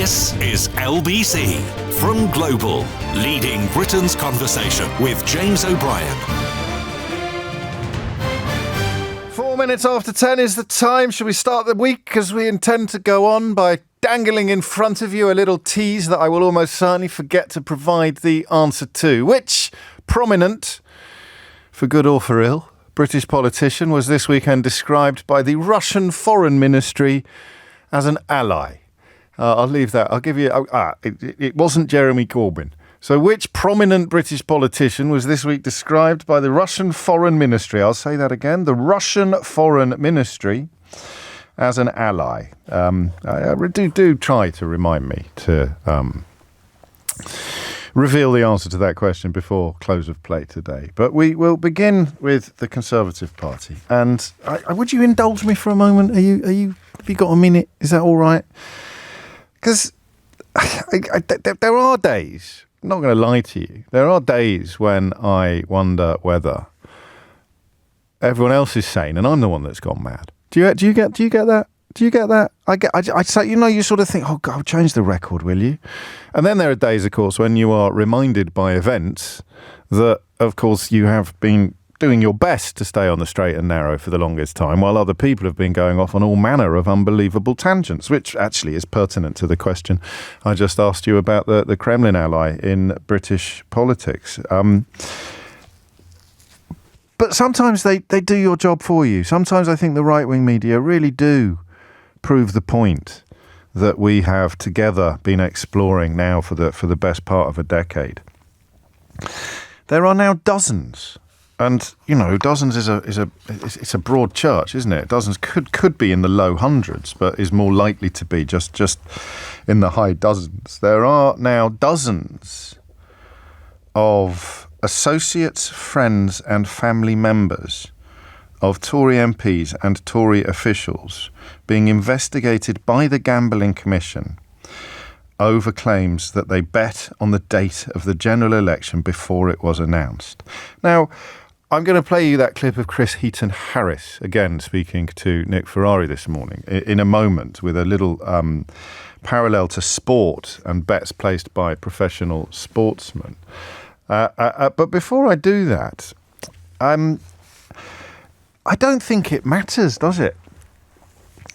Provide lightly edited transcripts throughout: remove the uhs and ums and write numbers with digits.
This is LBC from Global, leading Britain's conversation with James O'Brien. 4 minutes after 10 is the time. Shall we start the week as we intend to go on by dangling in front of you a little tease that I will almost certainly forget to provide the answer to. Which prominent, for good or for ill, British politician was this weekend described by the Russian Foreign Ministry as an ally? I'll leave that. I'll give you... It wasn't Jeremy Corbyn. So which prominent British politician was this week described by the Russian Foreign Ministry? I'll say that again. The Russian Foreign Ministry as an ally. Do try to remind me to reveal the answer to that question before close of play today. But we will begin with the Conservative Party. And would you indulge me for a moment? Have you got a minute? Is that all right? Because there are days, I'm not going to lie to you, there are days when I wonder whether everyone else is sane and I'm the one that's gone mad. Do you get that? Do you get that? I say, you sort of think, oh God, change the record, will you? And then there are days, of course, when you are reminded by events that, of course, you have been doing your best to stay on the straight and narrow for the longest time, while other people have been going off on all manner of unbelievable tangents, which actually is pertinent to the question I just asked you about the Kremlin ally in British politics. But sometimes they do your job for you. Sometimes I think the right-wing media really do prove the point that we have together been exploring now for the best part of a decade. There are now dozens. And, dozens it's a broad church, isn't it? Dozens could be in the low hundreds, but is more likely to be just in the high dozens. There are now dozens of associates, friends and family members of Tory MPs and Tory officials being investigated by the Gambling Commission over claims that they bet on the date of the general election before it was announced. Now, I'm going to play you that clip of Chris Heaton-Harris, again speaking to Nick Ferrari this morning, in a moment with a little parallel to sport and bets placed by professional sportsmen. But before I do that, I don't think it matters, does it,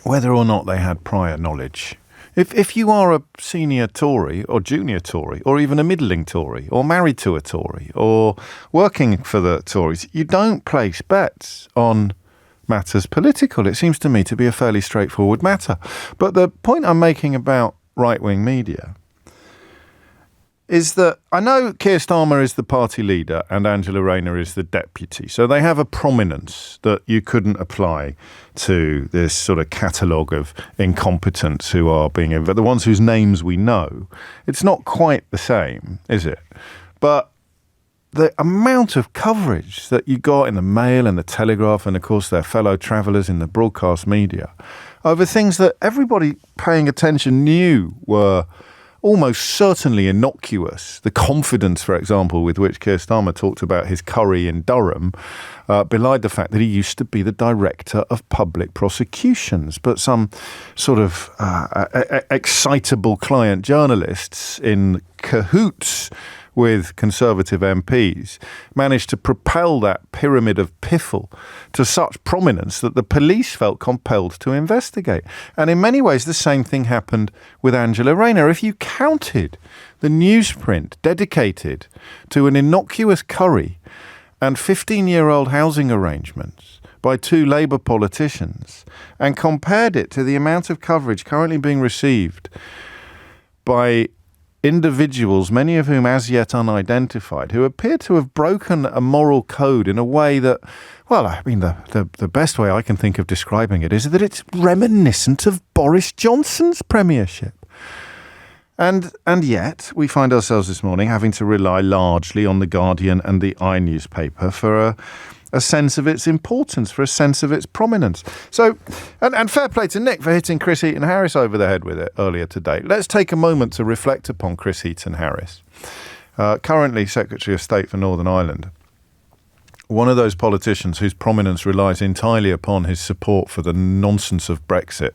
whether or not they had prior knowledge. If you are a senior Tory or junior Tory or even a middling Tory or married to a Tory or working for the Tories, you don't place bets on matters political. It seems to me to be a fairly straightforward matter. But the point I'm making about right-wing media is that I know Keir Starmer is the party leader and Angela Rayner is the deputy. So they have a prominence that you couldn't apply to this sort of catalogue of incompetents who are being, the ones whose names we know. It's not quite the same, is it? But the amount of coverage that you got in the Mail and the Telegraph and, of course, their fellow travellers in the broadcast media over things that everybody paying attention knew were almost certainly innocuous. The confidence, for example, with which Keir Starmer talked about his curry in Durham belied the fact that he used to be the director of public prosecutions. But some sort of excitable client journalists in cahoots with Conservative MPs managed to propel that pyramid of piffle to such prominence that the police felt compelled to investigate. And in many ways, the same thing happened with Angela Rayner. If you counted the newsprint dedicated to an innocuous curry and 15-year-old housing arrangements by two Labour politicians and compared it to the amount of coverage currently being received by individuals, many of whom as yet unidentified, who appear to have broken a moral code in a way that, well, I mean, the best way I can think of describing it is that it's reminiscent of Boris Johnson's premiership. And yet, we find ourselves this morning having to rely largely on The Guardian and the I newspaper for a sense of its importance, for a sense of its prominence. So, and fair play to Nick for hitting Chris Heaton-Harris over the head with it earlier today. Let's take a moment to reflect upon Chris Heaton-Harris, currently Secretary of State for Northern Ireland. one of those politicians whose prominence relies entirely upon his support for the nonsense of Brexit.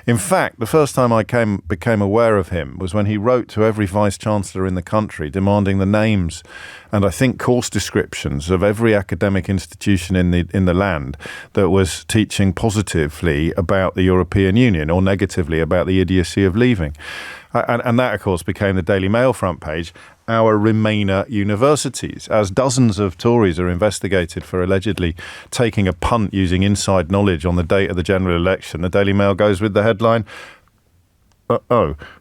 In fact, the first time I became aware of him was when he wrote to every vice-chancellor in the country demanding the names and I think course descriptions of every academic institution in the land that was teaching positively about the European Union or negatively about the idiocy of leaving. And that, of course, became the Daily Mail front page, our Remainer universities, as dozens of Tories are investigated for allegedly taking a punt using inside knowledge on the date of the general election. The Daily Mail goes with the headline,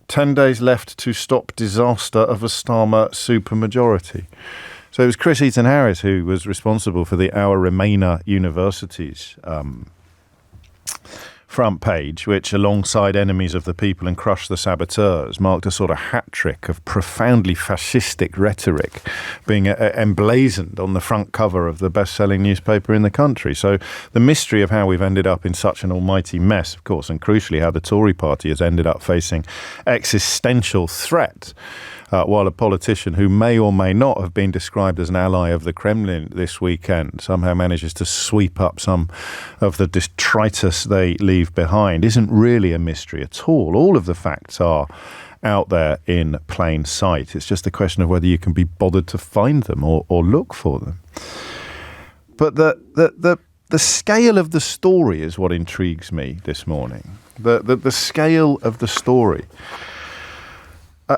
10 days left to stop disaster of a Starmer supermajority. So it was Chris Eaton-Harris who was responsible for the Our Remainer universities front page, which alongside Enemies of the People and Crush the Saboteurs marked a sort of hat trick of profoundly fascistic rhetoric being emblazoned on the front cover of the best-selling newspaper in the country. So the mystery of how we've ended up in such an almighty mess, of course, and crucially how the Tory party has ended up facing existential threat, while a politician who may or may not have been described as an ally of the Kremlin this weekend somehow manages to sweep up some of the detritus they leave behind, isn't really a mystery at all. All of the facts are out there in plain sight. It's just a question of whether you can be bothered to find them or look for them. But the scale of the story is what intrigues me this morning. The scale of the story.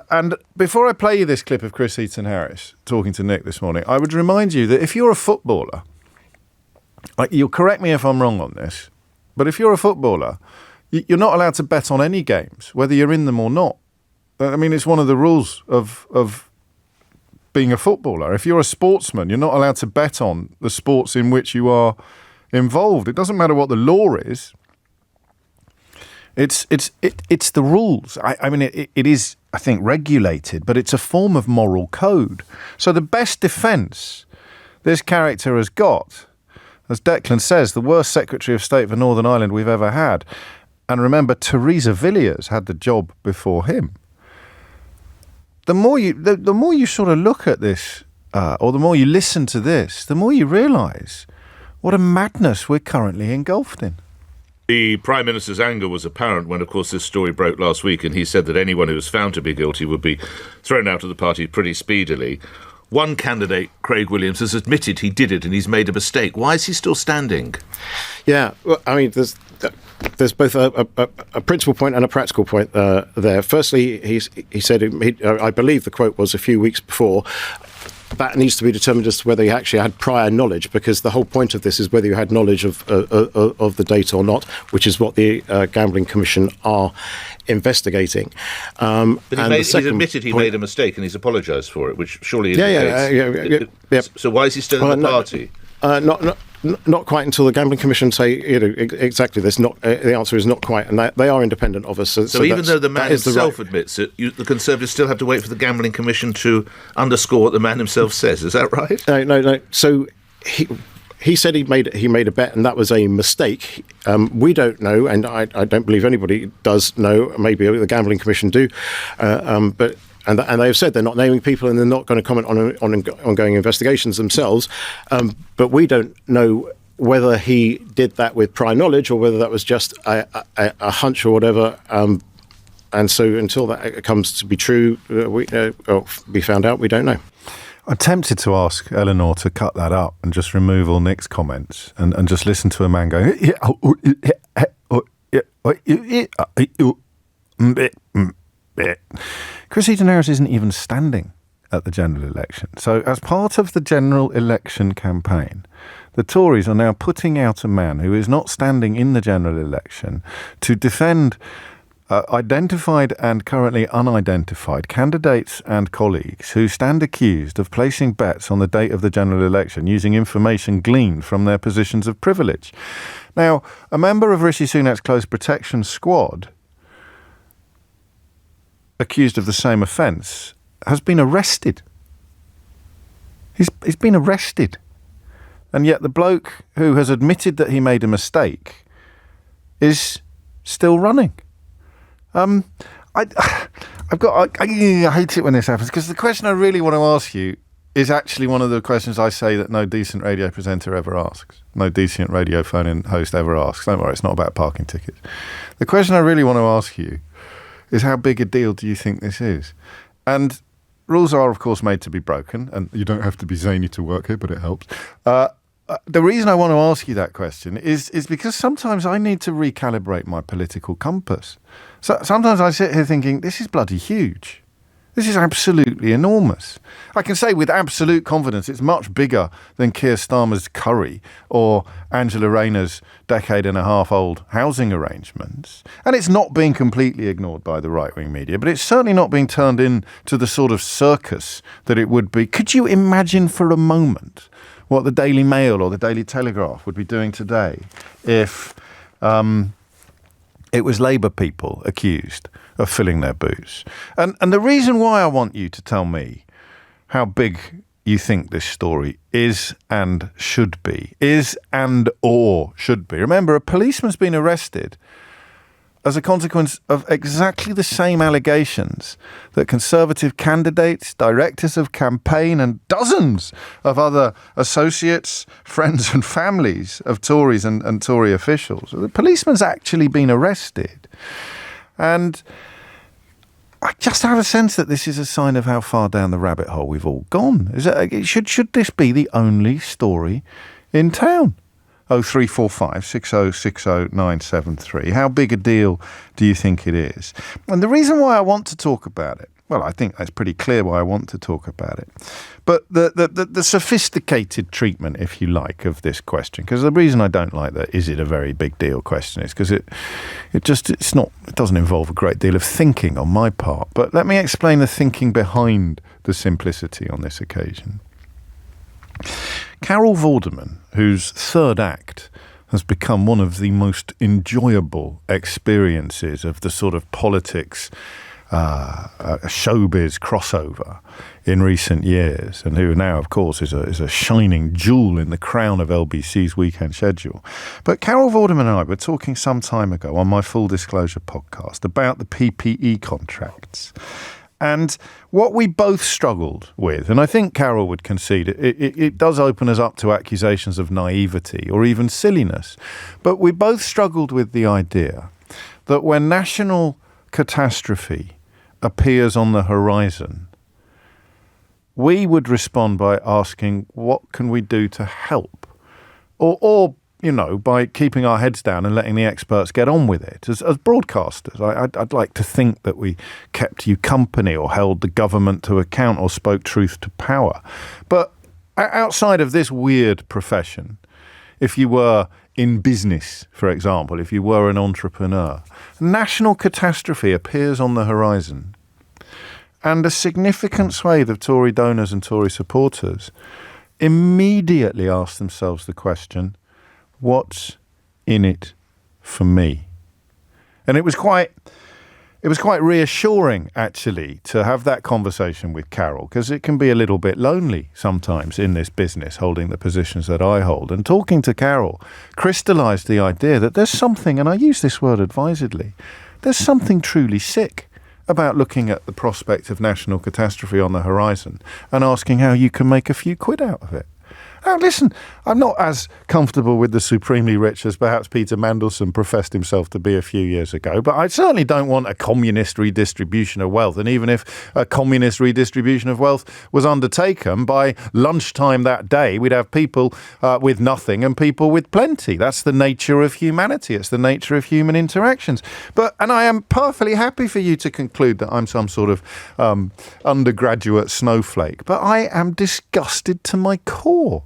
And before I play you this clip of Chris Eaton-Harris talking to Nick this morning, I would remind you that if you're a footballer, you'll correct me if I'm wrong on this, but if you're a footballer, you're not allowed to bet on any games, whether you're in them or not. I mean, it's one of the rules of being a footballer. If you're a sportsman, you're not allowed to bet on the sports in which you are involved. It doesn't matter what the law is. It's the rules. I mean, it is, I think, regulated, but it's a form of moral code. So the best defence this character has got, as Declan says, the worst Secretary of State for Northern Ireland we've ever had. And remember, Theresa Villiers had the job before him. The more you sort of look at this, or the more you listen to this, the more you realise what a madness we're currently engulfed in. The Prime Minister's anger was apparent when, of course, this story broke last week, and he said that anyone who was found to be guilty would be thrown out of the party pretty speedily. One candidate, Craig Williams, has admitted he did it and he's made a mistake. Why is he still standing? Yeah, well, I mean, there's both a principal point and a practical point there. Firstly, he said, I believe the quote was a few weeks before, that needs to be determined as to whether you actually had prior knowledge, because the whole point of this is whether you had knowledge of the data or not, which is what the Gambling Commission are investigating. But he's admitted he made a mistake and he's apologised for it, which surely is the case. Yeah. So why is he still in the party? Not quite until the Gambling Commission say exactly this. The answer is not quite, and they are independent of us. So even though the man himself admits it, the Conservatives still have to wait for the Gambling Commission to underscore what the man himself says. Is that right? No. So he said he made a bet, and that was a mistake. We don't know, and I don't believe anybody does know. Maybe the Gambling Commission do, but. And they have said they're not naming people and they're not going to comment on ongoing investigations themselves. But we don't know whether he did that with prior knowledge or whether that was just a hunch or whatever. And so until that comes to be true, or be found out, we don't know. I'm tempted to ask Eleanor to cut that up and just remove all Nick's comments and just listen to a man going... Chris Eaton-Harris isn't even standing at the general election. So as part of the general election campaign, the Tories are now putting out a man who is not standing in the general election to defend identified and currently unidentified candidates and colleagues who stand accused of placing bets on the date of the general election using information gleaned from their positions of privilege. Now, a member of Rishi Sunak's close protection squad accused of the same offence has been arrested. He's been arrested. And yet the bloke who has admitted that he made a mistake is still running. I hate it when this happens, because the question I really want to ask you is actually one of the questions I say that no decent radio presenter ever asks. No decent radio phone-in host ever asks. Don't worry, it's not about parking tickets. The question I really want to ask you is, how big a deal do you think this is? And rules are, of course, made to be broken, and you don't have to be zany to work here, but it helps. The reason I want to ask you that question is because sometimes I need to recalibrate my political compass. So sometimes I sit here thinking, this is bloody huge. This is absolutely enormous. I can say with absolute confidence it's much bigger than Keir Starmer's curry or Angela Rayner's decade-and-a-half-old housing arrangements. And it's not being completely ignored by the right-wing media, but it's certainly not being turned into the sort of circus that it would be. Could you imagine for a moment what the Daily Mail or the Daily Telegraph would be doing today if it was Labour people accused of filling their boots? And the reason why I want you to tell me how big you think this story is and should be, should be. Remember, a policeman's been arrested as a consequence of exactly the same allegations that Conservative candidates, directors of campaign and dozens of other associates, friends and families of Tories and Tory officials. The policeman's actually been arrested. And I just have a sense that this is a sign of how far down the rabbit hole we've all gone. Should this be the only story in town? 0345 6060 973. How big a deal do you think it is? And the reason why I want to talk about it, well, I think that's pretty clear why I want to talk about it. But the sophisticated treatment, if you like, of this question, because the reason I don't like that is it a very big deal question is because it doesn't involve a great deal of thinking on my part. But let me explain the thinking behind the simplicity on this occasion. Carol Vorderman, whose third act has become one of the most enjoyable experiences of the sort of politics showbiz crossover in recent years, and who now, of course, is a shining jewel in the crown of LBC's weekend schedule. But Carol Vorderman and I were talking some time ago on my Full Disclosure podcast about the PPE contracts. And what we both struggled with, and I think Carol would concede, it does open us up to accusations of naivety or even silliness, but we both struggled with the idea that when national catastrophe appears on the horizon, we would respond by asking, what can we do to help? Or by keeping our heads down and letting the experts get on with it. As broadcasters, I'd like to think that we kept you company or held the government to account or spoke truth to power. But outside of this weird profession, if you were in business, for example, if you were an entrepreneur, national catastrophe appears on the horizon. And a significant swathe of Tory donors and Tory supporters immediately ask themselves the question, what's in it for me? And it was quite reassuring, actually, to have that conversation with Carol, because it can be a little bit lonely sometimes in this business, holding the positions that I hold. And talking to Carol crystallised the idea that there's something, and I use this word advisedly, there's something truly sick about looking at the prospect of national catastrophe on the horizon and asking how you can make a few quid out of it. Now, listen, I'm not as comfortable with the supremely rich as perhaps Peter Mandelson professed himself to be a few years ago, but I certainly don't want a communist redistribution of wealth. And even if a communist redistribution of wealth was undertaken, by lunchtime that day, we'd have people with nothing and people with plenty. That's the nature of humanity. It's the nature of human interactions. And I am perfectly happy for you to conclude that I'm some sort of undergraduate snowflake, but I am disgusted to my core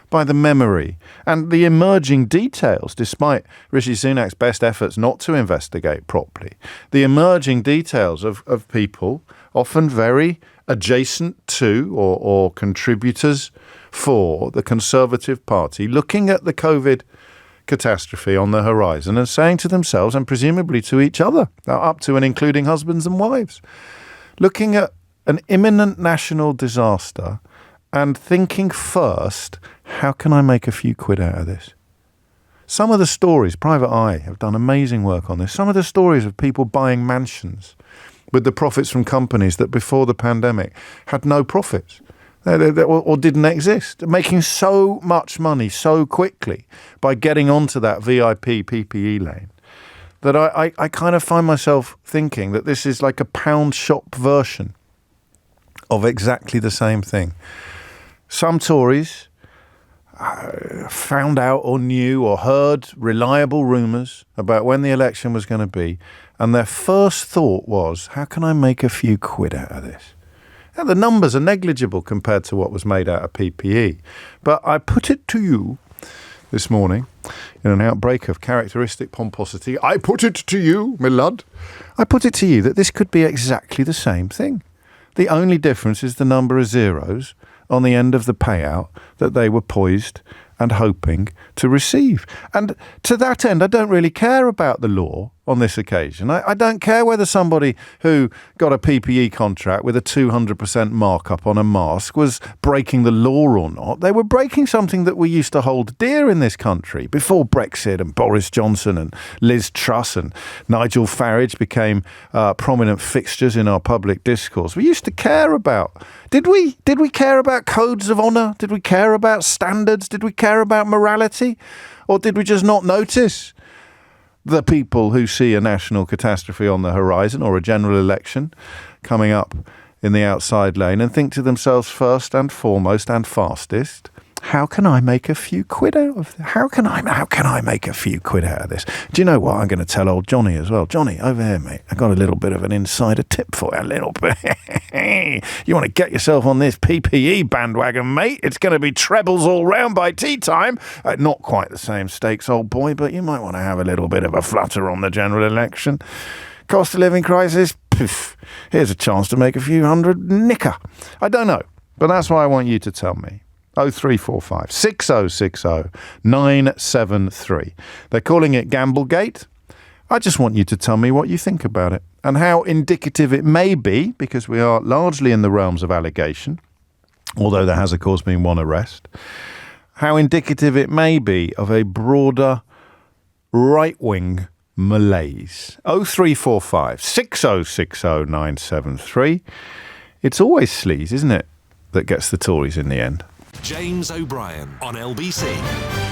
by the memory and the emerging details, despite Rishi Sunak's best efforts not to investigate properly, the emerging details of people often very adjacent to or contributors for the Conservative Party, looking at the COVID catastrophe on the horizon and saying to themselves, and presumably to each other, up to and including husbands and wives, looking at an imminent national disaster and thinking first, how can I make a few quid out of this? Some of the stories, Private Eye have done amazing work on this. Some of the stories of people buying mansions with the profits from companies that before the pandemic had no profits. or didn't exist, making so much money so quickly by getting onto that VIP PPE lane that I kind of find myself thinking that this is like a pound shop version of exactly the same thing. Some Tories found out or knew or heard reliable rumours about when the election was going to be, and their first thought was, how can I make a few quid out of this? Now, the numbers are negligible compared to what was made out of PPE. But I put it to you this morning, in an outbreak of characteristic pomposity, I put it to you, my lud, I put it to you that this could be exactly the same thing. The only difference is the number of zeros on the end of the payout that they were poised and hoping to receive. And to that end, I don't really care about the law on this occasion. I don't care whether somebody who got a PPE contract with a 200% markup on a mask was breaking the law or not. They were breaking something that we used to hold dear in this country before Brexit and Boris Johnson and Liz Truss and Nigel Farage became prominent fixtures in our public discourse. We used to care about. Did we care about codes of honour? Did we care about standards? Did we care about morality? Or did we just not notice the people who see a national catastrophe on the horizon or a general election coming up in the outside lane and think to themselves first and foremost and fastest, how can I make a few quid out of this? How can I make a few quid out of this? Do you know what? I'm going to tell old Johnny as well. Johnny, over here, mate. I got a little bit of an insider tip for you. A little bit. You want to get yourself on this PPE bandwagon, mate? It's going to be trebles all round by tea time. Not quite the same stakes, old boy, but you might want to have a little bit of a flutter on the general election. Cost of living crisis? Poof. Here's a chance to make a few hundred nicker. I don't know, but that's why I want you to tell me. 0345 6060 973. They're calling it Gamblegate. I just want you to tell me what you think about it and how indicative it may be, because we are largely in the realms of allegation, although there has, of course, been one arrest, how indicative it may be of a broader right-wing malaise. 0345 6060 973. It's always sleaze, isn't it, that gets the Tories in the end. James O'Brien on LBC.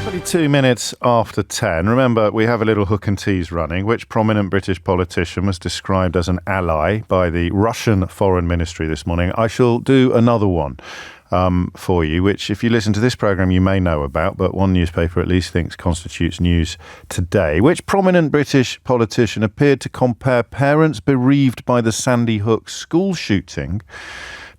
22 minutes after 10. Remember, we have a little hook and tease running. Which prominent British politician was described as an ally by the Russian Foreign Ministry this morning? I shall do another one for you, which if you listen to this programme you may know about, but one newspaper at least thinks constitutes news today. Which prominent British politician appeared to compare parents bereaved by the Sandy Hook school shooting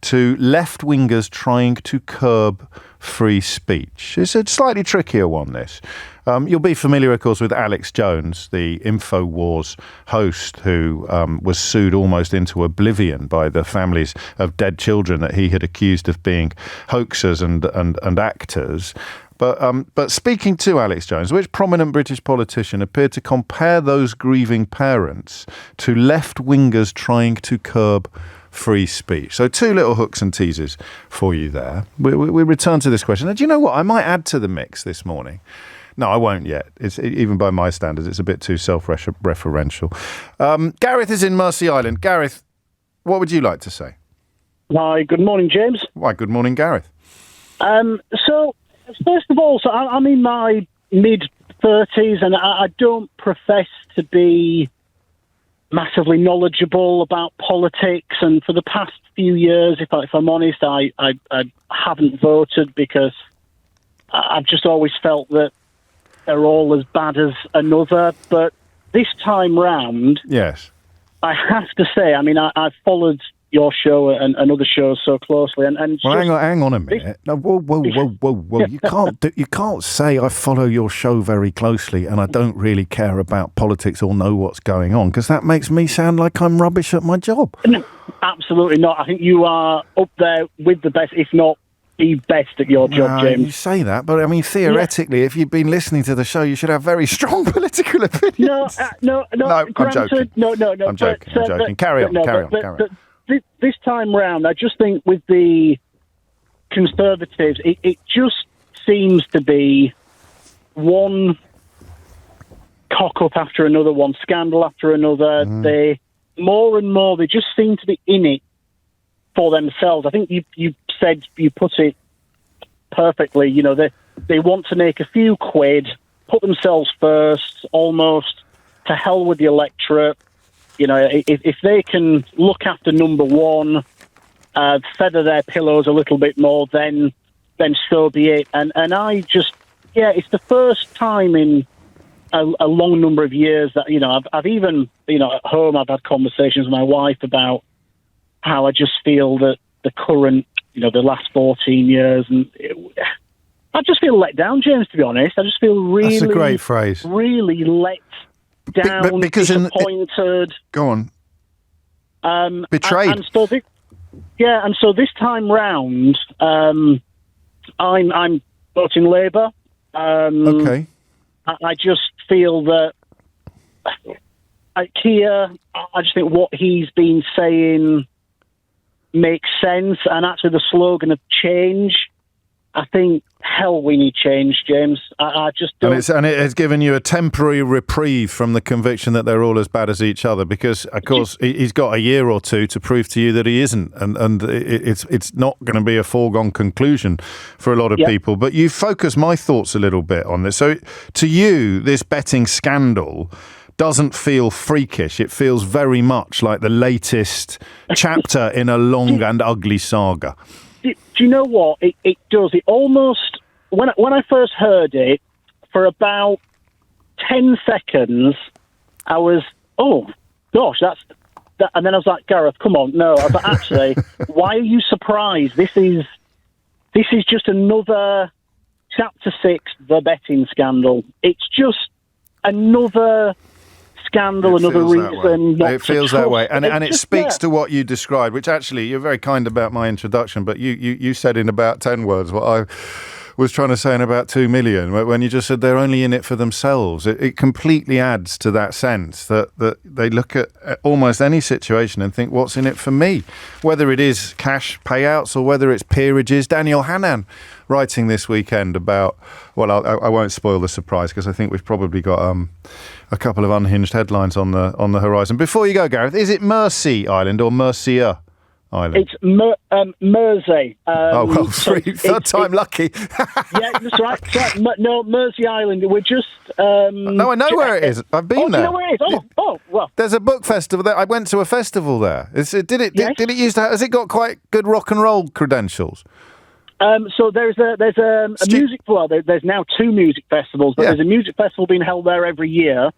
to left-wingers trying to curb free speech? It's a slightly trickier one, this. You'll be familiar, of course, with Alex Jones, the InfoWars host who was sued almost into oblivion by the families of dead children that he had accused of being hoaxers and actors. But speaking to Alex Jones, which prominent British politician appeared to compare those grieving parents to left-wingers trying to curb free speech? So two little hooks and teasers for you there. We return to this question. And do you know what? I might add to the mix this morning. No, I won't yet. It's, even by my standards, it's a bit too self-referential. Gareth is in Mersey Island. Gareth, what would you like to say? Hi, good morning, James. Why, good morning, Gareth. So, first of all, I'm in my mid-30s and I don't profess to be massively knowledgeable about politics, and for the past few years, if I'm honest, I haven't voted because I've just always felt that they're all as bad as another. But this time round, yes, I have to say, I mean, I've followed your show and other shows so closely, and well, hang on a minute. No, whoa! Yeah. You can't say I follow your show very closely and I don't really care about politics or know what's going on, because that makes me sound like I'm rubbish at my job. No, absolutely not. I think you are up there with the best, if not the best at your job, James. You say that, but I mean, theoretically, if you've been listening to the show, you should have very strong political opinions. No, I'm joking. No. I'm joking. Carry on. This time round, I just think with the Conservatives, it just seems to be one cock-up after another, one scandal after another. They more and more, they just seem to be in it for themselves. I think you put it perfectly. You know, they want to make a few quid, put themselves first, almost to hell with the electorate. You know, if they can look after number one, feather their pillows a little bit more, then so be it. And I just, it's the first time in a long number of years that, you know, I've even, you know, at home I've had conversations with my wife about how I just feel that the current, you know, the last 14 years, and I just feel let down, James, to be honest. I just feel really... That's a great phrase. Really let down, because disappointed. Go on. Betrayed. And so this time round, I'm voting Labour. Okay. I just feel that Keir, I just think what he's been saying makes sense, and actually the slogan of change, I think, hell, we need change, James. I just don't... And it has given you a temporary reprieve from the conviction that they're all as bad as each other, because, of course, he's got a year or two to prove to you that he isn't, and it's not going to be a foregone conclusion for a lot of people. But you focus my thoughts a little bit on this. So, to you, this betting scandal doesn't feel freakish. It feels very much like the latest chapter in a long and ugly saga. Do you know what? It does. It almost... When I first heard it, for about 10 seconds, I was, oh, gosh, that's... That. And then I was like, Gareth, come on, no. But actually, why are you surprised? This is just another Chapter 6, the betting scandal. It's just another... scandal, another reason not it feels to that trust. way, and it speaks to what you described, which actually you're very kind about my introduction, but you said in about 10 words what I was trying to say in about 2 million, when you just said they're only in it for themselves. It completely adds to that sense that they look at almost any situation and think, what's in it for me? Whether it is cash payouts or whether it's peerages. Daniel Hannan writing this weekend about, well, I won't spoil the surprise because I think we've probably got a couple of unhinged headlines on the horizon. Before you go, Gareth, is it Mersey Island or Mercia Island? It's Mersey. Third time lucky. Yeah, that's right. No, Mersey Island. We're just... no, I know where it is. I've been there. You know where it is? Oh, well. There's a book festival there. I went to a festival there. Did it used to? Has it got quite good rock and roll credentials? So there's a music... Well, there's now 2 music festivals, but there's a music festival being held there every year.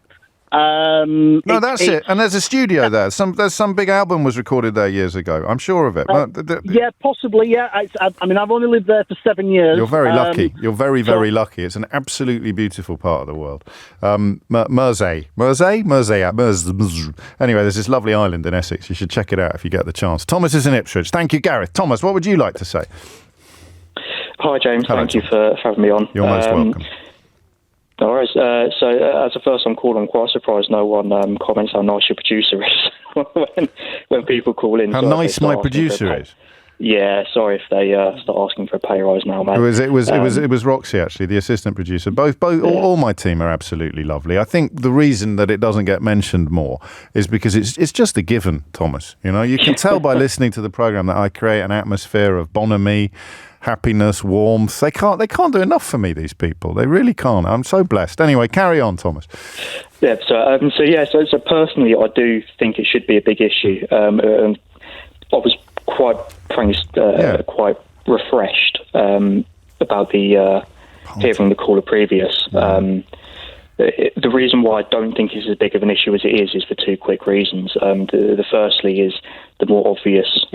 That's it. And there's a studio there. There's some big album was recorded there years ago. I'm sure of it. Yeah, possibly. Yeah. I mean, I've only lived there for 7 years. You're very lucky. You're very, very lucky. It's an absolutely beautiful part of the world. Mersey. Anyway, there's this lovely island in Essex. You should check it out if you get the chance. Thomas is in Ipswich. Thank you, Gareth. Thomas, what would you like to say? Hi, James. Hello, Thank you for having me on. You're most welcome. No worries. So, as a first-time caller, I'm quite surprised no one comments how nice your producer is when people call in. How nice my producer is. Yeah, sorry if they start asking for a pay rise now, man. It was Roxy, actually, the assistant producer. All my team are absolutely lovely. I think the reason that it doesn't get mentioned more is because it's just a given, Thomas. You know, you can tell by listening to the program that I create an atmosphere of bonhomie, happiness, warmth. They can't do enough for me, these people. They really can't. I'm so blessed. Anyway, carry on, Thomas. Yeah. So personally, I do think it should be a big issue. I was quite quite refreshed about the hearing the caller previous. The reason why I don't think it's as big of an issue as it is for 2 quick reasons. The firstly is the more obvious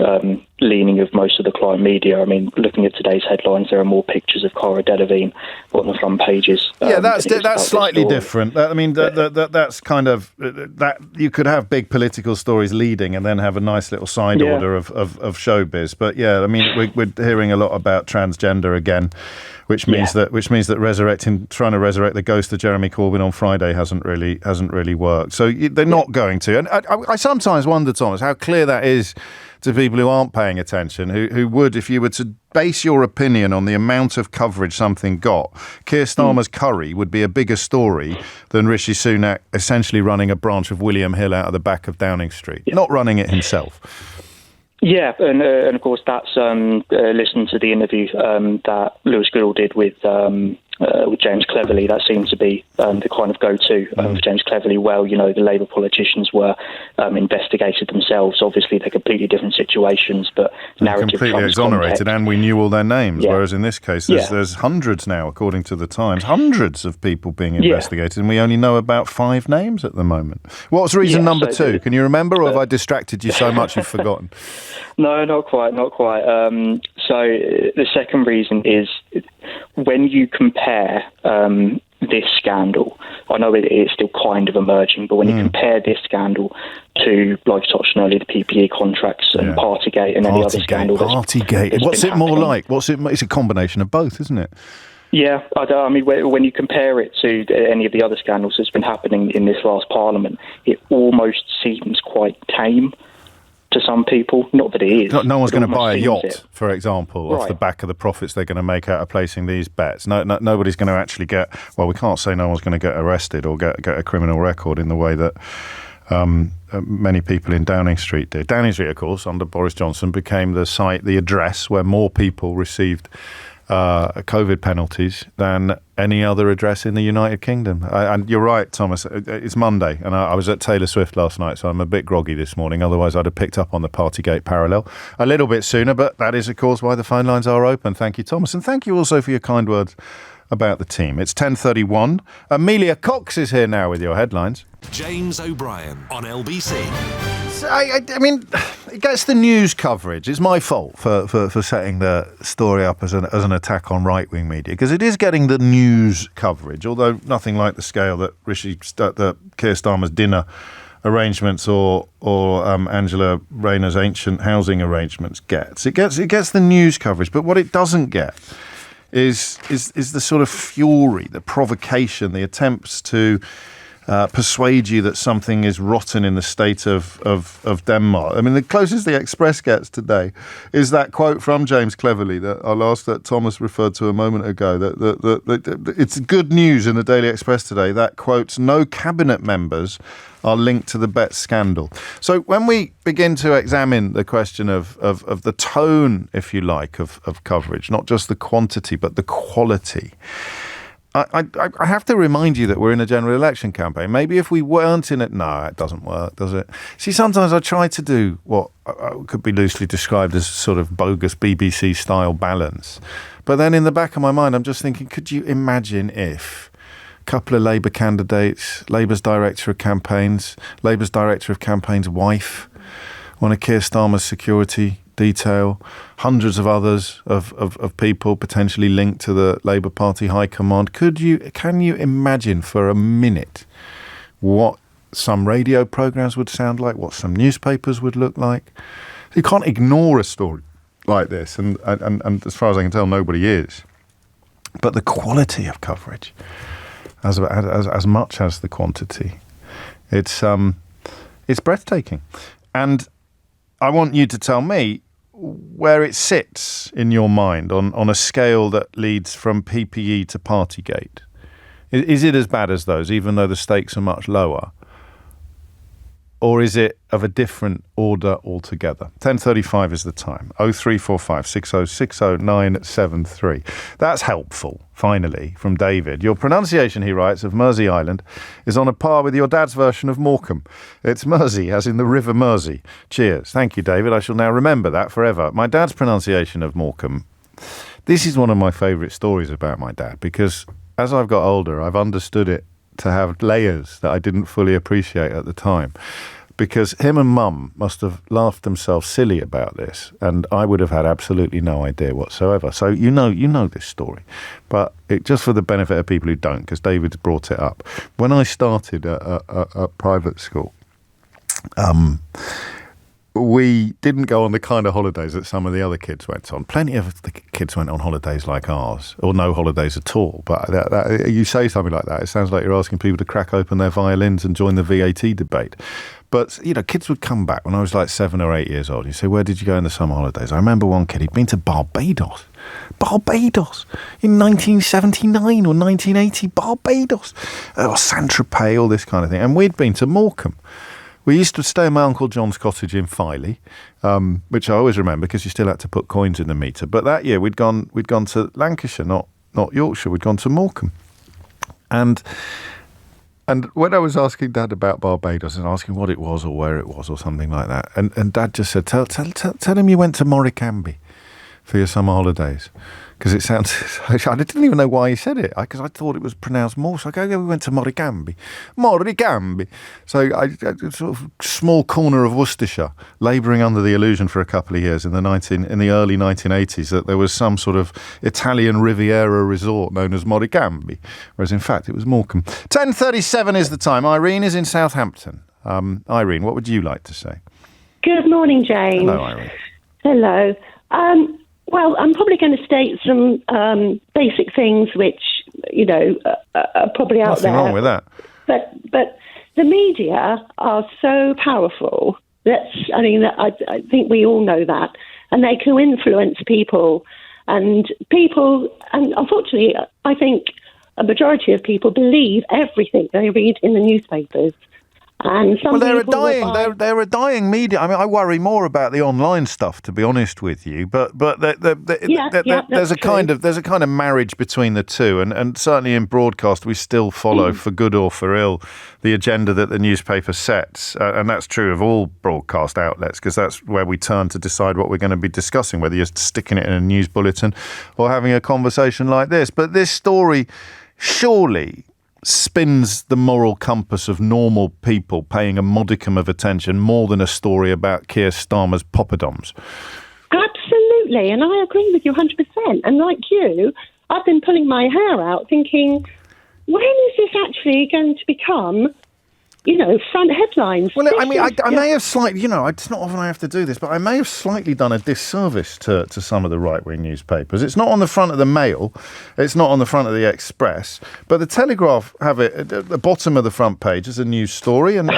leaning of most of the client media. I mean, looking at today's headlines, there are more pictures of Cara Delevingne on the front pages. That's slightly different. I mean, that's kind of that you could have big political stories leading and then have a nice little side order of showbiz. But yeah, I mean, we're hearing a lot about transgender again. Which means that trying to resurrect the ghost of Jeremy Corbyn on Friday hasn't really worked. So they're not going to. And I sometimes wonder, Thomas, how clear that is to people who aren't paying attention, who would, if you were to base your opinion on the amount of coverage something got, Keir Starmer's curry would be a bigger story than Rishi Sunak essentially running a branch of William Hill out of the back of Downing Street, not running it himself. Yeah, and of course that's listening to the interview that Lewis Goodall did with James Cleverly. That seemed to be the kind of go-to for James Cleverly. Well, the Labour politicians were investigated themselves. Obviously, they're completely different situations, but narrative completely exonerated, context. and we knew all their names. Yeah. Whereas in this case, there's hundreds now, according to the Times, hundreds of people being investigated, and we only know about 5 names at the moment. What's reason number 2? Can you remember, or have I distracted you so much you've forgotten? No, not quite. So the second reason is when you compare this scandal, I know it's still kind of emerging, but when you compare this scandal to, like I touched on earlier, the PPE contracts and Partygate and any other scandal. Partygate. What's it more like? It's a combination of both, isn't it? Yeah, I mean, when you compare it to any of the other scandals that's been happening in this last Parliament, it almost seems quite tame to some people. Not that it is. No one's going to buy a yacht, for example, off the back of the profits they're going to make out of placing these bets. Nobody's going to actually get... Well, we can't say no one's going to get arrested or get a criminal record in the way that many people in Downing Street did. Downing Street, of course, under Boris Johnson, became the address where more people received COVID penalties than any other address in the United Kingdom. And you're right, Thomas, it's Monday, and I was at Taylor Swift last night, so I'm a bit groggy this morning. Otherwise, I'd have picked up on the Partygate parallel a little bit sooner, but that is, of course, why the phone lines are open. Thank you, Thomas, and thank you also for your kind words about the team. It's 10:31. Amelia Cox is here now with your headlines. James O'Brien on LBC. I mean, it gets the news coverage. It's my fault for setting the story up as an attack on right-wing media, because it is getting the news coverage, although nothing like the scale that Keir Starmer's dinner arrangements or Angela Rayner's ancient housing arrangements gets. It gets the news coverage, but what it doesn't get is the sort of fury, the provocation, the attempts to persuade you that something is rotten in the state of Denmark. I mean, the closest the Express gets today is that quote from James Cleverly that Thomas referred to a moment ago. That it's good news in the Daily Express today. That quotes, no cabinet members are linked to the bet scandal. So when we begin to examine the question of the tone, if you like, of coverage, not just the quantity but the quality, I have to remind you that we're in a general election campaign. Maybe if we weren't in it... No, it doesn't work, does it? See, sometimes I try to do what could be loosely described as sort of bogus BBC-style balance. But then in the back of my mind, I'm just thinking, could you imagine if a couple of Labour candidates, Labour's Director of Campaigns, Labour's Director of Campaigns' wife, one of Keir Starmer's security detail, hundreds of others of people potentially linked to the Labour Party high command. Can you imagine for a minute what some radio programmes would sound like, what some newspapers would look like? You can't ignore a story like this, and as far as I can tell, nobody is. But the quality of coverage, as much as the quantity, it's breathtaking. And I want you to tell me where it sits in your mind on a scale that leads from PPE to Partygate. Is it as bad as those, even though the stakes are much lower? Or is it of a different order altogether? 10:35 is the time. 0345 6060 973. That's helpful, finally, from David. Your pronunciation, he writes, of Mersey Island is on a par with your dad's version of Morecambe. It's Mersey, as in the River Mersey. Cheers. Thank you, David. I shall now remember that forever. My dad's pronunciation of Morecambe. This is one of my favourite stories about my dad, because as I've got older, I've understood it to have layers that I didn't fully appreciate at the time, because him and Mum must have laughed themselves silly about this, and I would have had absolutely no idea whatsoever. So you know this story, but just for the benefit of people who don't, because David's brought it up. When I started at private school, we didn't go on the kind of holidays that some of the other kids went on. Plenty of the kids went on holidays like ours, or no holidays at all. But you say something like that, it sounds like you're asking people to crack open their violins and join the VAT debate. But, kids would come back when I was like 7 or 8 years old. You say, where did you go in the summer holidays? I remember one kid, he'd been to Barbados in 1979 or 1980, Barbados, or Saint-Tropez, all this kind of thing. And we'd been to Morecambe, We used to stay at my Uncle John's cottage in Filey, which I always remember because you still had to put coins in the meter. But that year we'd gone to Lancashire, not Yorkshire. We'd gone to Morecambe. And when I was asking Dad about Barbados and asking what it was or where it was or something like that, and Dad just said, tell him you went to Morricambe for your summer holidays. Because it sounds, I didn't even know why he said it, because I thought it was pronounced Morse. I go, yeah, we went to Morricambe. So I sort of small corner of Worcestershire, labouring under the illusion for a couple of years in the early 1980s that there was some sort of Italian Riviera resort known as Morricambe, whereas in fact it was Morecambe. 10:37 is the time. Irene is in Southampton. Irene, what would you like to say? Good morning, James. Hello, Irene. Hello. Well, I'm probably going to state some basic things which, are probably out there. Nothing wrong with that. But the media are so powerful. I think we all know that. And they can influence people. And unfortunately, I think a majority of people believe everything they read in the newspapers. And they're a dying media. I mean, I worry more about the online stuff, to be honest with you. But there's a kind of marriage between the two, and certainly in broadcast we still follow, for good or for ill, the agenda that the newspaper sets, and that's true of all broadcast outlets, because that's where we turn to decide what we're going to be discussing, whether you're sticking it in a news bulletin or having a conversation like this. But this story, surely, spins the moral compass of normal people paying a modicum of attention more than a story about Keir Starmer's poppadoms. Absolutely, and I agree with you 100%. And like you, I've been pulling my hair out thinking, when is this actually going to become, front headlines? Well, I mean, I may have slightly, it's not often I have to do this, but I may have slightly done a disservice to some of the right-wing newspapers. It's not on the front of the Mail, it's not on the front of the Express, but the Telegraph have it at the bottom of the front page as a news story, and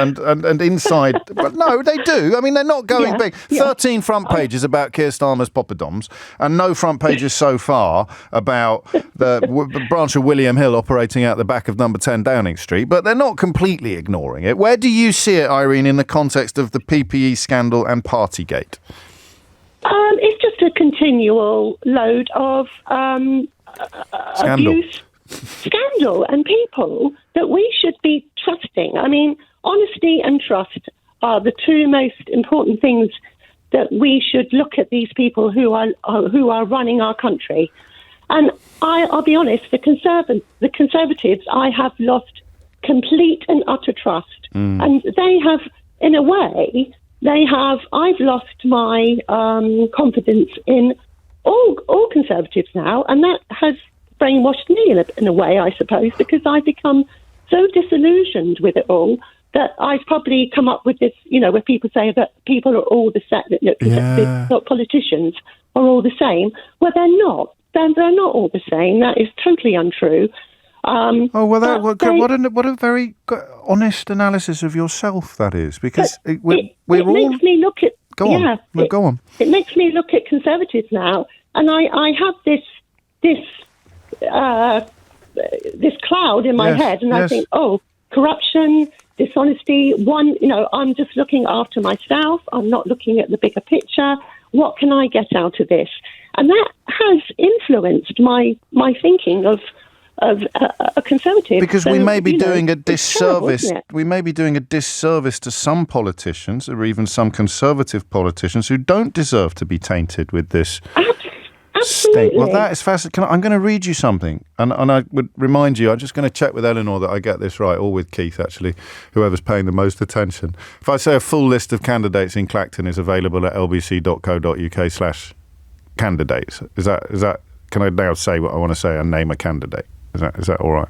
inside, but no, they do. I mean, they're not going big. 13 front pages about Keir Starmer's poppadoms, and no front pages so far about the branch of William Hill operating out the back of number 10 Downing Street, but they're not completely ignoring it. Where do you see it, Irene, in the context of the PPE scandal and Partygate? It's just a continual load of abuse, scandal, and people that we should be trusting. I mean, honesty and trust are the two most important things that we should look at these people who are running our country. And I'll be honest, the Conservatives, I have lost complete and utter trust. And they have, in a way, I've lost my confidence in all Conservatives now, and that has brainwashed me in a way, I suppose, because I've become so disillusioned with it all that I've probably come up with this, where people say that people are all the same, not politicians are all the same. Well, they're not. They're not all the same. That is totally untrue. What a very honest analysis of yourself that is, because it makes me look at. Go on. It makes me look at Conservatives now, and I have this cloud in my head, and I think, corruption, dishonesty. I'm just looking after myself. I'm not looking at the bigger picture. What can I get out of this? And that has influenced my thinking of a Conservative. Because we may be doing a disservice. We may be doing a disservice to some politicians, or even some Conservative politicians, who don't deserve to be tainted with this stink. Well, that is fascinating. I'm going to read you something, and I would remind you, I'm just going to check with Eleanor that I get this right, or with Keith, actually, whoever's paying the most attention. If I say a full list of candidates in Clacton is available at lbc.co.uk/candidates, is that? Can I now say what I want to say and name a candidate? Is that all right?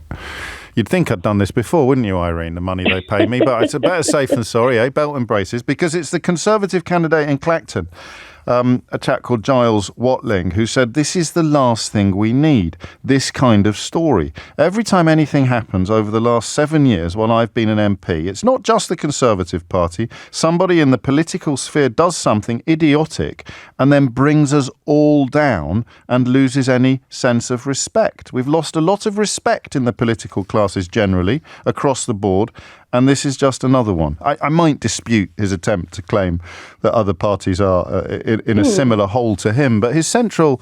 You'd think I'd done this before, wouldn't you, Irene, the money they pay me? But it's a better safe than sorry, belt and braces, because it's the Conservative candidate in Clacton, a chap called Giles Watling, who said, this is the last thing we need, this kind of story. Every time anything happens over the last 7 years while I've been an MP, it's not just the Conservative Party. Somebody in the political sphere does something idiotic and then brings us all down and loses any sense of respect. We've lost a lot of respect in the political classes generally, across the board, And this is just another one. I might dispute his attempt to claim that other parties are in a similar hole to him, but his central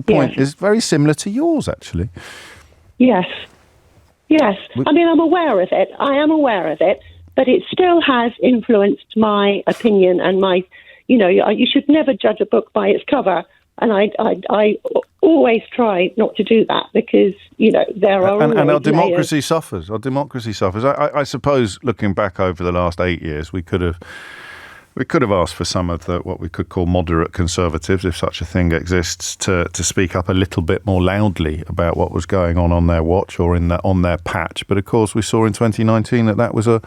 point is very similar to yours, actually. Yes. I mean, I'm aware of it. I am aware of it, but it still has influenced my opinion and my, you should never judge a book by its cover. And I always try not to do that because, there are and our democracy suffers. Our democracy suffers. I suppose, looking back over the last 8 years, we could have asked for some of the what we could call moderate conservatives, if such a thing exists, to speak up a little bit more loudly about what was going on their watch or on their patch. But of course, we saw in 2019 that was a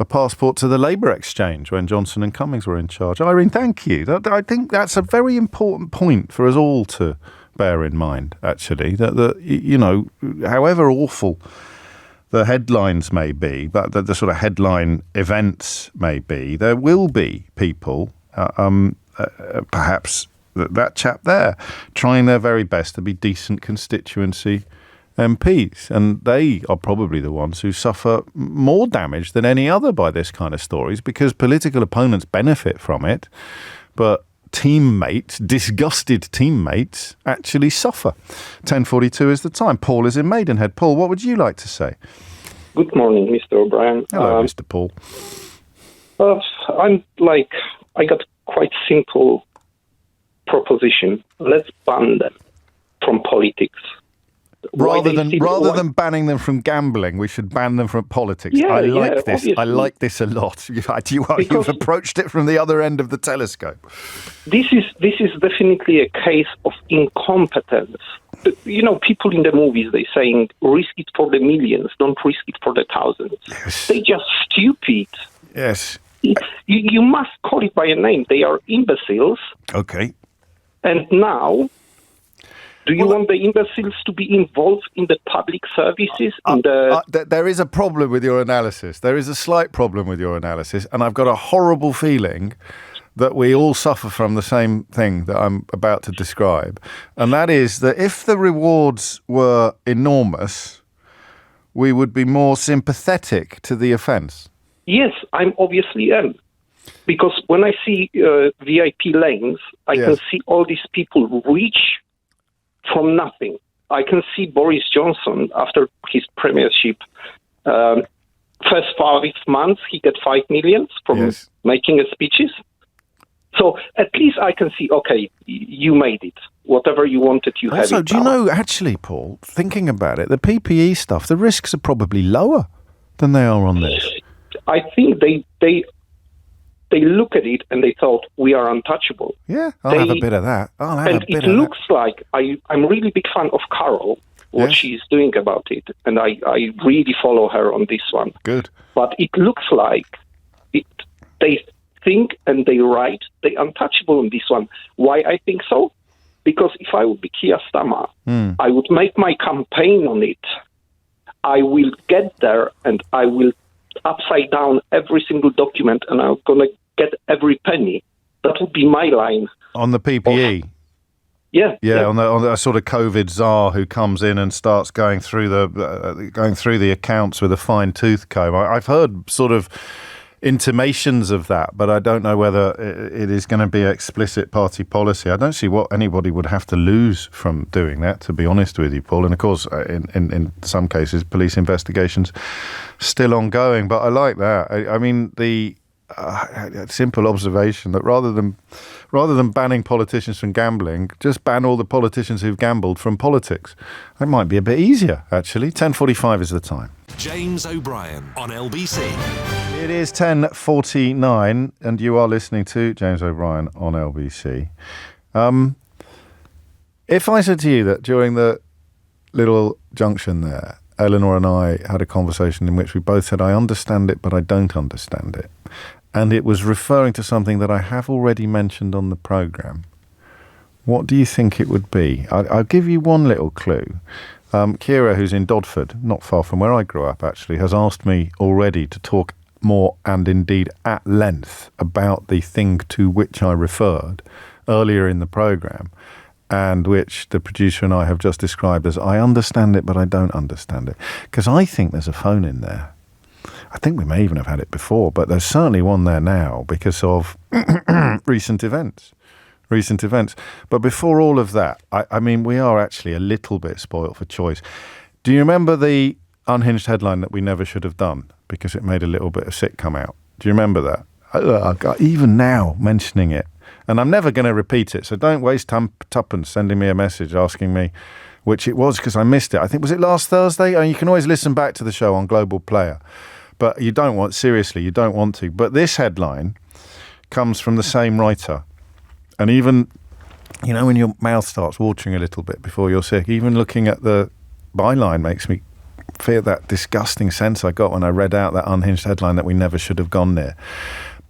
passport to the Labour exchange when Johnson and Cummings were in charge. Irene, thank you. I think that's a very important point for us all to bear in mind, actually, that however awful the headlines may be, but the sort of headline events may be, there will be people, perhaps that chap there, trying their very best to be decent constituency MPs, and they are probably the ones who suffer more damage than any other by this kind of stories, because political opponents benefit from it, but disgusted teammates actually suffer. 10:42 is the time. Paul is in Maidenhead. Paul, what would you like to say? Good morning, Mr. O'Brien. Hello, Mr. Paul. I got quite simple proposition. Let's ban them from politics. Rather than banning them from gambling, we should ban them from politics. Yeah, I like this. Obviously. I like this a lot. You've approached it from the other end of the telescope. This is definitely a case of incompetence. People in the movies, they saying, risk it for the millions, don't risk it for the thousands. Yes. They're just stupid. Yes. You must call it by a name. They are imbeciles. Okay. And now, do you want the imbeciles to be involved in the public services? There is a problem with your analysis. There is a slight problem with your analysis, and I've got a horrible feeling that we all suffer from the same thing that I'm about to describe. And that is that if the rewards were enormous, we would be more sympathetic to the offence. Yes, I'm obviously am. Because when I see VIP lanes, I can see all these people reach from nothing. I can see Boris Johnson, after his premiership, first 5 months, he got 5 million from making speeches. So at least I can see, okay, you made it. Whatever you wanted, you had it. So do you know, actually, Paul, thinking about it, the PPE stuff, the risks are probably lower than they are on this. I think they look at it and they thought, we are untouchable. Yeah, I'll have a bit of that. It looks like, I'm a really big fan of Carol, what she's doing about it, and I really follow her on this one. Good. But it looks like they think and they write they're untouchable on this one. Why I think so? Because if I would be Keir Starmer, I would make my campaign on it. I will get there and I will upside down every single document and I'm going to get every penny. That would be my line. On the PPE? Yeah. On the sort of COVID czar who comes in and starts going through the accounts with a fine tooth comb. I've heard sort of intimations of that, but I don't know whether it is going to be explicit party policy. I don't see what anybody would have to lose from doing that, to be honest with you, Paul. And of course, in some cases, police investigations still ongoing. But I like that. I mean, the simple observation that rather than banning politicians from gambling, just ban all the politicians who've gambled from politics. That might be a bit easier, actually. 10:45 is the time. James O'Brien on LBC. It is 10:49, and you are listening to James O'Brien on LBC. If I said to you that during the little junction there, Eleanor and I had a conversation in which we both said, I understand it, but I don't understand it. And it was referring to something that I have already mentioned on the programme. What do you think it would be? I'll give you one little clue. Kira, who's in Dodford, not far from where I grew up actually, has asked me already to talk more and indeed at length about the thing to which I referred earlier in the programme, and which the producer and I have just described as I understand it, but I don't understand it. Because I think there's a phone in there. I think we may even have had it before, but there's certainly one there now because of recent events. But before all of that, I mean, we are actually a little bit spoilt for choice. Do you remember the unhinged headline that we never should have done because it made a little bit of sick come out? Do you remember that? Even now, mentioning it. And I'm never going to repeat it, so don't waste tuppence sending me a message asking me which it was because I missed it. I think, was it last Thursday? You can always listen back to the show on Global Player. But you don't want to. But this headline comes from the same writer. And even, when your mouth starts watering a little bit before you're sick, even looking at the byline makes me feel that disgusting sense I got when I read out that unhinged headline that we never should have gone there.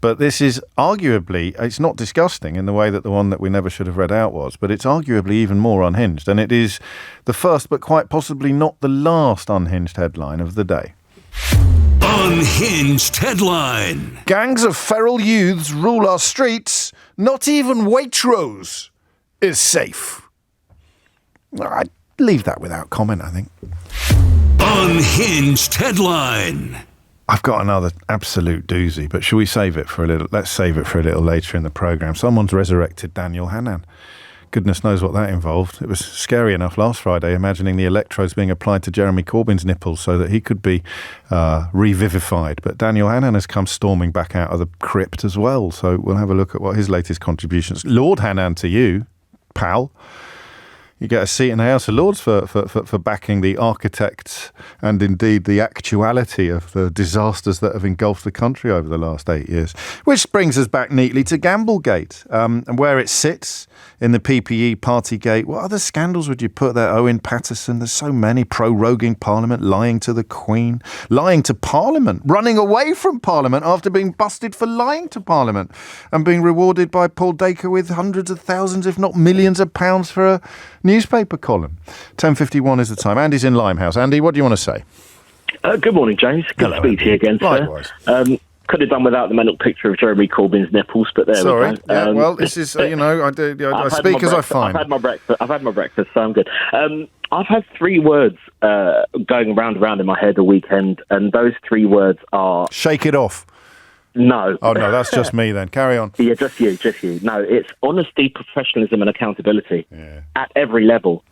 But this is arguably, it's not disgusting in the way that the one that we never should have read out was, but it's arguably even more unhinged. And it is the first, but quite possibly not the last unhinged headline of the day. Unhinged headline. Gangs of feral youths rule our streets. Not even Waitrose is safe. I'd leave that without comment, I think. Unhinged headline. I've got another absolute doozy, but shall we save it for a little? Let's save it for a little later in the programme. Someone's resurrected Daniel Hannan. Goodness knows what that involved. It was scary enough last Friday, imagining the electrodes being applied to Jeremy Corbyn's nipples so that he could be revivified. But Daniel Hannan has come storming back out of the crypt as well. So we'll have a look at what his latest contributions. Lord Hannan to you, pal. You get a seat in the House of Lords for backing the architects and indeed the actuality of the disasters that have engulfed the country over the last 8 years. Which brings us back neatly to Gamblegate and where it sits in the PPE Partygate. What other scandals would you put there? Owen Paterson, there's so many. Proroguing Parliament, lying to the Queen, lying to Parliament, running away from Parliament after being busted for lying to Parliament and being rewarded by Paul Dacre with hundreds of thousands, if not millions of pounds for a newspaper column. 10:51 is the time. Andy's in Limehouse. Andy, what do you want to say? Good morning, James. Good to speak to you again, sir. Likewise. Could have done without the mental picture of Jeremy Corbyn's nipples, but there we go. Yeah, well, this is, I speak as I find. I've had my breakfast, so I'm good. I've had three words going round and round in my head all weekend, and those three words are... Shake it off. No. Oh, no, that's just me then. Carry on. Yeah, just you. No, it's honesty, professionalism and accountability at every level.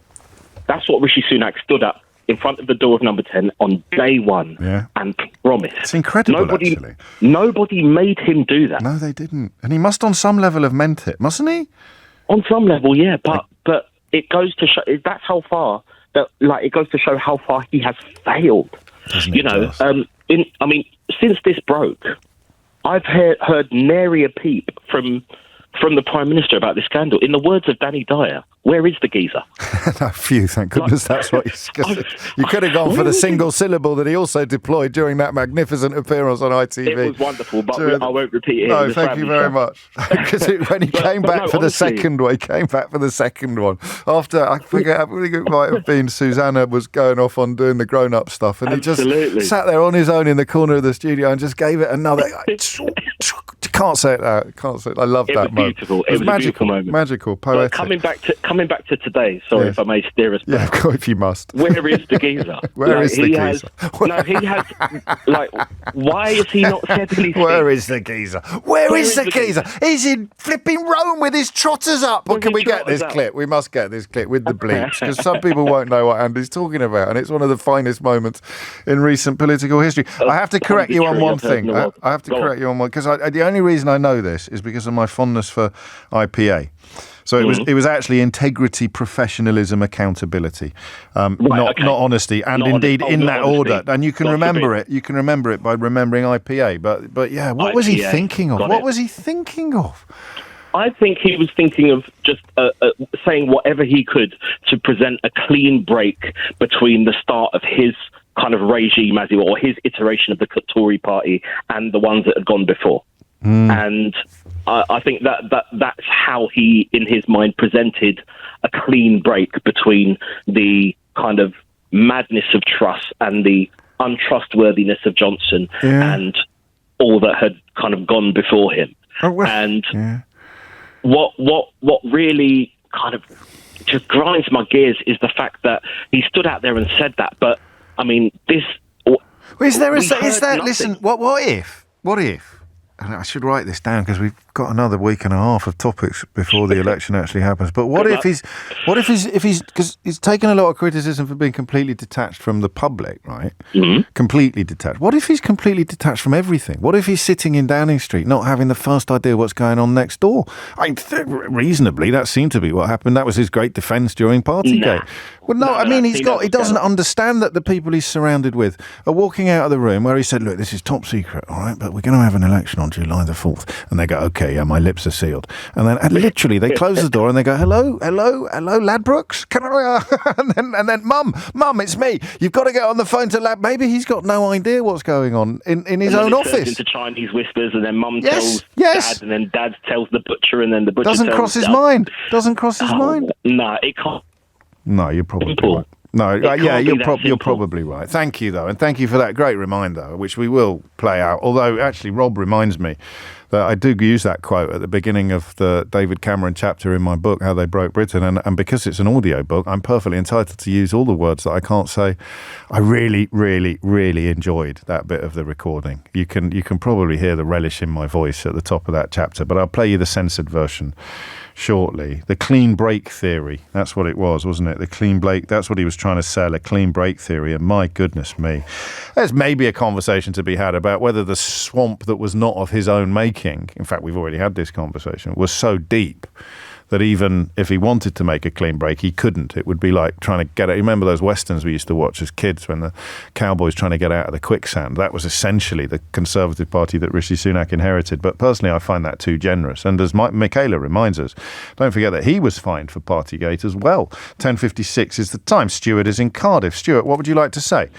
That's what Rishi Sunak stood up in front of the door of number 10 on day one and promised. It's incredible, actually. Nobody made him do that. No, they didn't. And he must on some level have meant it, mustn't he? On some level, yeah, but it goes to show, that's how far, it goes to show how far he has failed. Since this broke, I've heard nary a peep from the Prime Minister about this scandal. In the words of Danny Dyer, where is the geezer? No, phew, thank goodness that's what he's... You could have gone for the single syllable that he also deployed during that magnificent appearance on ITV. It was wonderful, but I won't repeat it. No, thank you very much. Because when he came back for the second one, after, I think it might have been Susanna was going off on doing the grown-up stuff, and he just sat there on his own in the corner of the studio and just gave it another... Can't say it out. I love that moment. Beautiful. It was magical, a beautiful moment. Magical, poetic. But coming back to today. Sorry if I may steer us back. Yeah, of course, if you must. Where is the geezer? Where is the geezer? He has. Why is he not settling? Where is the geezer? Where is the geezer? He's in flipping Rome with his trotters up. Well, can we get this clip? We must get this clip with the bleeps because some people won't know what Andy's talking about, and it's one of the finest moments in recent political history. I have to correct you on one thing. I have to correct you on one because the only reason I know this is because of my fondness for IPA. So it was actually integrity, professionalism, accountability, not honesty, and indeed in that order. And you can remember it. You can remember it by remembering IPA. But yeah, what was he thinking of? What was he thinking of? I think he was thinking of just saying whatever he could to present a clean break between the start of his kind of regime, as it were, or his iteration of the Tory party and the ones that had gone before. And I think that's how he, in his mind, presented a clean break between the kind of madness of Truss and the untrustworthiness of Johnson and all that had kind of gone before him. What really kind of just grinds my gears is the fact that he stood out there and said that. But I mean, Is there? Listen. What if? And I should write this down because we've got another week and a half of topics before the election actually happens. But what if he's because he's taken a lot of criticism for being completely detached from the public, right? Mm-hmm. Completely detached. What if he's completely detached from everything? What if he's sitting in Downing Street, not having the first idea what's going on next door? Reasonably, that seemed to be what happened. That was his great defence during Partygate. Well, he doesn't understand that the people he's surrounded with are walking out of the room where he said, look, this is top secret, all right, but we're going to have an election on July the 4th. And they go, okay, yeah, my lips are sealed. And then literally they close the door and they go, hello, Ladbrokes? Can I? and then, Mum, it's me. You've got to get on the phone to Lad. Maybe he's got no idea what's going on in his own office. Into Chinese whispers, and then Mum tells Dad, and then Dad tells the butcher, and then the butcher doesn't cross his mind. No, it can't. No, you're probably right. No, you're probably right. Thank you, though, and thank you for that great reminder, which we will play out. Although, actually, Rob reminds me that I do use that quote at the beginning of the David Cameron chapter in my book, How They Broke Britain, and because it's an audio book, I'm perfectly entitled to use all the words that I can't say. I really, really, really enjoyed that bit of the recording. You can probably hear the relish in my voice at the top of that chapter, but I'll play you the censored version shortly. The clean break theory, that's what it was, wasn't it? The clean break, that's what he was trying to sell, a clean break theory, and my goodness me. There's maybe a conversation to be had about whether the swamp that was not of his own making, in fact we've already had this conversation, was so deep that even if he wanted to make a clean break, he couldn't. It would be like trying to get out. You remember those westerns we used to watch as kids when the cowboys trying to get out of the quicksand? That was essentially the Conservative Party that Rishi Sunak inherited. But personally, I find that too generous. And as Michaela reminds us, don't forget that he was fined for Partygate as well. 10:56 is the time. Stuart is in Cardiff. Stuart, what would you like to say?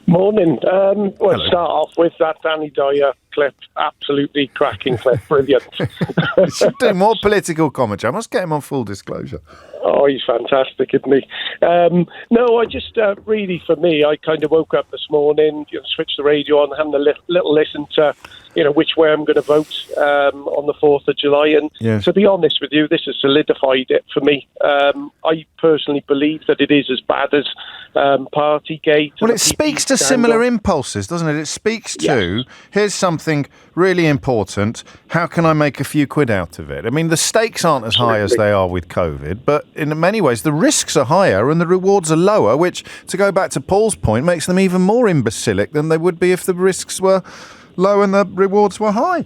Morning. We'll start off with that Danny Dyer clip. Absolutely cracking clip. Brilliant. You should do more political commentary. I must get him on full disclosure. Oh, he's fantastic, isn't he? No, I just really, for me, I kind of woke up this morning, switched the radio on, having a little listen to, which way I'm going to vote on the 4th of July. And to be honest with you, this has solidified it for me. I personally believe that it is as bad as Partygate. Well, it speaks to similar impulses, doesn't it? It speaks to, here's something really important, how can I make a few quid out of it? I mean, the stakes aren't as high as they are with COVID, but in many ways the risks are higher and the rewards are lower, which, to go back to Paul's point, makes them even more imbecilic than they would be if the risks were low and the rewards were high.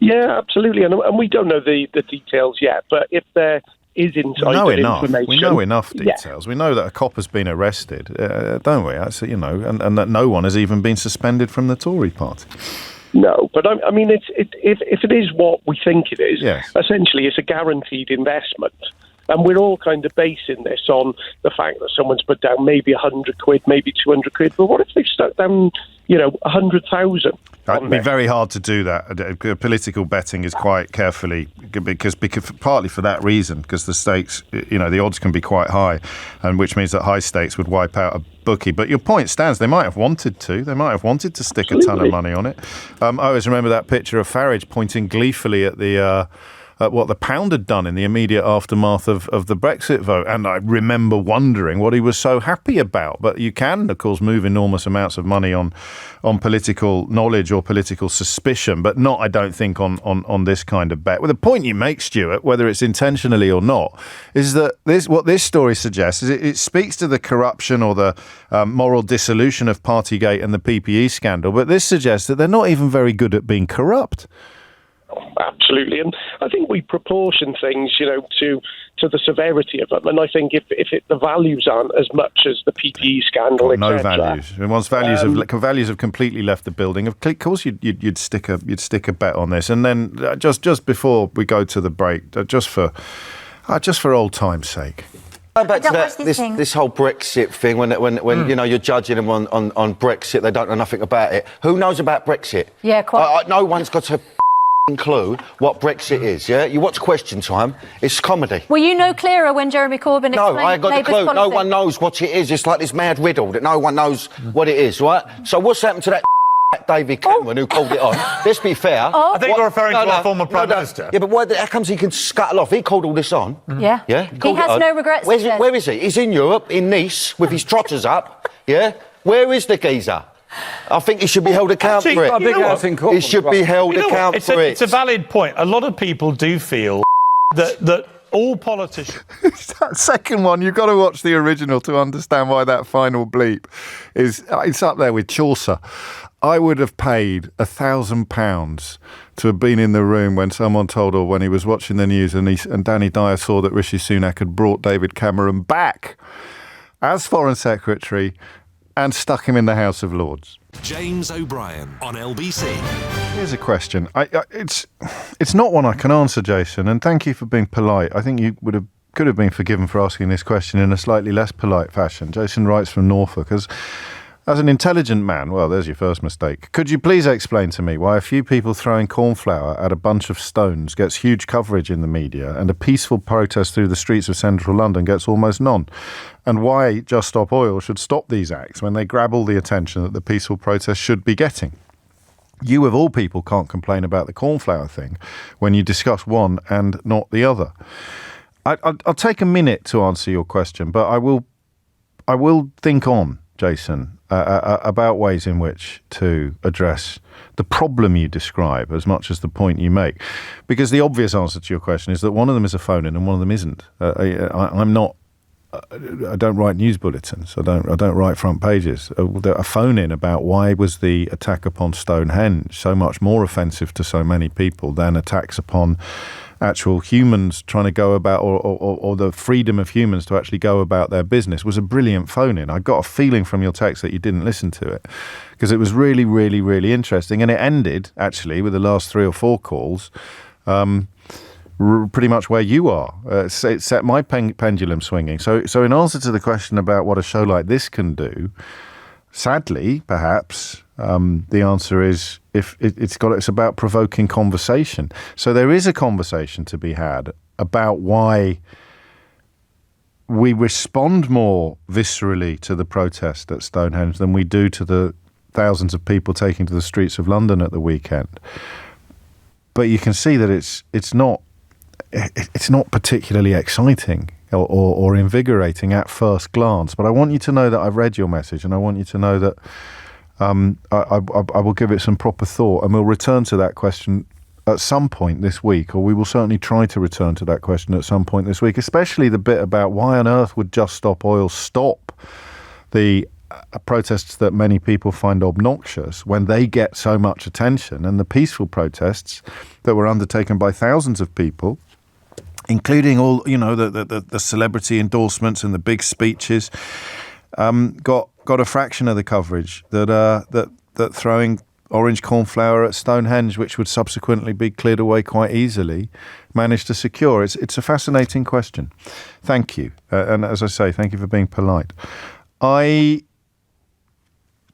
Yeah, absolutely. And we don't know the details yet, but if there is insider information... We know enough details. Yeah. We know that a cop has been arrested, don't we? That's, and that no one has even been suspended from the Tory party. No, but I mean, if it is what we think it is, essentially it's a guaranteed investment. And we're all kind of basing this on the fact that someone's put down maybe 100 quid, maybe 200 quid. But what if they've stuck down, 100,000? It'd be very hard to do that. Political betting is quite carefully, because partly for that reason, because the stakes, the odds can be quite high, and which means that high stakes would wipe out a bookie. But your point stands. They might have wanted to. They might have wanted to stick a ton of money on it. I always remember that picture of Farage pointing gleefully at at what the pound had done in the immediate aftermath of the Brexit vote. And I remember wondering what he was so happy about. But you can, of course, move enormous amounts of money on political knowledge or political suspicion, but not, I don't think, on this kind of bet. Well, the point you make, Stuart, whether it's intentionally or not, is that what this story suggests is it speaks to the corruption or the moral dissolution of Partygate and the PPE scandal, but this suggests that they're not even very good at being corrupt. Absolutely, and I think we proportion things, to the severity of them. And I think if the values aren't as much as the PPE scandal, no values. I mean, once values have completely left the building, of course you'd stick a bet on this. And then just before we go to the break, just for old time's sake. Going back to this whole Brexit thing, when you're judging them on Brexit, they don't know nothing about it. Who knows about Brexit? Yeah, quite. No one's got a clue what Brexit is, yeah? You watch Question Time, it's comedy. Were you no clearer when Jeremy Corbyn explained No, I ain't got Labour's the clue. policy? No one knows what it is. It's like this mad riddle that no one knows what it is, right? So what's happened to that David Cameron who called it on? Let's be fair. I think you're referring to our former Prime Minister. Yeah, but how comes he can scuttle off? He called all this on. Yeah. Yeah? He has no regrets. Where is he? He's in Europe, in Nice, with his trotters up, yeah? Where is the geezer? I think he should be held accountable for it. I think He should be held accountable for it. It's a valid point. A lot of people do feel that all politicians... That second one, you've got to watch the original to understand why that final bleep it's up there with Chaucer. I would have paid £1,000 to have been in the room when someone told, or when he was watching the news and Danny Dyer saw that Rishi Sunak had brought David Cameron back as Foreign Secretary and stuck him in the House of Lords. James O'Brien on LBC. Here's a question. It's not one I can answer, Jason, and thank you for being polite. I think you could have been forgiven for asking this question in a slightly less polite fashion. Jason writes from Norfolk, as an intelligent man, well, there's your first mistake. Could you please explain to me why a few people throwing cornflour at a bunch of stones gets huge coverage in the media and a peaceful protest through the streets of central London gets almost none? And why Just Stop Oil should stop these acts when they grab all the attention that the peaceful protest should be getting? You, of all people, can't complain about the cornflour thing when you discuss one and not the other. I'll take a minute to answer your question, but I will think on, Jason, about ways in which to address the problem you describe as much as the point you make. Because the obvious answer to your question is that one of them is a phone-in and one of them isn't. I don't write news bulletins. I don't write front pages. A phone-in about why was the attack upon Stonehenge so much more offensive to so many people than attacks upon actual humans trying to go about, or the freedom of humans to actually go about their business, was a brilliant phone-in. I got a feeling from your text that you didn't listen to it, because it was really, really, really interesting. And it ended, actually, with the last 3 or 4 calls, pretty much where you are. It set my pendulum swinging. So in answer to the question about what a show like this can do, sadly, perhaps, the answer is it's about provoking conversation. So there is a conversation to be had about why we respond more viscerally to the protest at Stonehenge than we do to the thousands of people taking to the streets of London at the weekend. But you can see that it's not particularly exciting or invigorating at first glance. But I want you to know that I've read your message, and I want you to know that I will give it some proper thought, and we'll return to that question at some point this week, or we will certainly try to return to that question at some point this week, especially the bit about why on earth would Just Stop Oil stop the protests that many people find obnoxious when they get so much attention, and the peaceful protests that were undertaken by thousands of people, including all, the celebrity endorsements and the big speeches, got a fraction of the coverage that throwing orange cornflour at Stonehenge, which would subsequently be cleared away quite easily, managed to secure. It's a fascinating question. Thank you. And as I say, thank you for being polite. I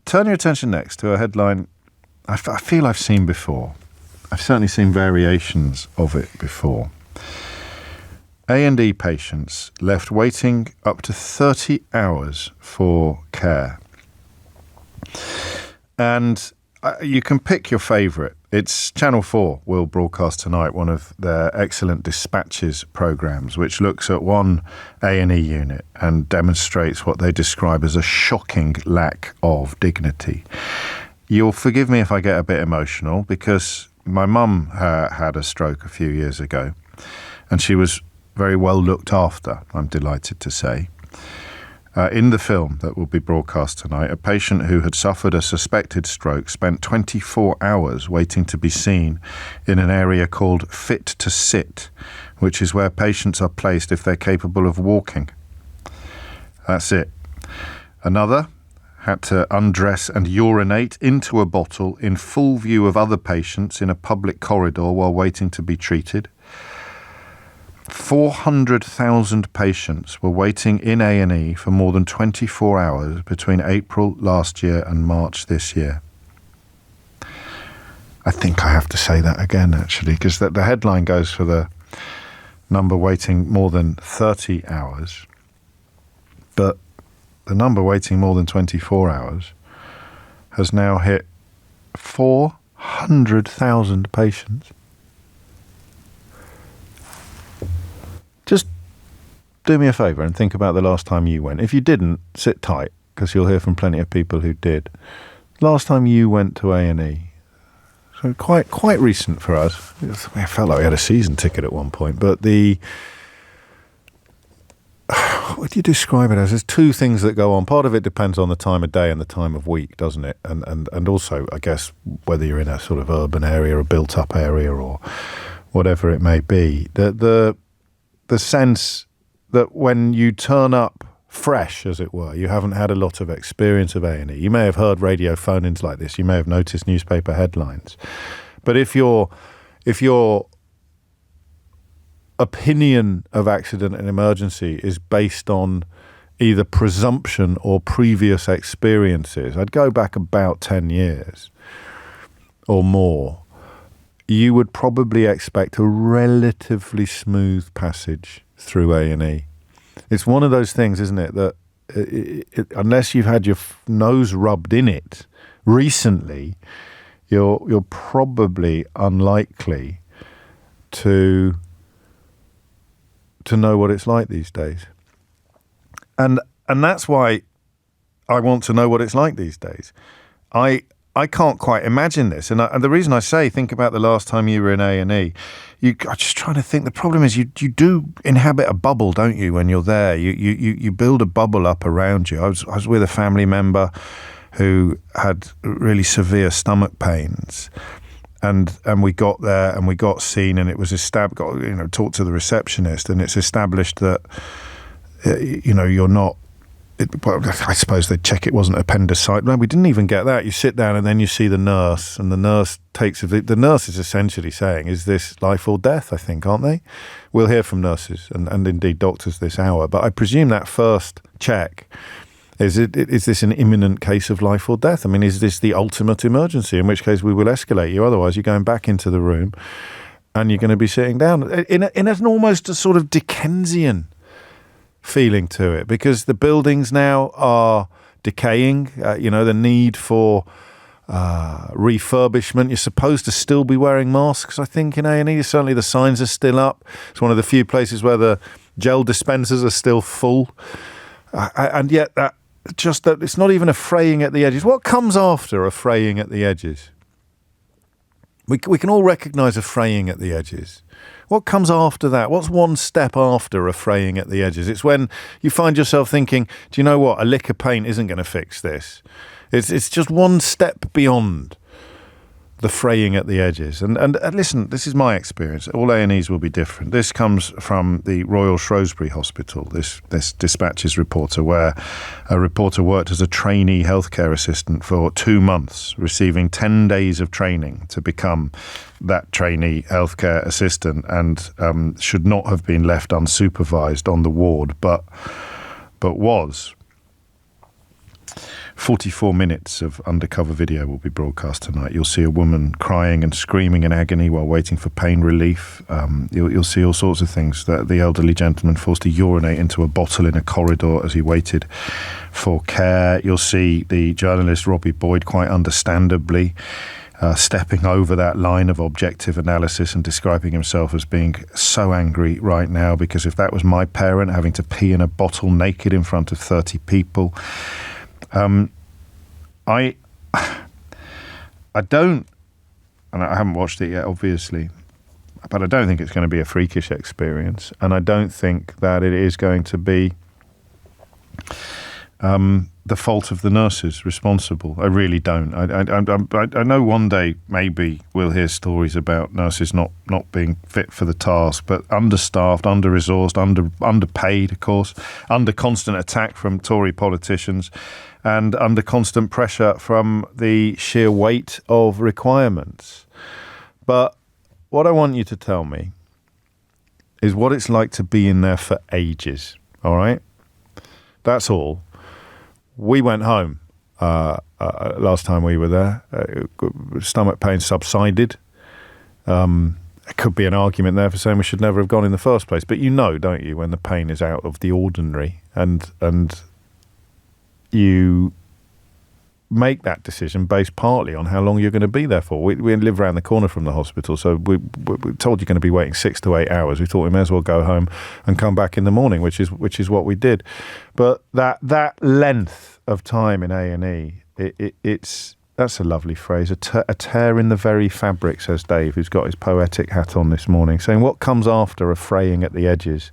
turn your attention next to a headline I feel I've seen before. I've certainly seen variations of it before. A&E patients left waiting up to 30 hours for care. And you can pick your favourite. It's Channel 4 will broadcast tonight one of their excellent Dispatches programmes, which looks at one A&E unit and demonstrates what they describe as a shocking lack of dignity. You'll forgive me if I get a bit emotional, because my mum had a stroke a few years ago, and she was very well looked after, I'm delighted to say. In the film that will be broadcast tonight, a patient who had suffered a suspected stroke spent 24 hours waiting to be seen in an area called Fit to Sit, which is where patients are placed if they're capable of walking. That's it. Another had to undress and urinate into a bottle in full view of other patients in a public corridor while waiting to be treated. 400,000 patients were waiting in A&E for more than 24 hours between April last year and March this year. I think I have to say that again, actually, because the headline goes for the number waiting more than 30 hours, but the number waiting more than 24 hours has now hit 400,000 patients. Just do me a favour and think about the last time you went. If you didn't, sit tight. because you'll hear from plenty of people who did. Last time you went to A&E, so quite recent for us. I felt like we had a season ticket at one point, but what do you describe it as? There's two things that go on. Part of it depends on the time of day and the time of week, doesn't it? And also, I guess, whether you're in a sort of urban area, a built-up area, or whatever it may be. The sense that when you turn up fresh, as it were, you haven't had a lot of experience of A&E. You may have heard radio phone-ins like this. You may have noticed newspaper headlines. But if your opinion of accident and emergency is based on either presumption or previous experiences, I'd go back about 10 years or more, you would probably expect a relatively smooth passage through A&E. It's one of those things, isn't it, that unless you've had your nose rubbed in it recently, you're probably unlikely to know what it's like these days. And that's why I want to know what it's like these days. I can't quite imagine this. And the reason I say, think about the last time you were in A&E, I'm just trying to think. The problem is you do inhabit a bubble, don't you, when you're there? You build a bubble up around you. I was with a family member who had really severe stomach pains. And we got there and we got seen, and it was talked to the receptionist, and it's established that you're not. I suppose they'd check it wasn't appendicitis. No, we didn't even get that. You sit down and then you see the nurse, and the nurse the nurse is essentially saying, "Is this life or death?" I think, aren't they? We'll hear from nurses and indeed doctors this hour, but I presume that first check. Is this an imminent case of life or death? I mean, is this the ultimate emergency? In which case we will escalate you. Otherwise, you're going back into the room and you're going to be sitting down in an almost a sort of Dickensian feeling to it, because the buildings now are decaying. The need for refurbishment. You're supposed to still be wearing masks, I think, in A&E. Certainly the signs are still up. It's one of the few places where the gel dispensers are still full. And yet that it's not even a fraying at the edges. What comes after a fraying at the edges? We can all recognise a fraying at the edges. What comes after that? What's one step after a fraying at the edges? It's when you find yourself thinking, do you know what? A lick of paint isn't going to fix this. It's just one step beyond the fraying at the edges. And listen, this is my experience. All A&Es will be different. This comes from the Royal Shrewsbury Hospital, this Dispatches reporter, where a reporter worked as a trainee healthcare assistant for 2 months, receiving 10 days of training to become that trainee healthcare assistant, and should not have been left unsupervised on the ward, but was. 44 minutes of undercover video will be broadcast tonight. You'll see a woman crying and screaming in agony while waiting for pain relief. You'll see all sorts of things. The elderly gentleman forced to urinate into a bottle in a corridor as he waited for care. You'll see the journalist Robbie Boyd, quite understandably, stepping over that line of objective analysis and describing himself as being so angry right now because if that was my parent having to pee in a bottle naked in front of 30 people... I don't, and I haven't watched it yet, obviously, but I don't think it's going to be a freakish experience, and I don't think that it is going to be the fault of the nurses responsible. I really don't. I know one day maybe we'll hear stories about nurses not being fit for the task, but understaffed, under-resourced, underpaid, of course, under constant attack from Tory politicians, and under constant pressure from the sheer weight of requirements. But what I want you to tell me is what it's like to be in there for ages, all right? That's all. We went home last time we were there. Stomach pain subsided. There could be an argument there for saying we should never have gone in the first place. But you know, don't you, when the pain is out of the ordinary and you make that decision based partly on how long you're going to be there for. We live around the corner from the hospital, so we're told you're going to be waiting 6 to 8 hours. We thought we may as well go home and come back in the morning, which is what we did. But that length of time in A&E, that's a lovely phrase. A tear in the very fabric, says Dave, who's got his poetic hat on this morning, saying what comes after a fraying at the edges.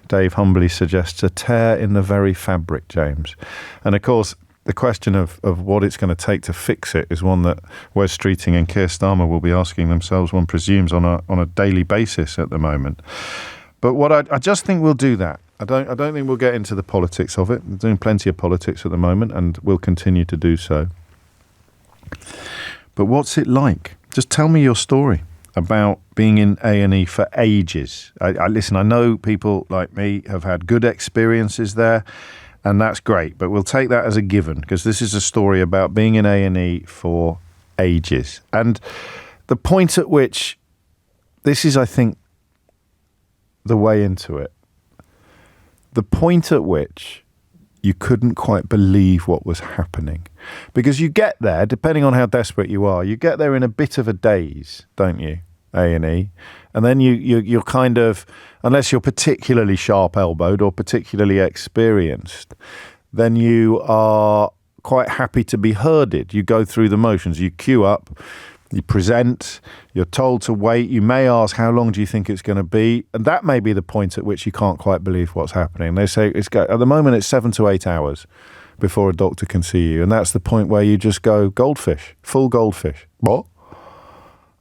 Dave humbly suggests a tear in the very fabric, James. And of course, the question of what it's going to take to fix it is one that Wes Streeting and Keir Starmer will be asking themselves, one presumes, on a daily basis at the moment. But what I just think we'll do that. I don't think we'll get into the politics of it. We're doing plenty of politics at the moment, and we'll continue to do so. But what's it like? Just tell me your story about being in A&E for ages. Listen, I know people like me have had good experiences there, and that's great, but we'll take that as a given, because this is a story about being in A&E for ages. And the point at which, this is, I think, the way into it, the point at which you couldn't quite believe what was happening. Because you get there, depending on how desperate you are, you get there in a bit of a daze, don't you, A&E? And then you're kind of, unless you're particularly sharp-elbowed or particularly experienced, then you are quite happy to be herded. You go through the motions. You queue up, you present, you're told to wait. You may ask, how long do you think it's going to be? And that may be the point at which you can't quite believe what's happening. They say, at the moment, it's 7 to 8 hours before a doctor can see you. And that's the point where you just go, goldfish, full goldfish. What?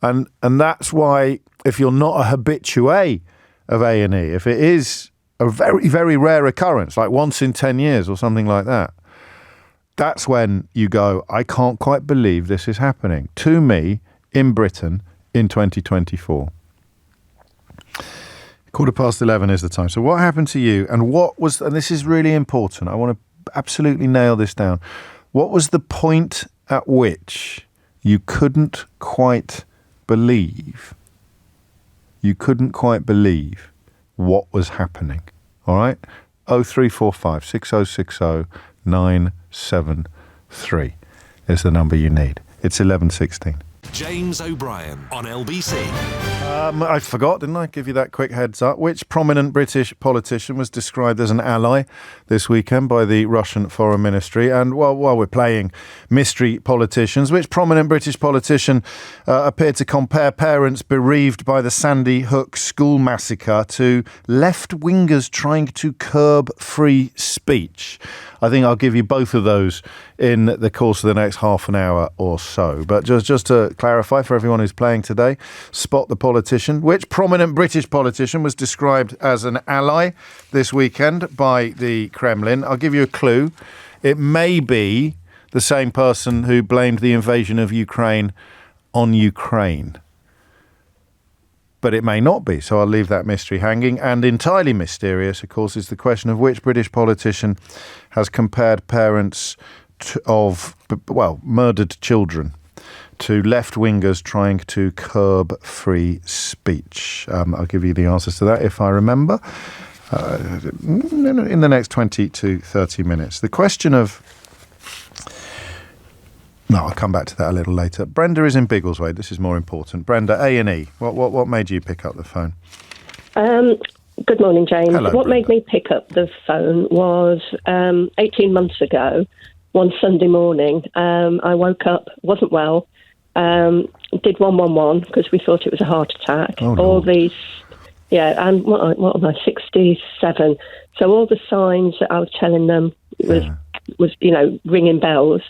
And that's why, if you're not a habitué of A&E, if it is a very, very rare occurrence, like once in 10 years or something like that, that's when you go, I can't quite believe this is happening to me in Britain in 2024. 11:15 is the time. So what happened to you, and and this is really important, I want to absolutely nail this down. What was the point at which you couldn't quite believe what was happening? All right? 0345 6060 973 is the number you need. It's 11:16. James O'Brien on LBC. I forgot, didn't I, give you that quick heads up? Which prominent British politician was described as an ally this weekend by the Russian Foreign Ministry? And while we're playing mystery politicians, which prominent British politician appeared to compare parents bereaved by the Sandy Hook school massacre to left-wingers trying to curb free speech? I think I'll give you both of those in the course of the next half an hour or so. But just to clarify for everyone who's playing today, spot the politician. Which prominent British politician was described as an ally this weekend by the Kremlin? I'll give you a clue. It may be the same person who blamed the invasion of Ukraine on Ukraine. But it may not be, so I'll leave that mystery hanging. And entirely mysterious, of course, is the question of which British politician has compared parents of murdered children to left-wingers trying to curb free speech. I'll give you the answers to that if I remember in the next 20 to 30 minutes. The question of... No, I'll come back to that a little later. Brenda is in Biggleswade. This is more important. Brenda, A&E. What made you pick up the phone? Good morning, James. Hello, what Brenda. made me pick up the phone was 18 months ago, one Sunday morning, I woke up, wasn't well, did 111 because we thought it was a heart attack. Oh, all Lord. these, and what am I, 67. So all the signs that I was telling them was ringing bells.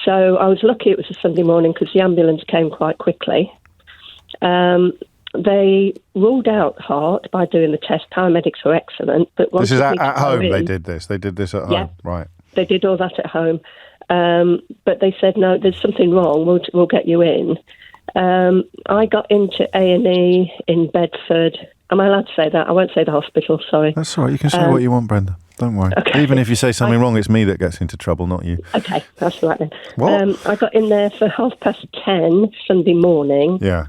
So I was lucky it was a Sunday morning because the ambulance came quite quickly. They ruled out heart by doing the test. Paramedics were excellent. But This is at home they did this? They did this at home? Right. They did all that at home. But they said, no, there's something wrong. We'll get you in. I got into A&E in Bedford. Am I allowed to say that? I won't say the hospital, sorry. That's all right. You can say what you want, Brenda. Don't worry. Okay. Even if you say something wrong, it's me that gets into trouble, not you. Okay, that's right then. What? I got in there for 10:30 Sunday morning. Yeah.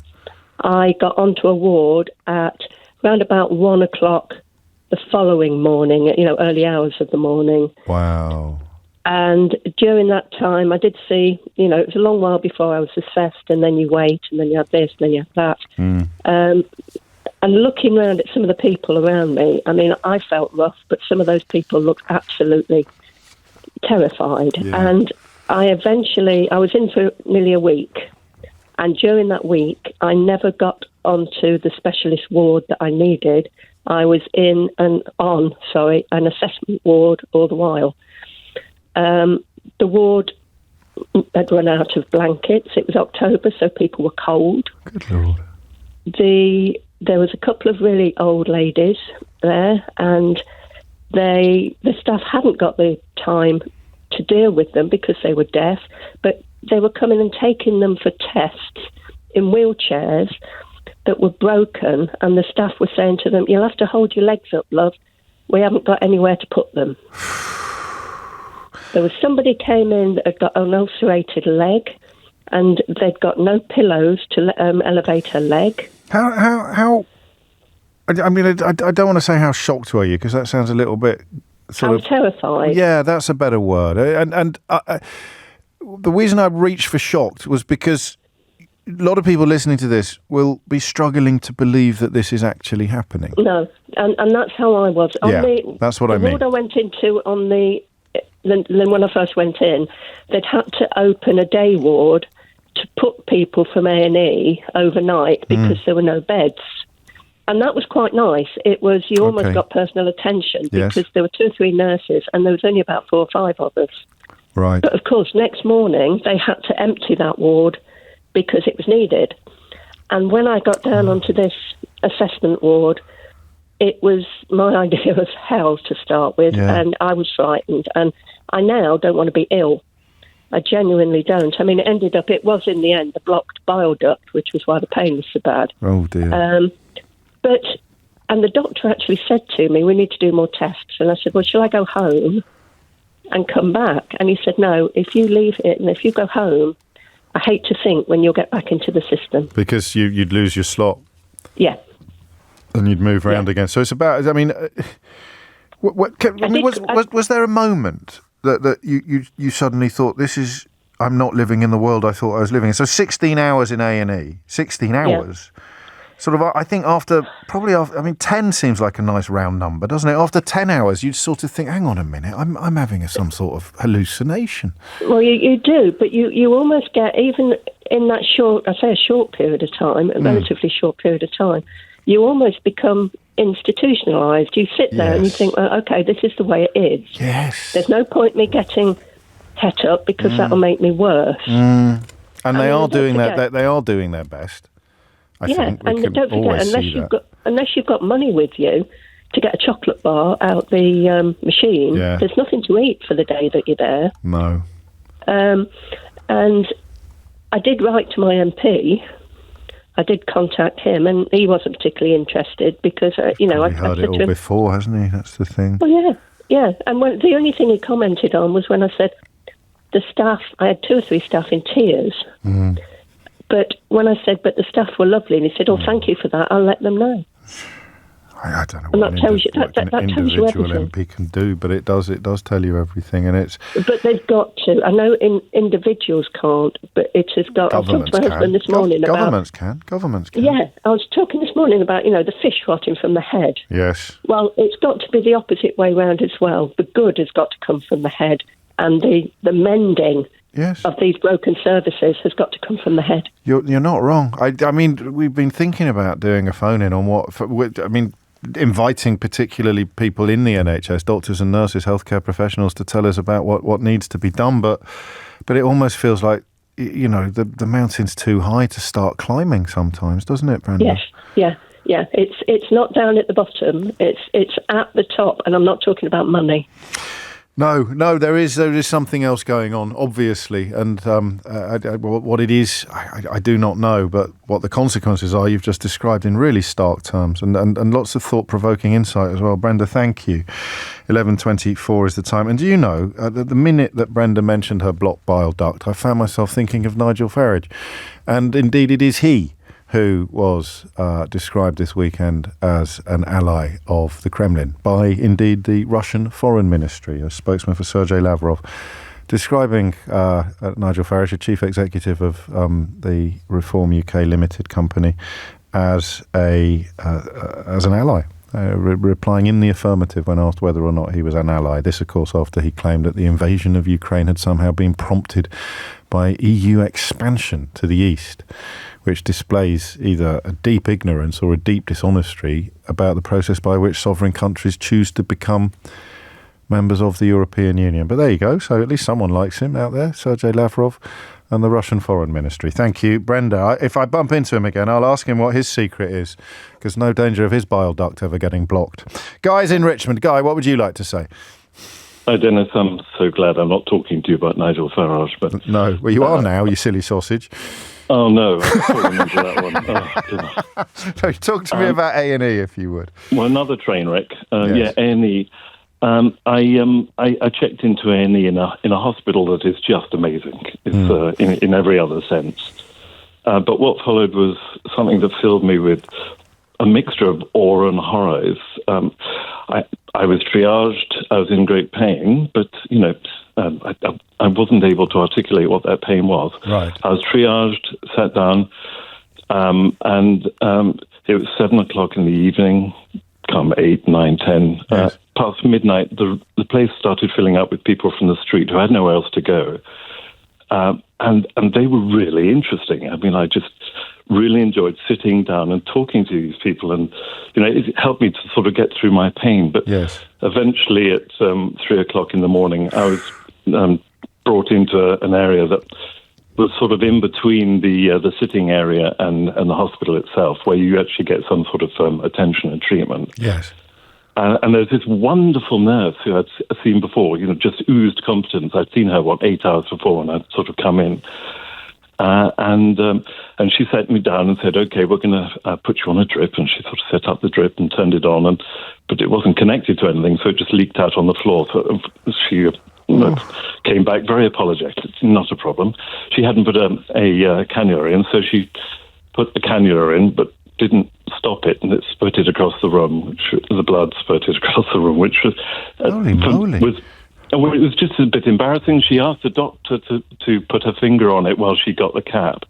I got onto a ward at around about 1:00 the following morning, early hours of the morning. Wow. And during that time, I did see, it was a long while before I was assessed, and then you wait, and then you have this, and then you have that. And looking around at some of the people around me, I mean, I felt rough, but some of those people looked absolutely terrified. Yeah. And I was in for nearly a week. And during that week, I never got onto the specialist ward that I needed. I was on an assessment ward all the while. The ward had run out of blankets. It was October, so people were cold. Good Lord. There was a couple of really old ladies there, and the staff hadn't got the time to deal with them because they were deaf, but they were coming and taking them for tests in wheelchairs that were broken, and the staff were saying to them, "You'll have to hold your legs up, love. We haven't got anywhere to put them." There was somebody came in that had got an ulcerated leg, and they'd got no pillows to elevate her leg. How? I mean, I don't want to say how shocked were you, because that sounds a little bit I was terrified. Yeah, that's a better word. And the reason I reached for shocked was because a lot of people listening to this will be struggling to believe that this is actually happening. No, and that's how I was. That's what I mean. The ward I went into when I first went in, they'd had to open a day ward to put people from A&E overnight because there were no beds. And that was quite nice. It was, you almost got personal attention because there were 2 or 3 nurses and there was only about 4 or 5 of us. Right. But of course, next morning, they had to empty that ward because it was needed. And when I got down onto this assessment ward, it was my idea of hell to start with, and I was frightened. And I now don't want to be ill. I genuinely don't. I mean, it was in the end the blocked bile duct, which was why the pain was so bad. Oh, dear. And the doctor actually said to me, "We need to do more tests." And I said, "Well, shall I go home and come back?" And he said, "No, if you leave it and if you go home, I hate to think when you'll get back into the system." Because you'd lose your slot. Yeah. And you'd move around again. So it's about, I mean, was there a moment that you suddenly thought, I'm not living in the world I thought I was living in? So 16 hours in A&E, 16 hours. Yeah. Sort of, I think after 10 seems like a nice round number, doesn't it? After 10 hours, you'd sort of think, hang on a minute, I'm having some sort of hallucination. Well, you do, but you almost get, even in that a short period of time, a relatively short period of time, you almost become institutionalised. You sit there and you think, well, okay, this is the way it is. Yes. There's no point me getting het up because that'll make me worse. And they are doing that. They are doing their best. I think we can don't forget, always unless you've got money with you to get a chocolate bar out the machine, there's nothing to eat for the day that you're there. No. And I did write to my MP. I did contact him, and he wasn't particularly interested because, I've heard it all before, hasn't he? That's the thing. Well, yeah. And the only thing he commented on was when I said the staff. I had 2 or 3 staff in tears. But when I said, but the staff were lovely, and he said, "Oh, thank you for that. I'll let them know." I don't know what an individual MP can do, but it does tell you everything, and it's. But they've got to. I know individuals can't, but it has got. I was talking to my husband this morning about. Governments can. Yeah, I was talking this morning about the fish rotting from the head. Yes. Well, it's got to be the opposite way round as well. The good has got to come from the head, and the mending. Yes. Of these broken services has got to come from the head. You're not wrong. I mean, we've been thinking about doing a phone-in on inviting particularly people in the NHS, doctors and nurses, healthcare professionals, to tell us about what needs to be done. But it almost feels like, the mountain's too high to start climbing sometimes, doesn't it, Brenda? Yes, yeah. It's not down at the bottom. It's at the top, and I'm not talking about money. No, there is something else going on, obviously, and what it is, I do not know, but what the consequences are, you've just described in really stark terms, and lots of thought-provoking insight as well. Brenda, thank you. 11:24 is the time, and do you know, the minute that Brenda mentioned her blocked bile duct, I found myself thinking of Nigel Farage, and indeed it is he who was described this weekend as an ally of the Kremlin by, indeed, the Russian Foreign Ministry, a spokesman for Sergei Lavrov, describing Nigel Farage, a chief executive of the Reform UK Limited company, as an ally. Replying in the affirmative when asked whether or not he was an ally. This, of course, after he claimed that the invasion of Ukraine had somehow been prompted by EU expansion to the east, which displays either a deep ignorance or a deep dishonesty about the process by which sovereign countries choose to become members of the European Union. But there you go. So at least someone likes him out there, Sergei Lavrov and the Russian Foreign Ministry. Thank you, Brenda. If I bump into him again, I'll ask him what his secret is, because no danger of his bile duct ever getting blocked. Guy's in Richmond. Guy, what would you like to say? Hi, Dennis. I'm so glad I'm not talking to you about Nigel Farage. But no, well, you are now, you silly sausage. Oh, no. I still remember that one. So talk to me about A&E, if you would. Well, another train wreck. Yes. Yeah, A&E. I checked into A&E in a hospital that is just amazing. It's in every other sense. But what followed was something that filled me with a mixture of awe and horror. I was triaged. I was in great pain, but I wasn't able to articulate what that pain was. Right. I was triaged, sat down, and it was 7:00 in the evening. Come 8, 9, 10. Yes. Past midnight, the place started filling up with people from the street who had nowhere else to go. And they were really interesting. I mean, I just really enjoyed sitting down and talking to these people. And, it helped me to sort of get through my pain. But yes. Eventually at 3:00 in the morning, I was brought into an area that was sort of in between the sitting area and the hospital itself, where you actually get some sort of attention and treatment. Yes. And there's this wonderful nurse who I'd seen before, just oozed competence. I'd seen her, 8 hours before when I'd sort of come in. And she sat me down and said, OK, we're going to put you on a drip. And she sort of set up the drip and turned it on. But it wasn't connected to anything, so it just leaked out on the floor. So she came back very apologetic. It's not a problem. She hadn't put a cannula in, so she put the cannula in, but didn't stop it, and it spurted across the room. The blood spurted across the room, which was it was just a bit embarrassing. She asked the doctor to put her finger on it while she got the cap,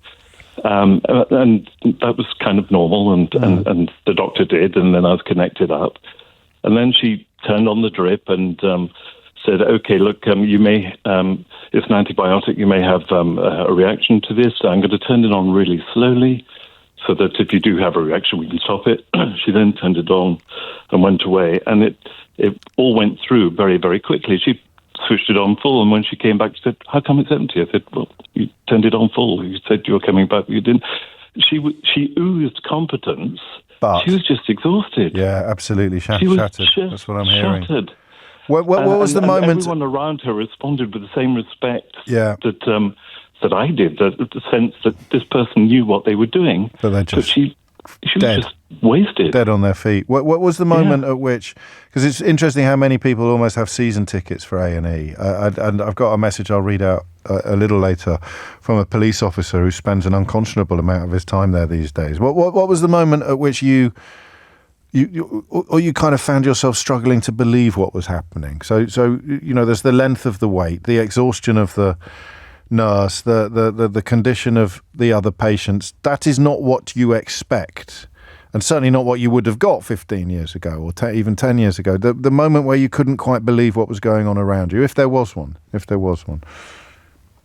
and that was kind of normal. And the doctor did, and then I was connected up, and then she turned on the drip and said, "Okay, look, you may it's an antibiotic. You may have a reaction to this. I'm going to turn it on really slowly, so that if you do have a reaction, we can stop it." She then turned it on and went away, and it all went through very, very quickly. She switched it on full, and when she came back, she said, "How come it's empty?" I said, "Well, you turned it on full. You said you were coming back, but you didn't." She oozed competence. But she was just exhausted. Yeah, absolutely shattered. That's what I'm hearing. Shattered. What was the moment? Everyone around her responded with the same respect. Yeah. That I did, the sense that this person knew what they were doing, but she dead. was just wasted. Dead on their feet. What was the moment at which, because it's interesting how many people almost have season tickets for A&E, and I've got a message I'll read out a little later from a police officer who spends an unconscionable amount of his time there these days. What was the moment at which you kind of found yourself struggling to believe what was happening? So there's the length of the wait, the exhaustion of the nurse, the condition of the other patients. That is not what you expect, and certainly not what you would have got 15 years ago or even 10 years ago. The moment where you couldn't quite believe what was going on around you, if there was one.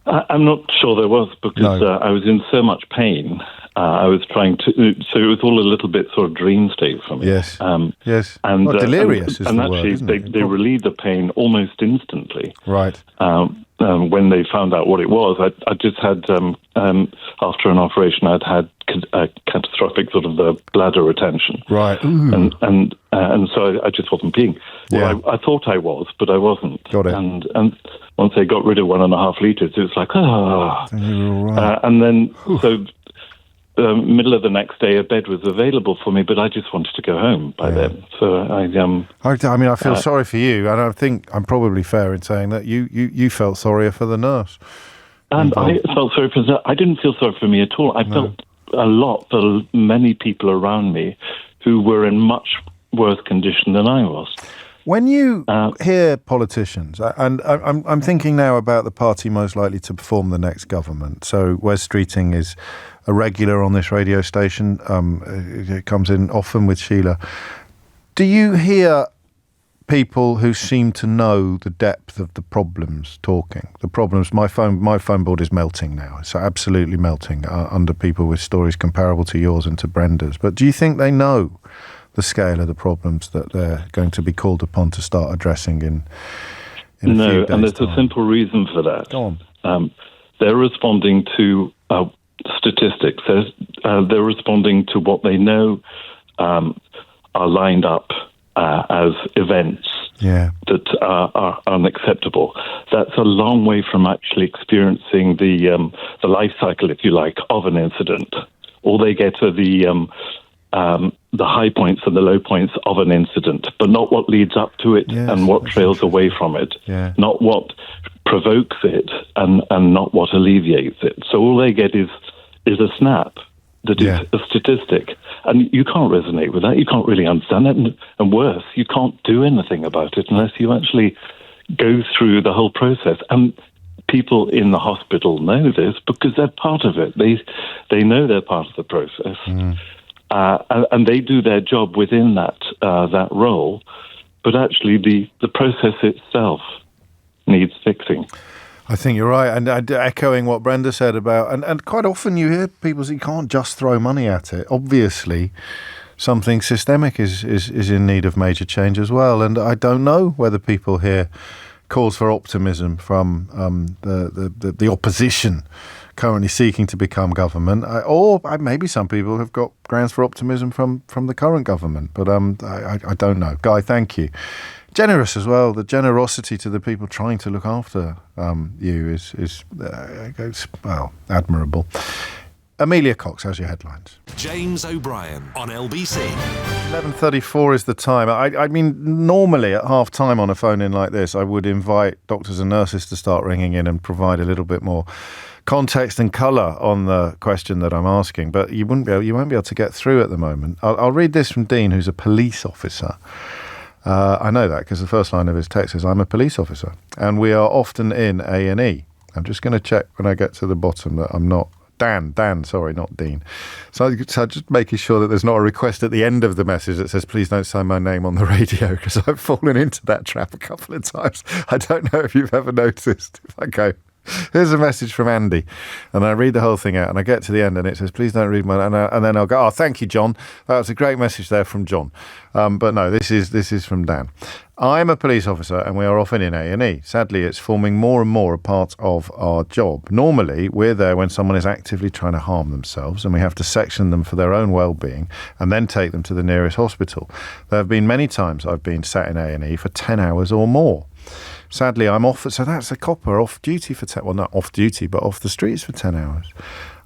I'm not sure there was, because I was in so much pain. I was trying to, so it was all a little bit sort of dream state for me. Yes. Yes. And delirious is and the actually, word, isn't it? They relieved the pain almost instantly. Right. When they found out what it was, I just had, after an operation, I'd had a catastrophic sort of bladder retention. Right. And so I just wasn't peeing. Well, I thought I was, but I wasn't. Got it. And once they got rid of 1.5 litres, it was like, Then you were all right. and then, so middle of the next day, a bed was available for me, but I just wanted to go home by then. So I feel sorry for you, and I think I'm probably fair in saying that you felt sorrier for the nurse. And I felt sorry for her. I didn't feel sorry for me at all. I felt many people around me who were in much worse condition than I was. When you hear politicians, and I'm thinking now about the party most likely to form the next government. So Wes Streeting is a regular on this radio station. It comes in often with Sheila. Do you hear people who seem to know the depth of the problems talking? The problems. My phone board is melting now. It's absolutely melting under people with stories comparable to yours and to Brenda's. But do you think they know the scale of the problems that they're going to be called upon to start addressing in a few days' and there's time? a simple reason for that. Go on. They're responding to statistics. They're responding to what they know are lined up as events that are unacceptable. That's a long way from actually experiencing the life cycle, if you like, of an incident. All they get are the high points and the low points of an incident, but not what leads up to it and what trails away from it, not what provokes it and not what alleviates it. So all they get is a snap that is a statistic. And you can't resonate with that. You can't really understand it. And worse, you can't do anything about it unless you actually go through the whole process. And people in the hospital know this because they're part of it. They know they're part of the process. And they do their job within that role, but actually the process itself needs fixing. I think you're right, and echoing what Brenda said about, and quite often you hear people say you can't just throw money at it. Obviously, something systemic is in need of major change as well, and I don't know whether people hear calls for optimism from the opposition currently seeking to become government, or maybe some people have got grounds for optimism from the current government, but I don't know. Guy, thank you. Generous as well. The generosity to the people trying to look after you is admirable. Amelia Cox, how's your headlines? James O'Brien on LBC. 11:34 is the time. I mean, normally at half time on a phone in like this, I would invite doctors and nurses to start ringing in and provide a little bit more context and colour on the question that I'm asking, but you won't be able to get through at the moment. I'll read this from Dean, who's a police officer. I know that because the first line of his text is, "I'm a police officer, and we are often in A&E." I'm just going to check when I get to the bottom that I'm not Dan, sorry, not Dean. So just making sure that there's not a request at the end of the message that says, please don't say my name on the radio, because I've fallen into that trap a couple of times. I don't know if you've ever noticed. If I go, here's a message from Andy, and I read the whole thing out, and I get to the end, and it says, please don't read my... And then I'll go, oh, thank you, John. That was a great message there from John. But no, this is from Dan. I'm a police officer, and we are often in A&E. Sadly, it's forming more and more a part of our job. Normally, we're there when someone is actively trying to harm themselves, and we have to section them for their own well-being and then take them to the nearest hospital. There have been many times I've been sat in A&E for 10 hours or more. Sadly, I'm off, so that's a copper off duty for 10, well, not off duty, but off the streets for 10 hours.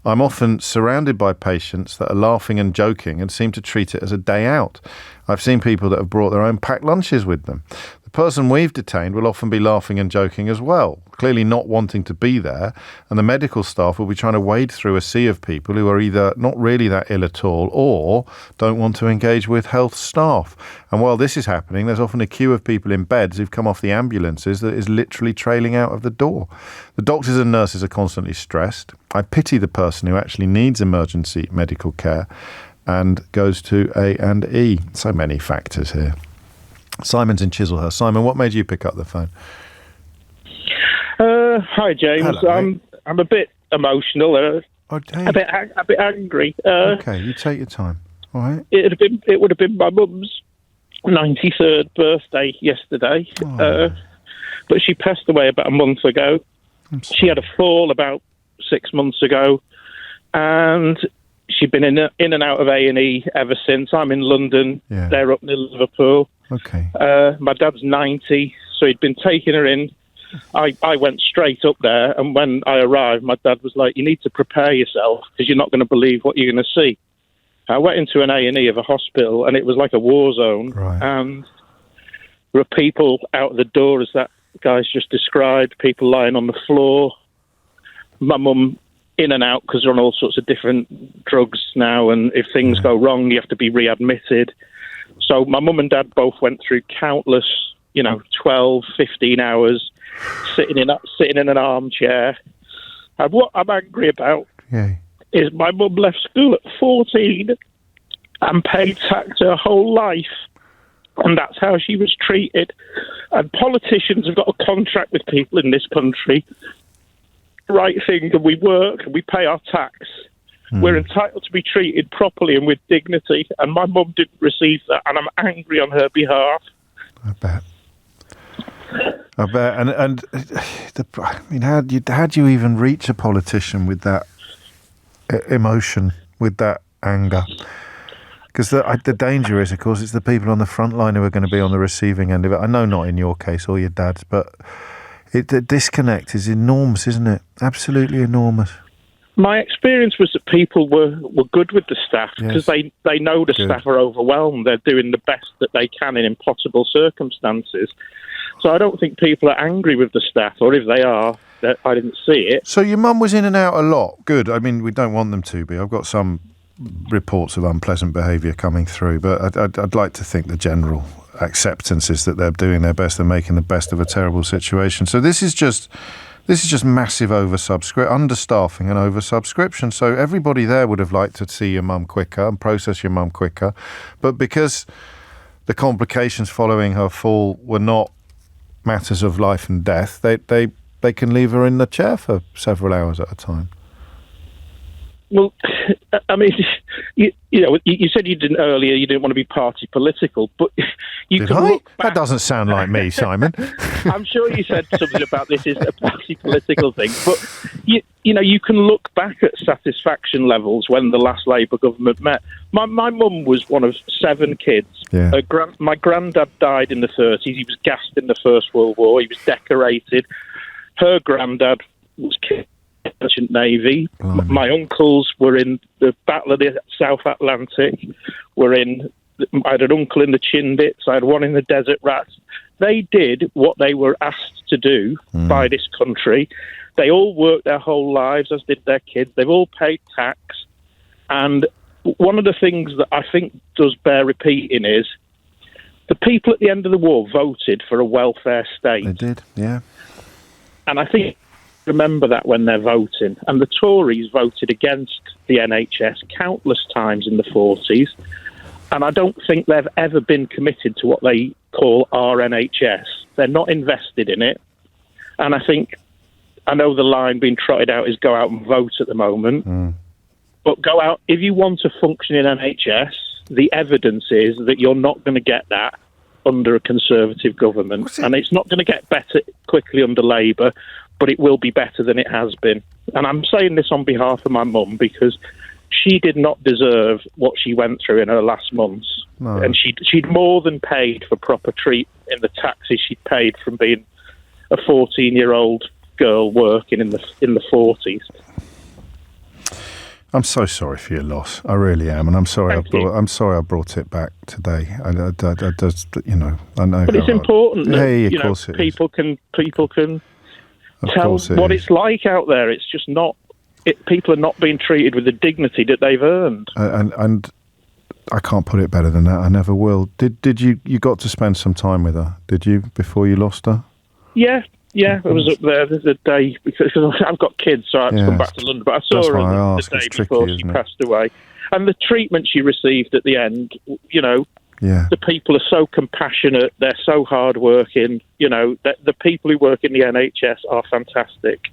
I'm often surrounded by patients that are laughing and joking and seem to treat it as a day out. I've seen people that have brought their own packed lunches with them. The person we've detained will often be laughing and joking as well, clearly not wanting to be there, and the medical staff will be trying to wade through a sea of people who are either not really that ill at all or don't want to engage with health staff. And while this is happening, there's often a queue of people in beds who've come off the ambulances that is literally trailing out of the door. The doctors and nurses are constantly stressed. I pity the person who actually needs emergency medical care and goes to A&E. So many factors here. Simon's in Chislehurst. Simon, what made you pick up the phone? Hi, James. Hello, I'm a bit emotional, a bit angry. Okay, you take your time. All right. It would have been my mum's 93rd birthday yesterday, but she passed away about a month ago. She had a fall about 6 months ago, and she'd been in and out of A&E ever since. I'm in London. Yeah. They're up near Liverpool. Okay. My dad's 90, so he'd been taking her in. I went straight up there, and when I arrived, my dad was like, you need to prepare yourself because you're not going to believe what you're going to see. I went into an A&E of a hospital, and it was like a war zone. Right. And there were people out the door, as that guy's just described, people lying on the floor. My mum in and out because they're on all sorts of different drugs now, and if things go wrong, you have to be readmitted. So my mum and dad both went through countless, 12, 15 hours sitting in an armchair. And what I'm angry about is my mum left school at 14 and paid tax her whole life, and that's how she was treated. And politicians have got a contract with people in this country. Right thing, and we work and we pay our tax. We're entitled to be treated properly and with dignity, and my mum didn't receive that, and I'm angry on her behalf. I bet. And how do you even reach a politician with that emotion, with that anger? Because the danger is, of course, it's the people on the front line who are going to be on the receiving end of it. I know not in your case or your dad's, but the disconnect is enormous, isn't it? Absolutely enormous. My experience was that people were good with the staff because they know the staff are overwhelmed. They're doing the best that they can in impossible circumstances. So I don't think people are angry with the staff, or if they are, I didn't see it. So your mum was in and out a lot. Good. I mean, we don't want them to be. I've got some reports of unpleasant behaviour coming through, but I'd like to think the general acceptance is that they're doing their best, they're making the best of a terrible situation. So this is just massive understaffing and oversubscription. So everybody there would have liked to see your mum quicker and process your mum quicker, but because the complications following her fall were not matters of life and death, they can leave her in the chair for several hours at a time. Well, I mean, you said you didn't want to be party political, but you Did can I? look back. That doesn't sound like me, Simon. I'm sure you said something about this is a party political thing, but you can look back at satisfaction levels when the last Labour government met. My mum was one of 7 kids. Yeah. My granddad died in the 30s. He was gassed in the First World War. He was decorated. Her granddad was killed in the Merchant Navy. My uncles were in the Battle of the South Atlantic. I had an uncle in the Chindits. I had one in the Desert Rats. They did what they were asked to do by this country. They all worked their whole lives, as did their kids. They've all paid tax. And one of the things that I think does bear repeating is the people at the end of the war voted for a welfare state. They did, yeah. And I think remember that when they're voting. And the Tories voted against the NHS countless times in the 40s. And I don't think they've ever been committed to what they call our NHS. They're not invested in it. And I know the line being trotted out is go out and vote at the moment. But go out, if you want a functioning NHS, the evidence is that you're not going to get that under a Conservative government. And it's not going to get better quickly under Labour, but it will be better than it has been. And I'm saying this on behalf of my mum because she did not deserve what she went through in her last months. No. And she'd more than paid for proper treatment in the taxes she'd paid from being a 14-year-old girl working in the 40s. I'm so sorry for your loss. I really am, and I'm sorry. I'm sorry I brought it back today. I know. But it's important that people can tell what it's like out there. It's just not. People are not being treated with the dignity that they've earned. And I can't put it better than that. I never will. Did you got to spend some time with her? Did you before you lost her? Yeah. I was up there the day because I've got kids, so I had to come back to London. But I saw her the day before she passed away, and the treatment she received at the end. The people are so compassionate. They're so hardworking. The people who work in the NHS are fantastic.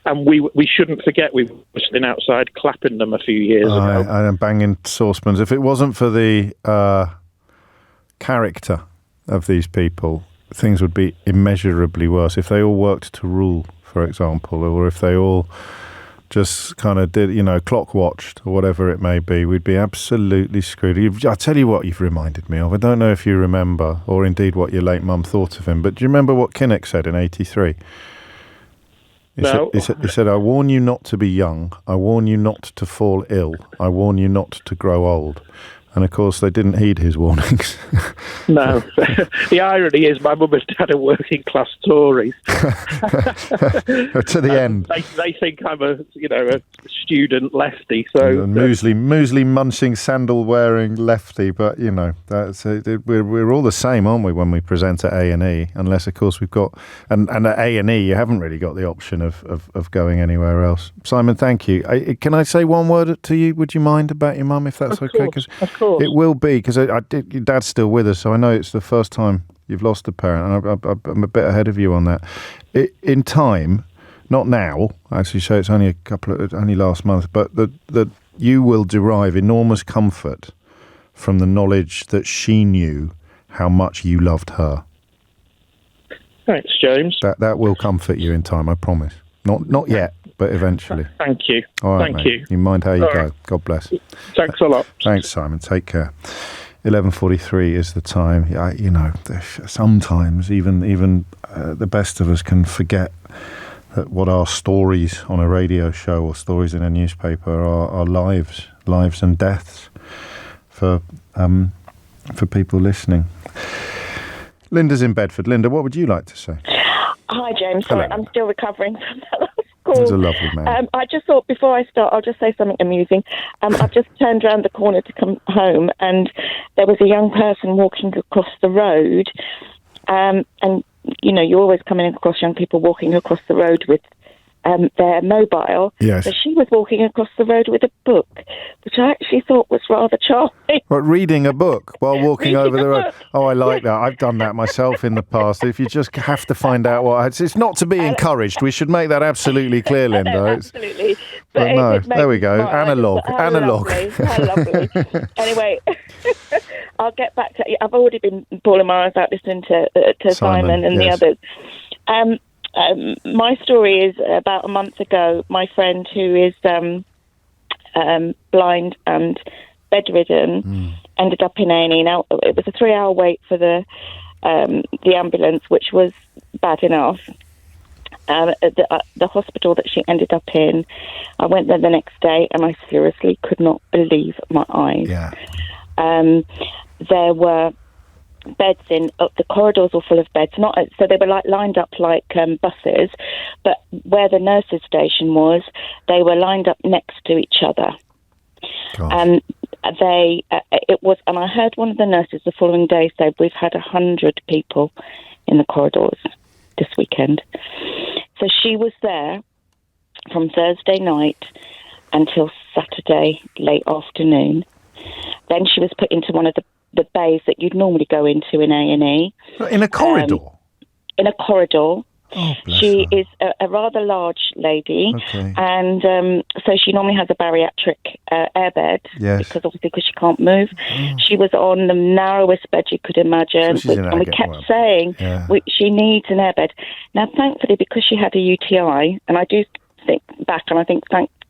And we shouldn't forget we were sitting outside clapping them a few years ago. And banging saucepans. If it wasn't for the character of these people, things would be immeasurably worse. If they all worked to rule, for example, or if they all just kind of did, clock watched or whatever it may be, we'd be absolutely screwed. I tell you what you've reminded me of. I don't know if you remember or indeed what your late mum thought of him, but do you remember what Kinnock said in 83? He said, I warn you not to be young. I warn you not to fall ill. I warn you not to grow old. And of course, they didn't heed his warnings. No. The irony is my mum and dad are working class Tories. To the end. They think I'm a student lefty. So muesli munching, sandal wearing lefty. But that's we're all the same, aren't we? When we present at A&E, unless of course we've got and at A&E you haven't really got the option of going anywhere else. Simon, thank you. Can I say one word to you? Would you mind about your mum, if that's okay? Of course. It will be, because your dad's still with us, so I know it's the first time you've lost a parent, and I'm a bit ahead of you on that. In time, not now, actually, so it's only only last month, but that you will derive enormous comfort from the knowledge that she knew how much you loved her. Thanks, James. That will comfort you in time, I promise. Not yet, but eventually. Thank you. All right, Thank mate. you. You mind how you All go. right. God bless. Thanks a lot. Thanks, Simon. Take care. 11:43 is the time. Sometimes even the best of us can forget that what our stories on a radio show or stories in a newspaper are lives and deaths for people listening. Linda's in Bedford. Linda, what would you like to say? Hi, James. Sorry, I'm still recovering from that last call. He's a lovely man. I just thought before I start, I'll just say something amusing. I've just turned around the corner to come home, and there was a young person walking across the road. And, you're always coming across young people walking across the road with their mobile. Yes. So she was walking across the road with a book, which I actually thought was rather charming. What, reading a book while walking over the road? Oh, I like that. I've done that myself in the past. If you just have to find out it's not to be encouraged. We should make that absolutely clear, Linda. Absolutely. But no, there we go. Analog. How lovely. Anyway, I'll get back to. I've already been bawling my eyes out listening to Simon and yes. the others. My story is about a month ago. My friend, who is blind and bedridden, ended up in A&E. Now, it was a 3-hour wait for the ambulance, which was bad enough. The hospital that she ended up in, I went there the next day, and I seriously could not believe my eyes. Yeah. There were beds the corridors were full of beds, so they were lined up like buses, but where the nurses' station was, they were lined up next to each other. And and I heard one of the nurses the following day say, "We've had 100 people in the corridors this weekend." So she was there from Thursday night until Saturday late afternoon. Then she was put into one of the bays that you'd normally go into in A&E. In a corridor? In a corridor. Oh, she is a rather large lady, okay. And so she normally has a bariatric airbed, yes. because she can't move. She was on the narrowest bed you could imagine, and we kept saying she needs an airbed. Now, thankfully, because she had a UTI, and I do think back, and I think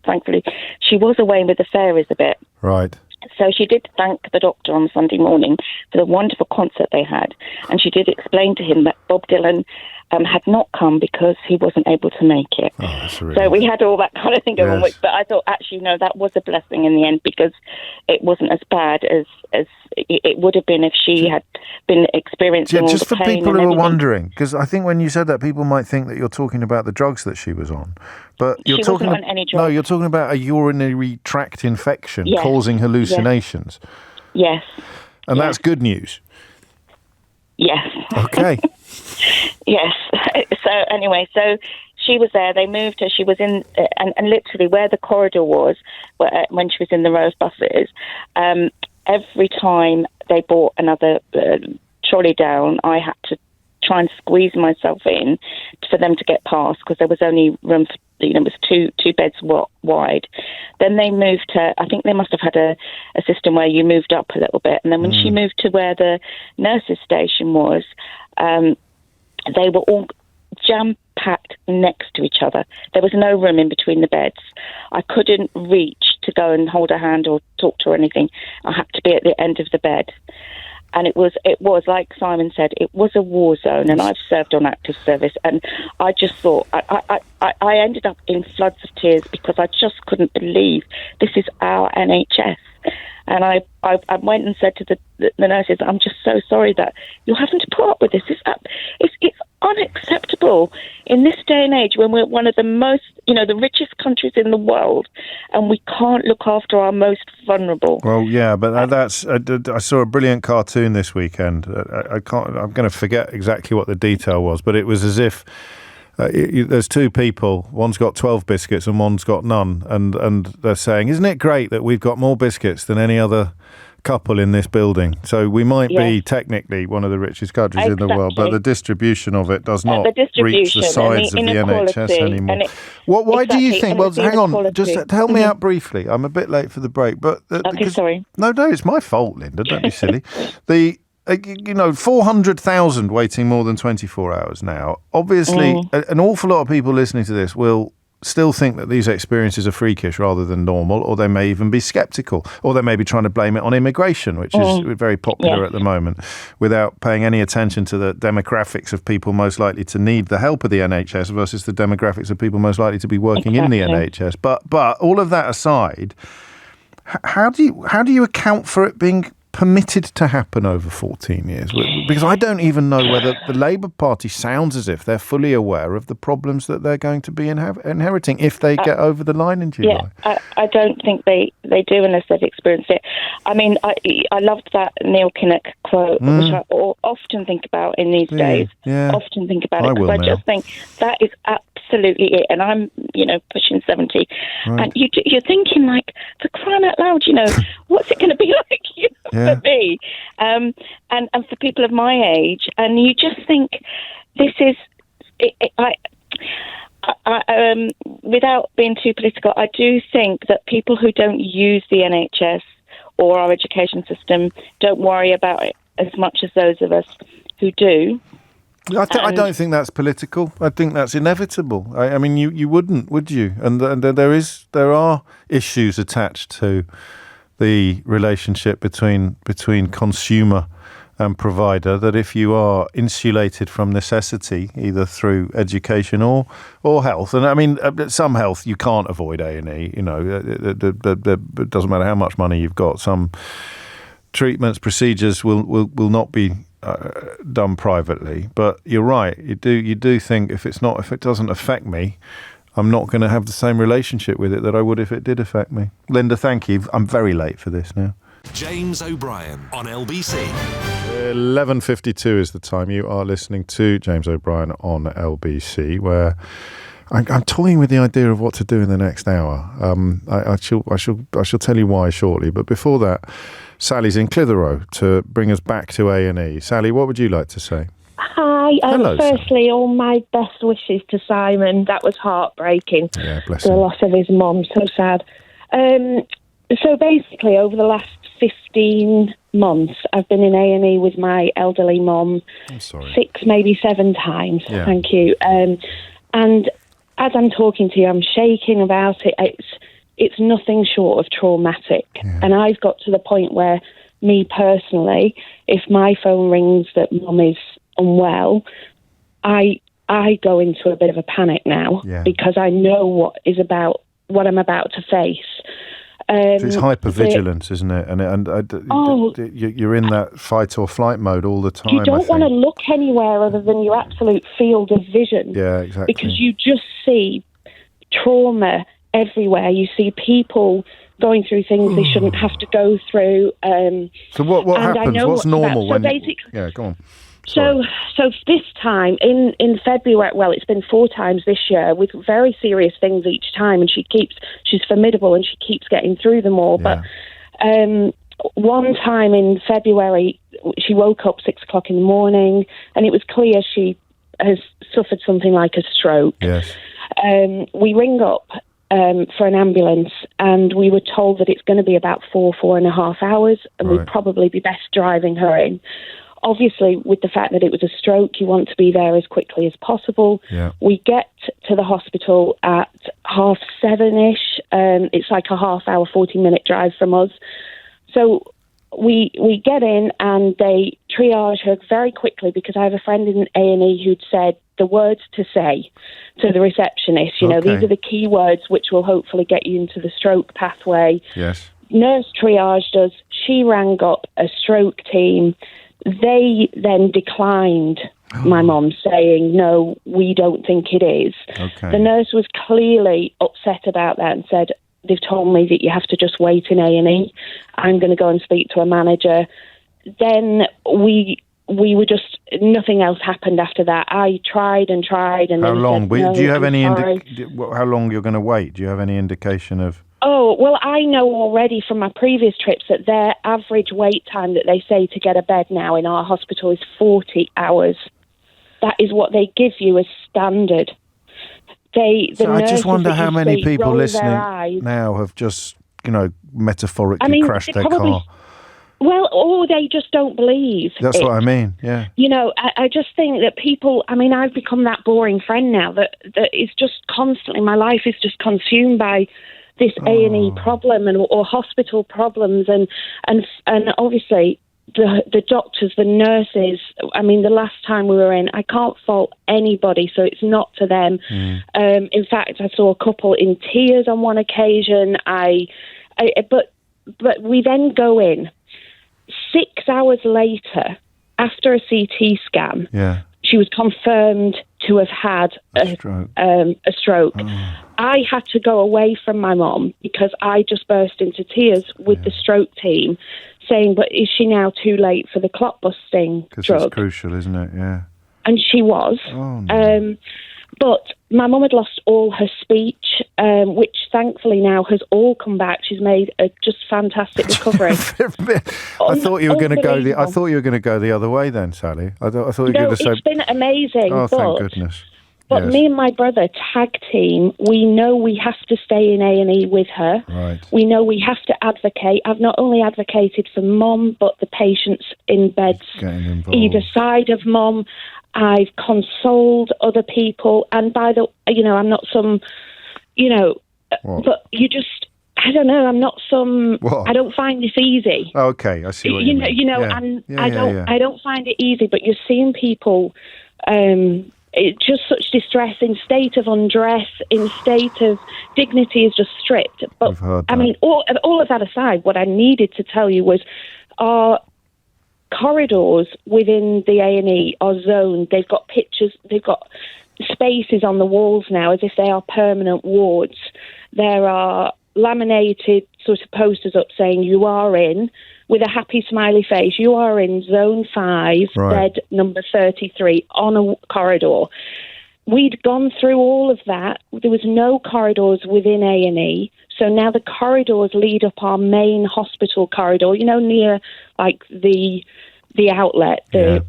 thankfully she was away with the fairies a bit. Right. So she did thank the doctor on Sunday morning for the wonderful concert they had, and she did explain to him that Bob Dylan had not come because he wasn't able to make it. Oh, that's a relief. So we had all that kind of thing going on, Yes. but I thought actually no, that was a blessing in the end, because it wasn't as bad as it would have been if she had been experiencing all just the for pain people and who are everything. wondering, because I think when you said that, people might think that you're talking about the drugs that she was on, but you're She talking wasn't on any drugs. No, you're talking about a urinary tract infection Yes. causing hallucinations. Yes. And that's good news. Yes. Okay. Yes. So anyway, so she was there. They moved her. She was in, and literally where the corridor was, when she was in the row of buses, every time they brought another trolley down, I had to try and squeeze myself in for them to get past, because there was only room for, it was two beds wide. Then they moved her. I think they must have had a system where you moved up a little bit, and then when she moved to where the nurses' station was, they were all jam-packed next to each other. There was no room in between the beds. I couldn't reach to go and hold her hand or talk to her or anything. I had to be at the end of the bed. And it was like Simon said, it was a war zone, and I've served on active service, and I just thought I ended up in floods of tears because I just couldn't believe this is our NHS. And I went and said to the nurses, I'm just so sorry that you're having to put up with this. It's unacceptable in this day and age when we're one of the most, the richest countries in the world, and we can't look after our most vulnerable. Well, yeah, but that's. I saw a brilliant cartoon this weekend. I'm going to forget exactly what the detail was, but it was as if. There's two people, one's got 12 biscuits and one's got none, and they're saying, isn't it great that we've got more biscuits than any other couple in this building? So we might be technically one of the richest countries in the world, but the distribution of it does not reach the sides of the NHS anymore. Why do you think, well, hang on, just tell me out briefly. I'm a bit late for the break, but... sorry. No, it's my fault, Linda, don't be silly. 400,000 waiting more than 24 hours now. Obviously, an awful lot of people listening to this will still think that these experiences are freakish rather than normal, or they may even be sceptical, or they may be trying to blame it on immigration, which is very popular at the moment, without paying any attention to the demographics of people most likely to need the help of the NHS versus the demographics of people most likely to be working in the NHS. But all of that aside, how do you account for it being permitted to happen over 14 years? Because I don't even know whether the Labour Party sounds as if they're fully aware of the problems that they're going to be inheriting if they get over the line in July. Yeah, I don't think they do unless they've experienced it. I mean, I loved that Neil Kinnock quote, which I often think about in these days. Yeah. Often think about it, because I just think that is absolutely it. And I'm, pushing 70. Right. And you're thinking, like, for crying out loud, what's it going to be like, for me? And for people of my age. And you just think this is... without being too political, I do think that people who don't use the NHS or our education system don't worry about it as much as those of us who do. I don't think that's political. I think that's inevitable. I mean, you wouldn't, would you? And there are issues attached to the relationship between consumer and provider, that if you are insulated from necessity, either through education or health, and I mean, some health you can't avoid A&E, it doesn't matter how much money you've got. Some treatments, procedures will not be done privately, but you're right. You do think if it doesn't affect me, I'm not going to have the same relationship with it that I would if it did affect me. Linda, thank you. I'm very late for this now. James O'Brien on LBC. 11:52 is the time. You are listening to James O'Brien on LBC, where I'm toying with the idea of what to do in the next hour. I shall tell you why shortly. But before that, Sally's in Clitheroe to bring us back to A&E. Sally, what would you like to say? Hi. Hello, firstly, all my best wishes to Simon. That was heartbreaking. Yeah, bless the him. loss of his mum. So sad. So basically, over the last 15 months, I've been in A&E with my elderly mum 6, maybe 7 times. Yeah. Thank you. And as I'm talking to you, I'm shaking about it. It's nothing short of traumatic. Yeah. And I've got to the point where, me personally, if my phone rings that mum is unwell, I go into a bit of a panic now because I know what I'm about to face. It's hypervigilance, isn't it? You're in that fight or flight mode all the time. You don't want to look anywhere other than your absolute field of vision. Yeah, exactly. Because you just see trauma everywhere. You see people going through things they shouldn't have to go through. So what happens? What's normal? Go on. So this time in February, well, it's been 4 times this year with very serious things each time, and she's formidable and she keeps getting through them all. Yeah. But one time in February, she woke up 6 o'clock in the morning, and it was clear she has suffered something like a stroke. Yes. We ring up for an ambulance, and we were told that it's going to be about 4.5 hours, and we'd probably be best driving her in. Obviously, with the fact that it was a stroke, you want to be there as quickly as possible. Yeah. We get to the hospital at 7:30-ish. It's like a half-hour, 40-minute drive from us. So we get in and they triage her very quickly because I have a friend in A&E who'd said the words to say to the receptionist. You know, these are the key words which will hopefully get you into the stroke pathway. Yes. Nurse triaged us. She rang up a stroke team. They then declined my mum, saying, no, we don't think it is. Okay. The nurse was clearly upset about that and said, they've told me that you have to just wait in A&E. I'm going to go and speak to a manager. Then we were just, nothing else happened after that. I tried and tried. And how long? Said, no, do you have any how long you're going to wait? Do you have any indication of? Oh, well, I know already from my previous trips that their average wait time that they say to get a bed now in our hospital is 40 hours. That is what they give you as standard. I just wonder how many people listening now have just, metaphorically crashed their car. Well, or they just don't believe. That's what I mean, yeah. I just think that people, I've become that boring friend now that is just constantly, my life is just consumed by this A&E problem or hospital problems and obviously the doctors, the nurses. The last time we were in, I can't fault anybody, so it's not to them. In fact, I saw a couple in tears on one occasion. But we then go in 6 hours later after a CT scan. Yeah. She was confirmed to have had a stroke. I had to go away from my mum because I just burst into tears with the stroke team saying, but is she now too late for the clot busting drug? Because it's crucial, isn't it? Yeah. And she was. Oh, no. But my mum had lost all her speech, which thankfully now has all come back. She's made a just fantastic recovery. I thought you were going to go. I thought you were going to go the other way then, Sally. I thought you were going to say. It's been amazing. Oh, thank goodness. But me and my brother, tag team, we know we have to stay in A&E with her. Right. We know we have to advocate. I've not only advocated for Mum, but the patients in beds either side of Mum. I've consoled other people. And by the, I'm not some, but you just, I don't know, I'm not some, I don't find this easy. Okay, I see what you mean. I don't find it easy, but you're seeing people, it's just such distress, in state of undress, in state of dignity is just stripped. But all of that aside, what I needed to tell you was our corridors within the A&E are zoned. They've got pictures, they've got spaces on the walls now as if they are permanent wards. There are laminated sort of posters up saying you are in, with a happy smiley face, you are in zone 5, bed number 33 on a corridor. We'd gone through all of that. There was no corridors within A&E. So now the corridors lead up our main hospital corridor, near like the outlet, the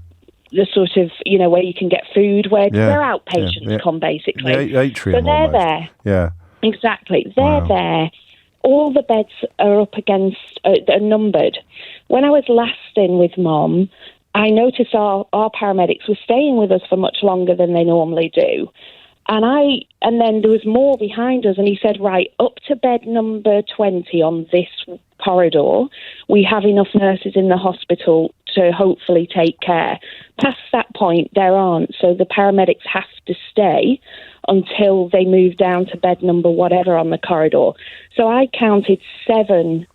sort of, where you can get food, where outpatients come basically. The atrium. So they're there. Yeah. Exactly. They're there. All the beds are up against, are numbered. When I was last in with Mum, I noticed our paramedics were staying with us for much longer than they normally do. And then there was more behind us, and he said, right, up to bed number 20 on this corridor, we have enough nurses in the hospital to hopefully take care. Past that point, there aren't, so the paramedics have to stay until they move down to bed number whatever on the corridor. So I counted 7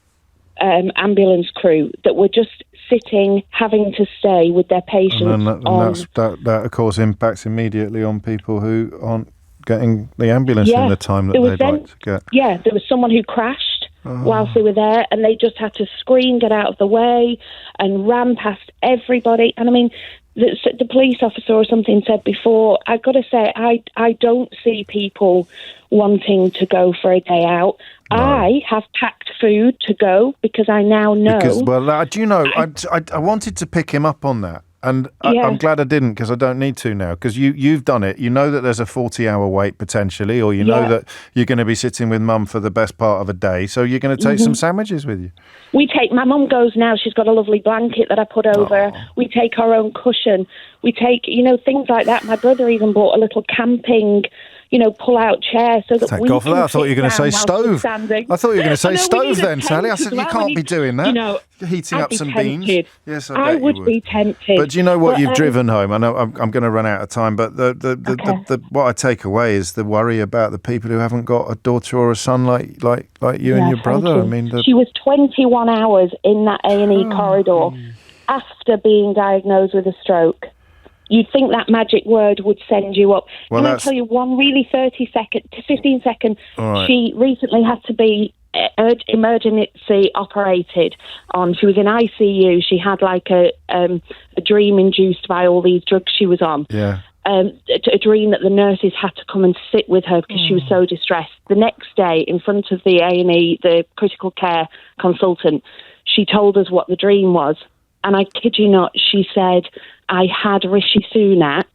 ambulance crew that were just sitting, having to stay with their patients. And that of course impacts immediately on people who aren't getting the ambulance in the time that they'd like to get. Yeah, there was someone who crashed whilst they were there, and they just had to scream, get out of the way, and ran past everybody. And the police officer or something said before, I've got to say, I don't see people wanting to go for a day out. No. I have packed food to go because I now know. Do you know, I wanted to pick him up on that. And I'm glad I didn't, because I don't need to now, because you've done it. You know that there's a 40-hour wait potentially, or you know that you're going to be sitting with Mum for the best part of a day, so you're going to take some sandwiches with you. My mum goes now, she's got a lovely blanket that I put over. We take our own cushion. We take, things like that. My brother even bought a little camping, pull out chairs so that Thank we God for can that. I thought you were going to say sit down whilst we're stove. standing. I thought you were going to say I know, we stove need a then, Sally. I tent said, as you well. can't We be need- doing that. You're heating I'd up be some tempted. beans. Yes, I bet would you would. be tempted. But do you know what But, you've driven home? I know I'm going to run out of time, but the what I take away is the worry about the people who haven't got a daughter or a son like you and your brother. thank I you. mean, She was 21 hours in that A&E corridor after being diagnosed with a stroke. You'd think that magic word would send you up. Well, Can I tell you one really 15 second? All right. She recently had to be emergency operated on. She was in ICU. She had like a dream induced by all these drugs she was on. Yeah. A dream that the nurses had to come and sit with her because she was so distressed. The next day, in front of the A&E, the critical care consultant, she told us what the dream was. And I kid you not, she said, I had Rishi Sunak.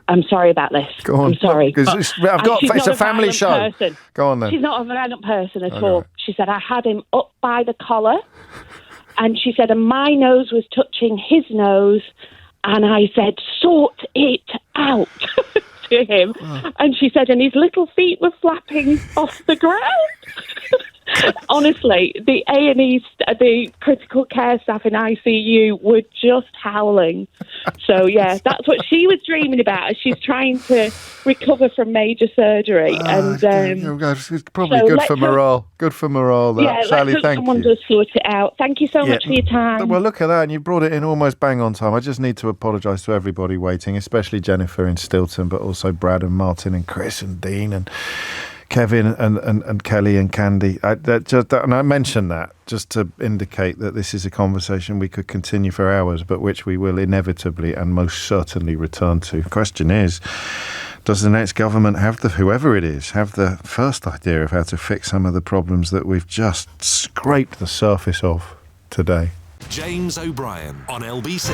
I'm sorry about this. Go on. I'm sorry. It's a family show. Person. Go on then. She's not a violent person at Okay. all. She said, I had him up by the collar. And she said, and my nose was touching his nose. And I said, sort it out to him. And she said, and his little feet were flapping off the ground. Honestly, the A&E, the critical care staff in ICU were just howling. So, yeah, that's what she was dreaming about as she's trying to recover from major surgery. It's probably good for morale. Good for morale, that. Yeah, Sally, let's hope thank someone you. does sort it out. Thank you so much for your time. Well, look at that, and you brought it in almost bang on time. I just need to apologise to everybody waiting, especially Jennifer in Stilton, but also Brad and Martin and Chris and Dean and Kevin and Kelly and Candy. And I mentioned that just to indicate that this is a conversation we could continue for hours, but which we will inevitably and most certainly return to. The question is, does the next government whoever it is, have the first idea of how to fix some of the problems that we've just scraped the surface of today? James O'Brien on LBC.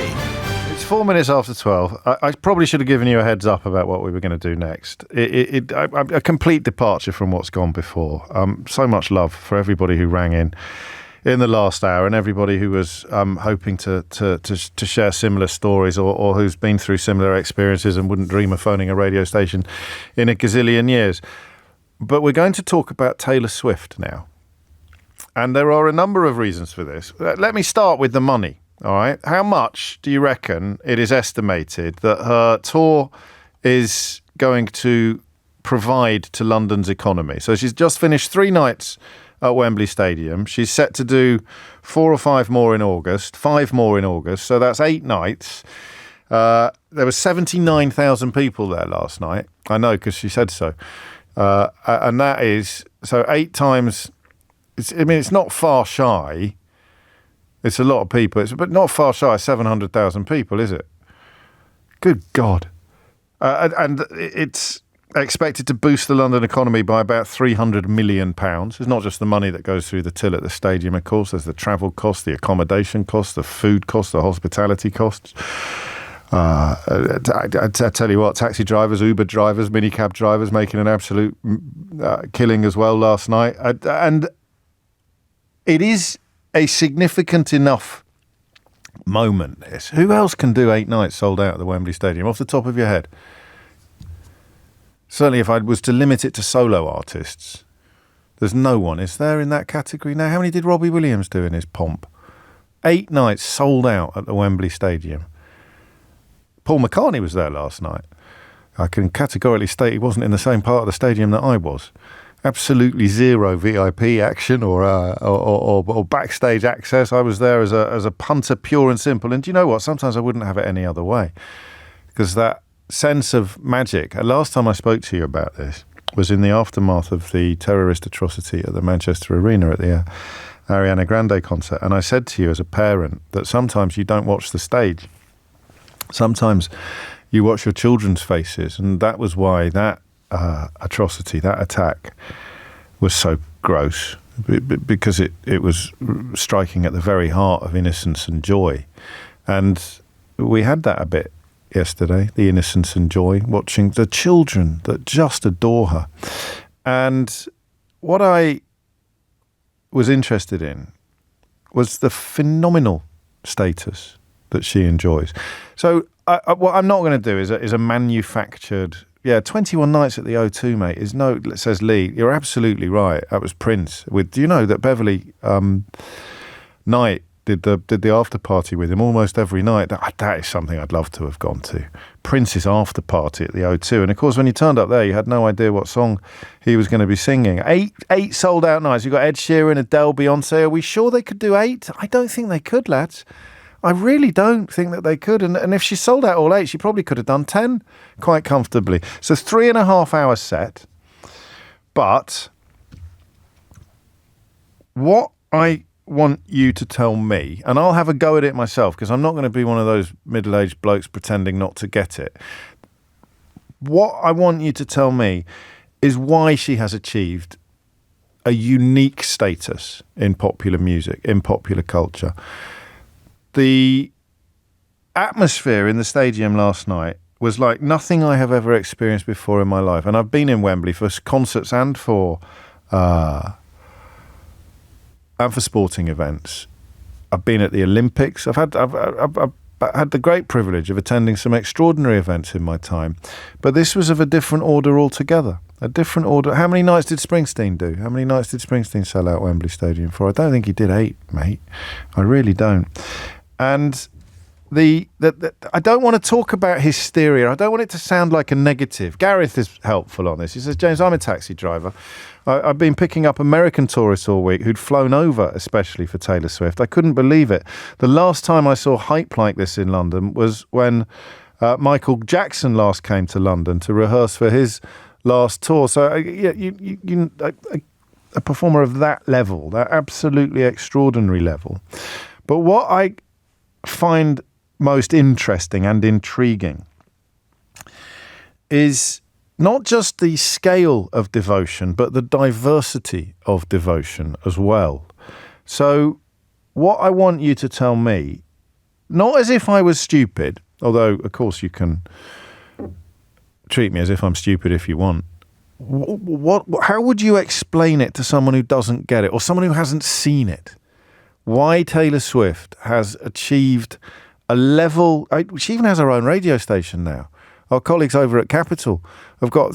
It's 4 minutes after 12. I probably should have given you a heads up about what we were going to do next. A complete departure from what's gone before. So much love for everybody who rang in the last hour and everybody who was hoping to share similar stories or who's been through similar experiences and wouldn't dream of phoning a radio station in a gazillion years. But we're going to talk about Taylor Swift now. And there are a number of reasons for this. Let me start with the money, all right? How much do you reckon it is estimated that her tour is going to provide to London's economy? So she's just finished 3 nights at Wembley Stadium. She's set to do 4 or 5 more in August, 5 more in August. So that's 8 nights. There were 79,000 people there last night. I know, because she said so. And that is, so 8 times... It's not far shy. It's a lot of people, but not far shy of 700,000 people, is it? Good God. And it's expected to boost the London economy by about £300 million. It's not just the money that goes through the till at the stadium, of course. There's the travel costs, the accommodation costs, the food costs, the hospitality costs. I tell you what, taxi drivers, Uber drivers, minicab drivers making an absolute killing as well last night. And it is a significant enough moment, this. Who else can do 8 nights sold out at the Wembley Stadium, off the top of your head? Certainly if I was to limit it to solo artists, there's no one, is there, in that category now? How many did Robbie Williams do in his pomp? 8 nights sold out at the Wembley Stadium. Paul McCartney was there last night. I can categorically state he wasn't in the same part of the stadium that I was. Absolutely zero VIP action or backstage access. I was there as a punter, pure and simple. And do you know what? Sometimes I wouldn't have it any other way, because that sense of magic. Last time I spoke to you about this was in the aftermath of the terrorist atrocity at the Manchester Arena at the Ariana Grande concert. And I said to you as a parent that sometimes you don't watch the stage. Sometimes you watch your children's faces. And that was why that atrocity, that attack, was so gross, because it was striking at the very heart of innocence and joy. And we had that a bit yesterday, the innocence and joy, watching the children that just adore her. And what I was interested in was the phenomenal status that she enjoys. So what I'm not going to do is a manufactured Yeah, 21 Nights at the O2, mate, says Lee. You're absolutely right. That was Prince. Do you know that Beverly Knight did the after party with him almost every night? That is something I'd love to have gone to. Prince's after party at the O2. And of course, when you turned up there, you had no idea what song he was going to be singing. Eight sold out nights. You've got Ed Sheeran, Adele, Beyonce. Are we sure they could do 8? I don't think they could, lads. I really don't think that they could. And if she sold out all 8, she probably could have done 10 quite comfortably. So 3.5 hour set. But what I want you to tell me, and I'll have a go at it myself because I'm not going to be one of those middle-aged blokes pretending not to get it. What I want you to tell me is why she has achieved a unique status in popular music, in popular culture. The atmosphere in the stadium last night was like nothing I have ever experienced before in my life. And I've been in Wembley for concerts and for sporting events. I've been at the Olympics. I've had the great privilege of attending some extraordinary events in my time. But this was of a different order altogether. A different order. How many nights did Springsteen do? How many nights did Springsteen sell out Wembley Stadium for? I don't think he did 8, mate. I really don't. And I don't want to talk about hysteria. I don't want it to sound like a negative. Gareth is helpful on this. He says, James, I'm a taxi driver. I've been picking up American tourists all week who'd flown over especially for Taylor Swift. I couldn't believe it. The last time I saw hype like this in London was when Michael Jackson last came to London to rehearse for his last tour. So a performer of that level, that absolutely extraordinary level. But what I find most interesting and intriguing is not just the scale of devotion, but the diversity of devotion as well. So what I want you to tell me, not as if I was stupid, although, of course, you can treat me as if I'm stupid if you want. How would you explain it to someone who doesn't get it or someone who hasn't seen it? Why Taylor Swift has achieved a level... She even has her own radio station now. Our colleagues over at Capital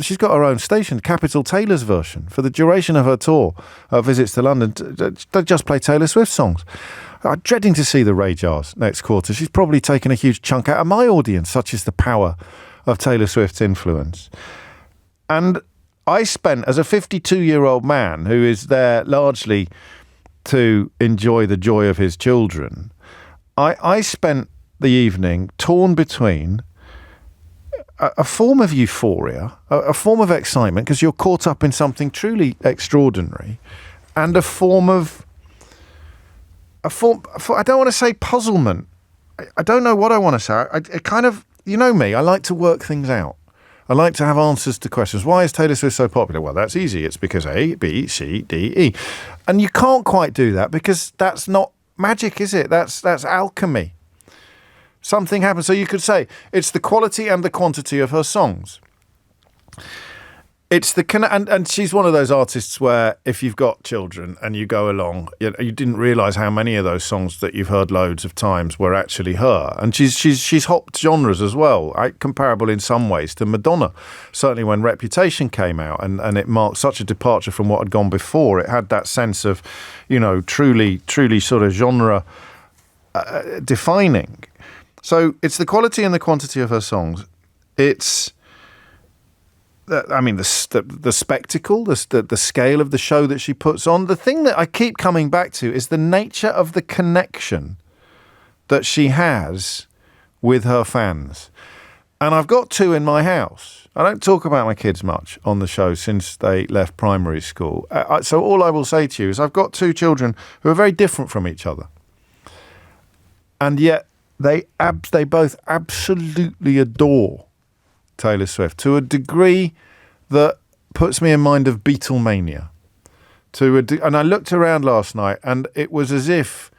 she's got her own station, Capital Taylor's version. For the duration of her tour, her visits to London, they just play Taylor Swift songs. I'm dreading to see the Ray Jars next quarter. She's probably taken a huge chunk out of my audience, such is the power of Taylor Swift's influence. And I spent, as a 52-year-old man who is there largely to enjoy the joy of his children, I spent the evening torn between a form of euphoria, a form of excitement, because you're caught up in something truly extraordinary, and a form, I don't want to say puzzlement. I don't know what I want to say. I kind of, you know me, I like to work things out. I like to have answers to questions. Why is Taylor Swift so popular? Well, that's easy. It's because A, B, C, D, E. And you can't quite do that because that's not magic, is it? That's alchemy. Something happens. So you could say it's the quality and the quantity of her songs. It's and she's one of those artists where if you've got children and you go along, you didn't realise how many of those songs that you've heard loads of times were actually her. And she's hopped genres as well, comparable in some ways to Madonna. Certainly when Reputation came out and it marked such a departure from what had gone before, it had that sense of, truly sort of genre defining. So it's the quality and the quantity of her songs. It's, the spectacle, the scale of the show that she puts on. The thing that I keep coming back to is the nature of the connection that she has with her fans. And I've got 2 in my house. I don't talk about my kids much on the show since they left primary school. So all I will say to you is I've got 2 children who are very different from each other. And yet they both absolutely adore Taylor Swift to a degree that puts me in mind of Beatlemania. And I looked around last night and it was as if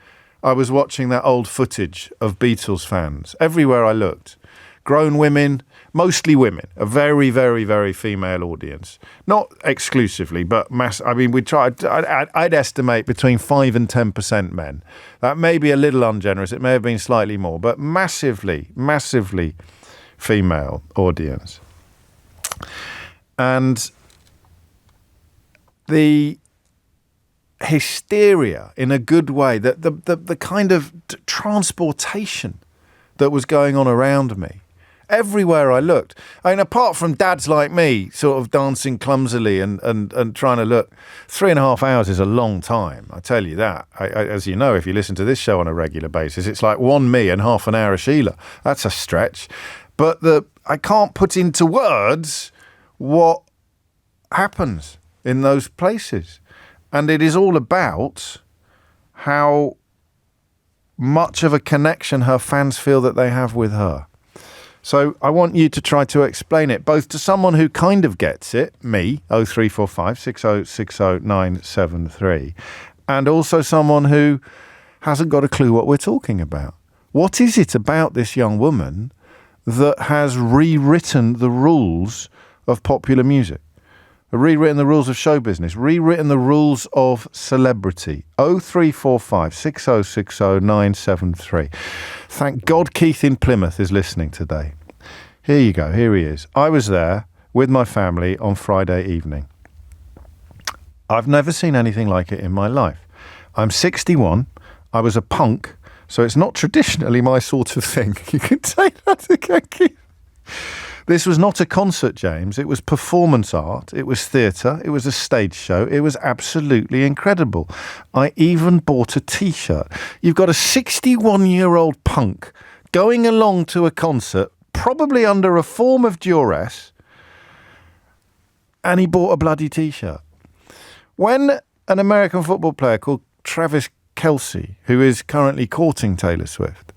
I was watching that old footage of Beatles fans. Everywhere I looked. Grown women, mostly women, a very, very, very female audience. Not exclusively, but we tried. I'd estimate between 5 and 10% men. That may be a little ungenerous. It may have been slightly more, but massively, massively female audience. And the hysteria, in a good way, the kind of transportation that was going on around me, everywhere I looked. I mean, apart from dads like me sort of dancing clumsily and trying to look, 3.5 hours is a long time, I tell you that. As you know, if you listen to this show on a regular basis, it's like one me and half an hour of Sheila. That's a stretch. But I can't put into words what happens in those places. And it is all about how much of a connection her fans feel that they have with her. So I want you to try to explain it, both to someone who kind of gets it, me, 0345 6060 973, and also someone who hasn't got a clue what we're talking about. What is it about this young woman that has rewritten the rules of popular music? Rewritten the rules of show business, rewritten the rules of celebrity. 0345 6060 973. Thank God Keith in Plymouth is listening today. Here you go, here he is. I was there with my family on Friday evening. I've never seen anything like it in my life. I'm 61, I was a punk, so it's not traditionally my sort of thing. You can take that again, Keith. This was not a concert, James. It was performance art. It was theatre. It was a stage show. It was absolutely incredible. I even bought a T-shirt. You've got a 61-year-old punk going along to a concert, probably under a form of duress, and he bought a bloody T-shirt. When an American football player called Travis Kelce, who is currently courting Taylor Swift,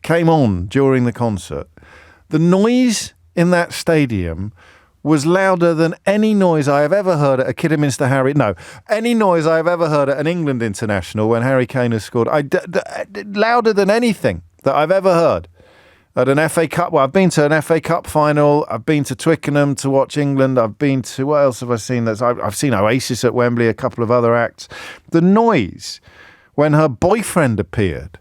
came on during the concert, the noise in that stadium was louder than any noise I have ever heard at a Kidderminster any noise I have ever heard at an England international when Harry Kane has scored. Louder than anything that I've ever heard at an FA Cup. Well, I've been to an FA Cup final. I've been to Twickenham to watch England. I've been to, what else have I seen? I've seen Oasis at Wembley, a couple of other acts. The noise when her boyfriend appeared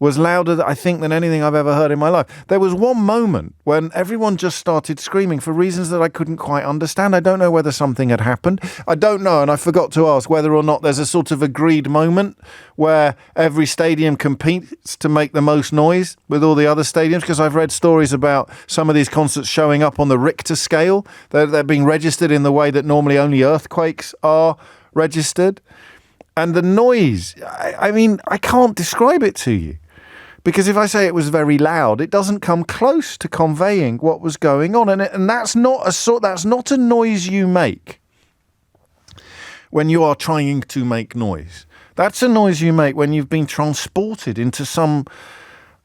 was louder, I think, than anything I've ever heard in my life. There was one moment when everyone just started screaming for reasons that I couldn't quite understand. I don't know whether something had happened. I don't know, and I forgot to ask whether or not there's a sort of agreed moment where every stadium competes to make the most noise with all the other stadiums, because I've read stories about some of these concerts showing up on the Richter scale. They're being registered in the way that normally only earthquakes are registered. And the noise, I mean, I can't describe it to you. Because if I say it was very loud, it doesn't come close to conveying what was going on, and that's not a noise you make when you are trying to make noise. That's a noise you make when you've been transported into some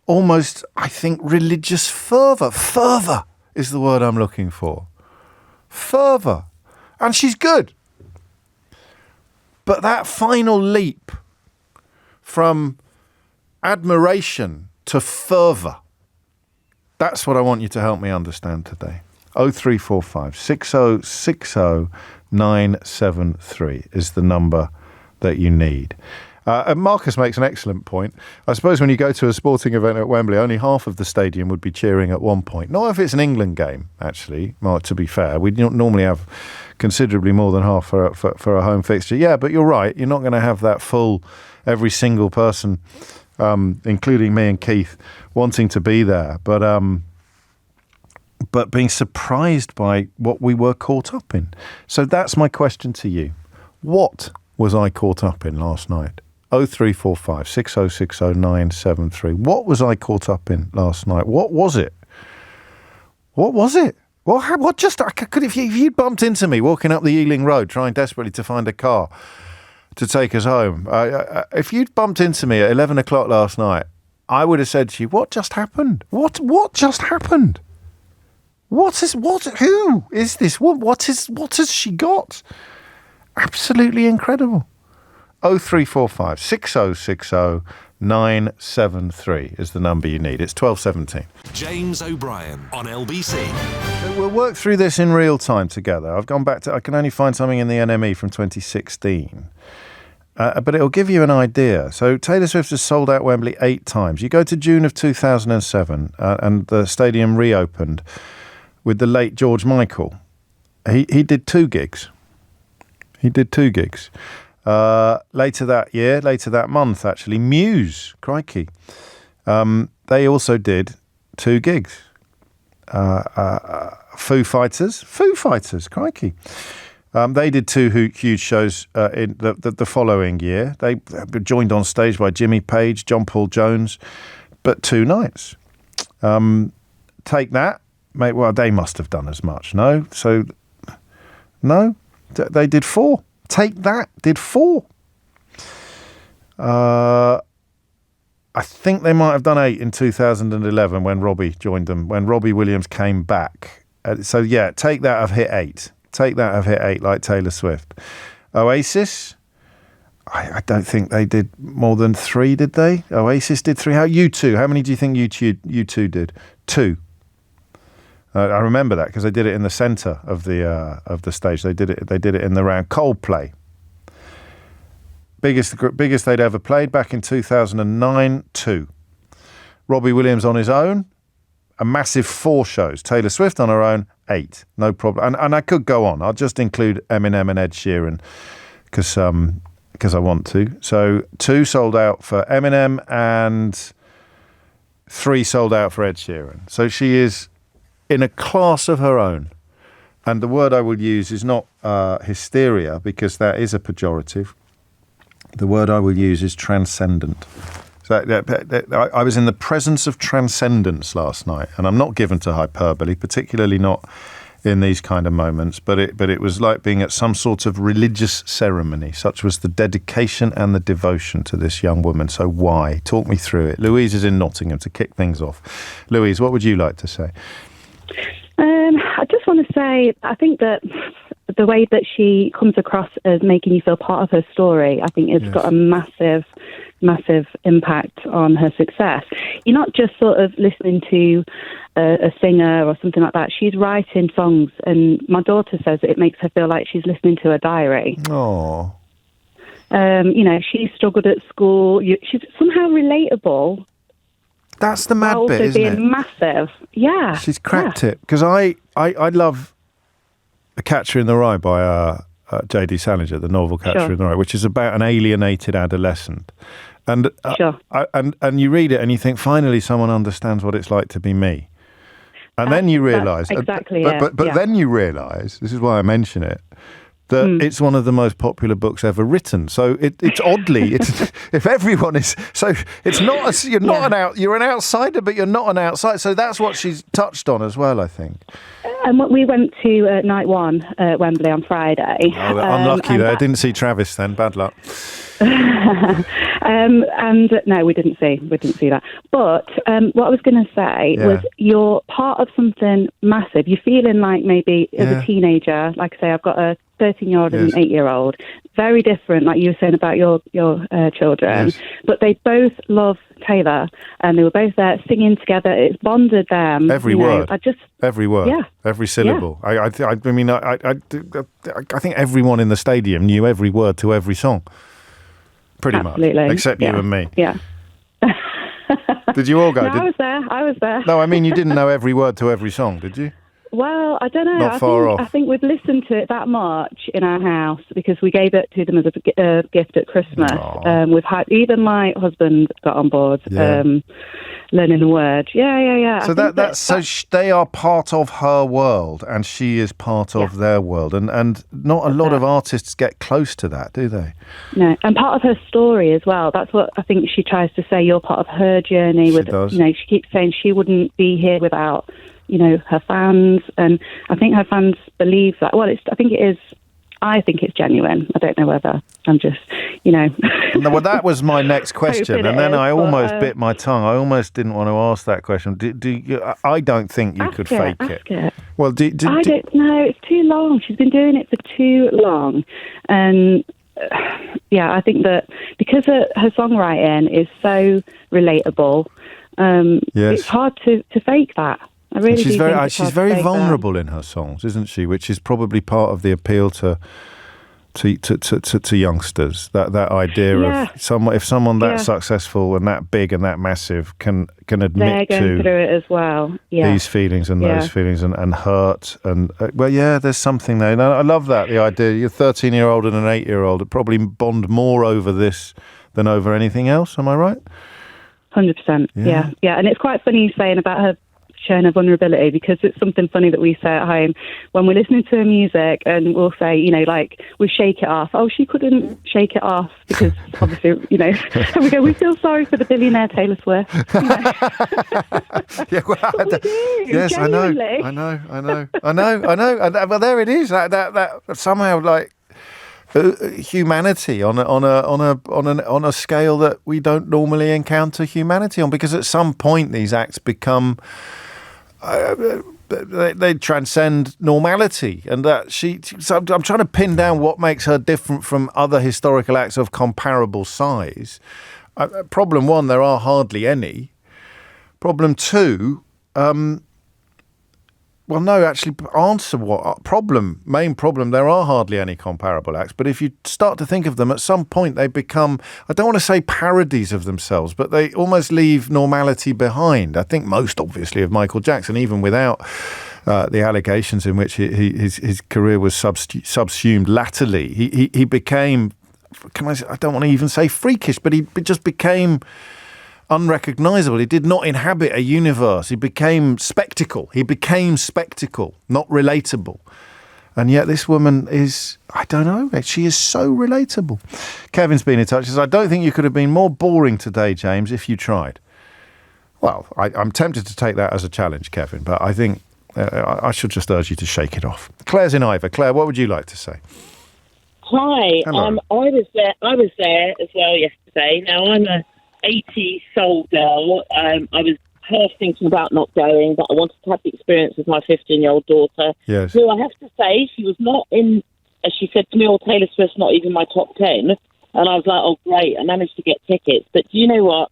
almost, I think, religious fervour. Fervour is the word I'm looking for. Fervour, and she's good, but that final leap from admiration to fervour. That's what I want you to help me understand today. 0345 6060 973 is the number that you need. And Marcus makes an excellent point. I suppose when you go to a sporting event at Wembley, only half of the stadium would be cheering at one point. Not if it's an England game, actually. Well, to be fair, we normally have considerably more than half for a home fixture. Yeah, but you're right. You're not going to have that full, every single person, including me and Keith, wanting to be there, but being surprised by what we were caught up in. So that's my question to you. What was I caught up in last night? 0345 6060 973. What was I caught up in last night? What was it? What was it? What just, if you'd bumped into me walking up the Ealing Road trying desperately to find a car to take us home, if you'd bumped into me at 11 o'clock last night, I would have said to you, what just happened? What just happened? Who is this? What has she got? Absolutely incredible. 0345 6060 973 is the number you need. It's 12:17. James O'Brien on LBC. So we'll work through this in real time together. I've gone back to, I can only find something in the NME from 2016. But it'll give you an idea. So Taylor Swift has sold out Wembley 8 times. You go to June of 2007 and the stadium reopened with the late George Michael He did 2 gigs. Later that month, actually, Muse, crikey. They also did 2 gigs. Foo Fighters, crikey. They did 2 huge shows in the following year. They were joined on stage by Jimmy Page, John Paul Jones, but 2 nights. Take That, mate. Well, they must have done as much. No, they did 4. Take That did 4. I think they might have done 8 in 2011 when Robbie joined them, when Robbie Williams came back. So yeah, Take That have hit 8. Take That have hit 8 like Taylor Swift. Oasis, I don't think they did more than 3, did they? Oasis did 3. U2, how many do you think U2 did? 2. I remember that because they did it in the centre of the stage. They did it in the round. Coldplay, biggest they'd ever played back in 2009. 2. Robbie Williams on his own, a massive 4 shows. Taylor Swift on her own, 8. No problem. And I could go on. I'll just include Eminem and Ed Sheeran because I want to. So 2 sold out for Eminem and 3 sold out for Ed Sheeran. So she is in a class of her own. And the word I would use is not hysteria, because that is a pejorative. The word I will use is transcendent. So I was in the presence of transcendence last night, and I'm not given to hyperbole, particularly not in these kind of moments, but it was like being at some sort of religious ceremony. Such was the dedication and the devotion to this young woman. So why? Talk me through it. Louise is in Nottingham to kick things off. Louise, what would you like to say? I just want to say, I think that the way that she comes across as making you feel part of her story, I think it's got a massive impact on her success. You're not just sort of listening to a singer or something like that. She's writing songs, and my daughter says that it makes her feel like she's listening to a diary. Oh. She struggled at school. She's somehow relatable. That's the mad bit, isn't it? Massive. Yeah. She's cracked it. Because I love A Catcher in the Rye by J.D. Salinger, the novel Catcher in the Rye, which is about an alienated adolescent. And and you read it and you think, finally someone understands what it's like to be me. And then you realise... Exactly, But then you realise, this is why I mention it, that it's one of the most popular books ever written. So it's oddly, if everyone is, so it's not you're an outsider, but you're not an outsider. So that's what she's touched on as well, I think. And we went to night 1 at Wembley on Friday. Oh, unlucky there. I didn't see Travis then. Bad luck. And no, we didn't see that. But what I was going to say was, you're part of something massive. You're feeling like maybe as a teenager, like I say, I've got a 13-year-old and an 8-year-old. Very different, like you were saying about your children. Yes. But they both love Taylor, and they were both there singing together. It's bonded them. Every word. Every word. Yeah. Every syllable. Yeah. I think everyone in the stadium knew every word to every song. Pretty much. Except you and me. Yeah. Did you all go? No, I was there. No, I mean, you didn't know every word to every song, did you? Well, I don't know. Not far off. I think we've listened to it that much in our house because we gave it to them as a gift at Christmas. We've had, even my husband got on board learning the word. Yeah. So they are part of her world, and she is part of their world, and not a lot of artists get close to that, do they? No, and part of her story as well. That's what I think she tries to say. You're part of her journey. She does. She keeps saying she wouldn't be here without her fans, and I think her fans believe that. Well, I think it's genuine. I don't know whether I'm just, Well, that was my next question, and then I almost bit my tongue. I almost didn't want to ask that question. I don't think you could fake it. Well, I don't know. It's too long. She's been doing it for too long, and I think that because her songwriting is so relatable, it's hard to fake that. I really she's do she's very vulnerable in her songs, isn't she? Which is probably part of the appeal to to youngsters. That idea of if someone that successful and that big and that massive can admit they're going through it as well. Yeah. These feelings and those feelings and hurt and there's something there. And I love that, the idea. You're a 13-year-old and an 8-year-old that probably bond more over this than over anything else. Am I right? 100%. Yeah. And it's quite funny you saying about her showing her vulnerability, because it's something funny that we say at home when we're listening to her music, and we'll say, we shake it off. Oh, she couldn't shake it off because obviously, and we go, we feel sorry for the billionaire Taylor Swift. Yes, genuinely. I know. Well, there it is. That somehow humanity on a scale that we don't normally encounter humanity on, because at some point these acts become they transcend normality, and that so I'm trying to pin down what makes her different from other historical acts of comparable size. Problem one, there are hardly any. Problem two, main problem, there are hardly any comparable acts, but if you start to think of them, at some point they become, I don't want to say parodies of themselves, but they almost leave normality behind. I think most obviously of Michael Jackson, even without the allegations in which his career was subsumed latterly, he became, I don't want to even say freakish, but he just became unrecognisable. He did not inhabit a universe. He became spectacle, not relatable. And yet this woman is, I don't know, she is so relatable. Kevin's been in touch. He says, I don't think you could have been more boring today, James, if you tried. Well, I'm tempted to take that as a challenge, Kevin, but I think I should just urge you to shake it off. Claire's in Ivor. Claire, what would you like to say? Hi. Hello. I was there as well yesterday. Now, I'm a 80 soul girl. I was half thinking about not going, but I wanted to have the experience with my 15-year-old daughter, who I have to say, she was not in, as she said to me, Taylor Swift's not even my top 10. And I was like, oh, great, I managed to get tickets. But do you know what?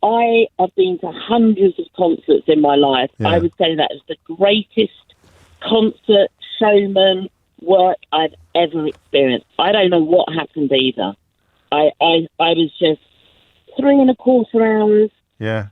I have been to hundreds of concerts in my life. Yeah. I would say that is the greatest concert showman work I've ever experienced. I don't know what happened either. I was just 3.25 hours. Yeah.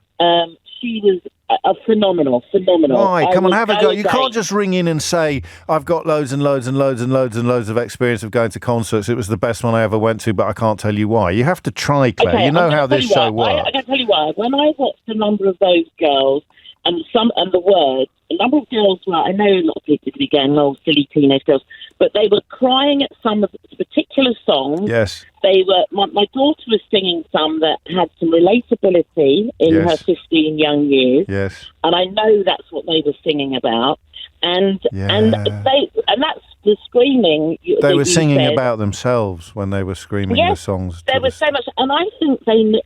She was a phenomenal. Why? Come on, have a go. You can't just ring in and say, I've got loads and loads and loads and loads and loads of experience of going to concerts. It was the best one I ever went to, but I can't tell you why. You have to try, Claire. Okay, you know how this show works. I can tell you why. When I watched a number of those girls and the words, a number of girls were, I know a lot of people could be going, oh, silly teenage girls, but they were crying at some of the particular songs. Yes. They were. My daughter was singing some that had some relatability in her 15 young years. Yes. And I know that's what they were singing about. And that's the screaming. They were singing about themselves when they were screaming the songs. There was so much, and I think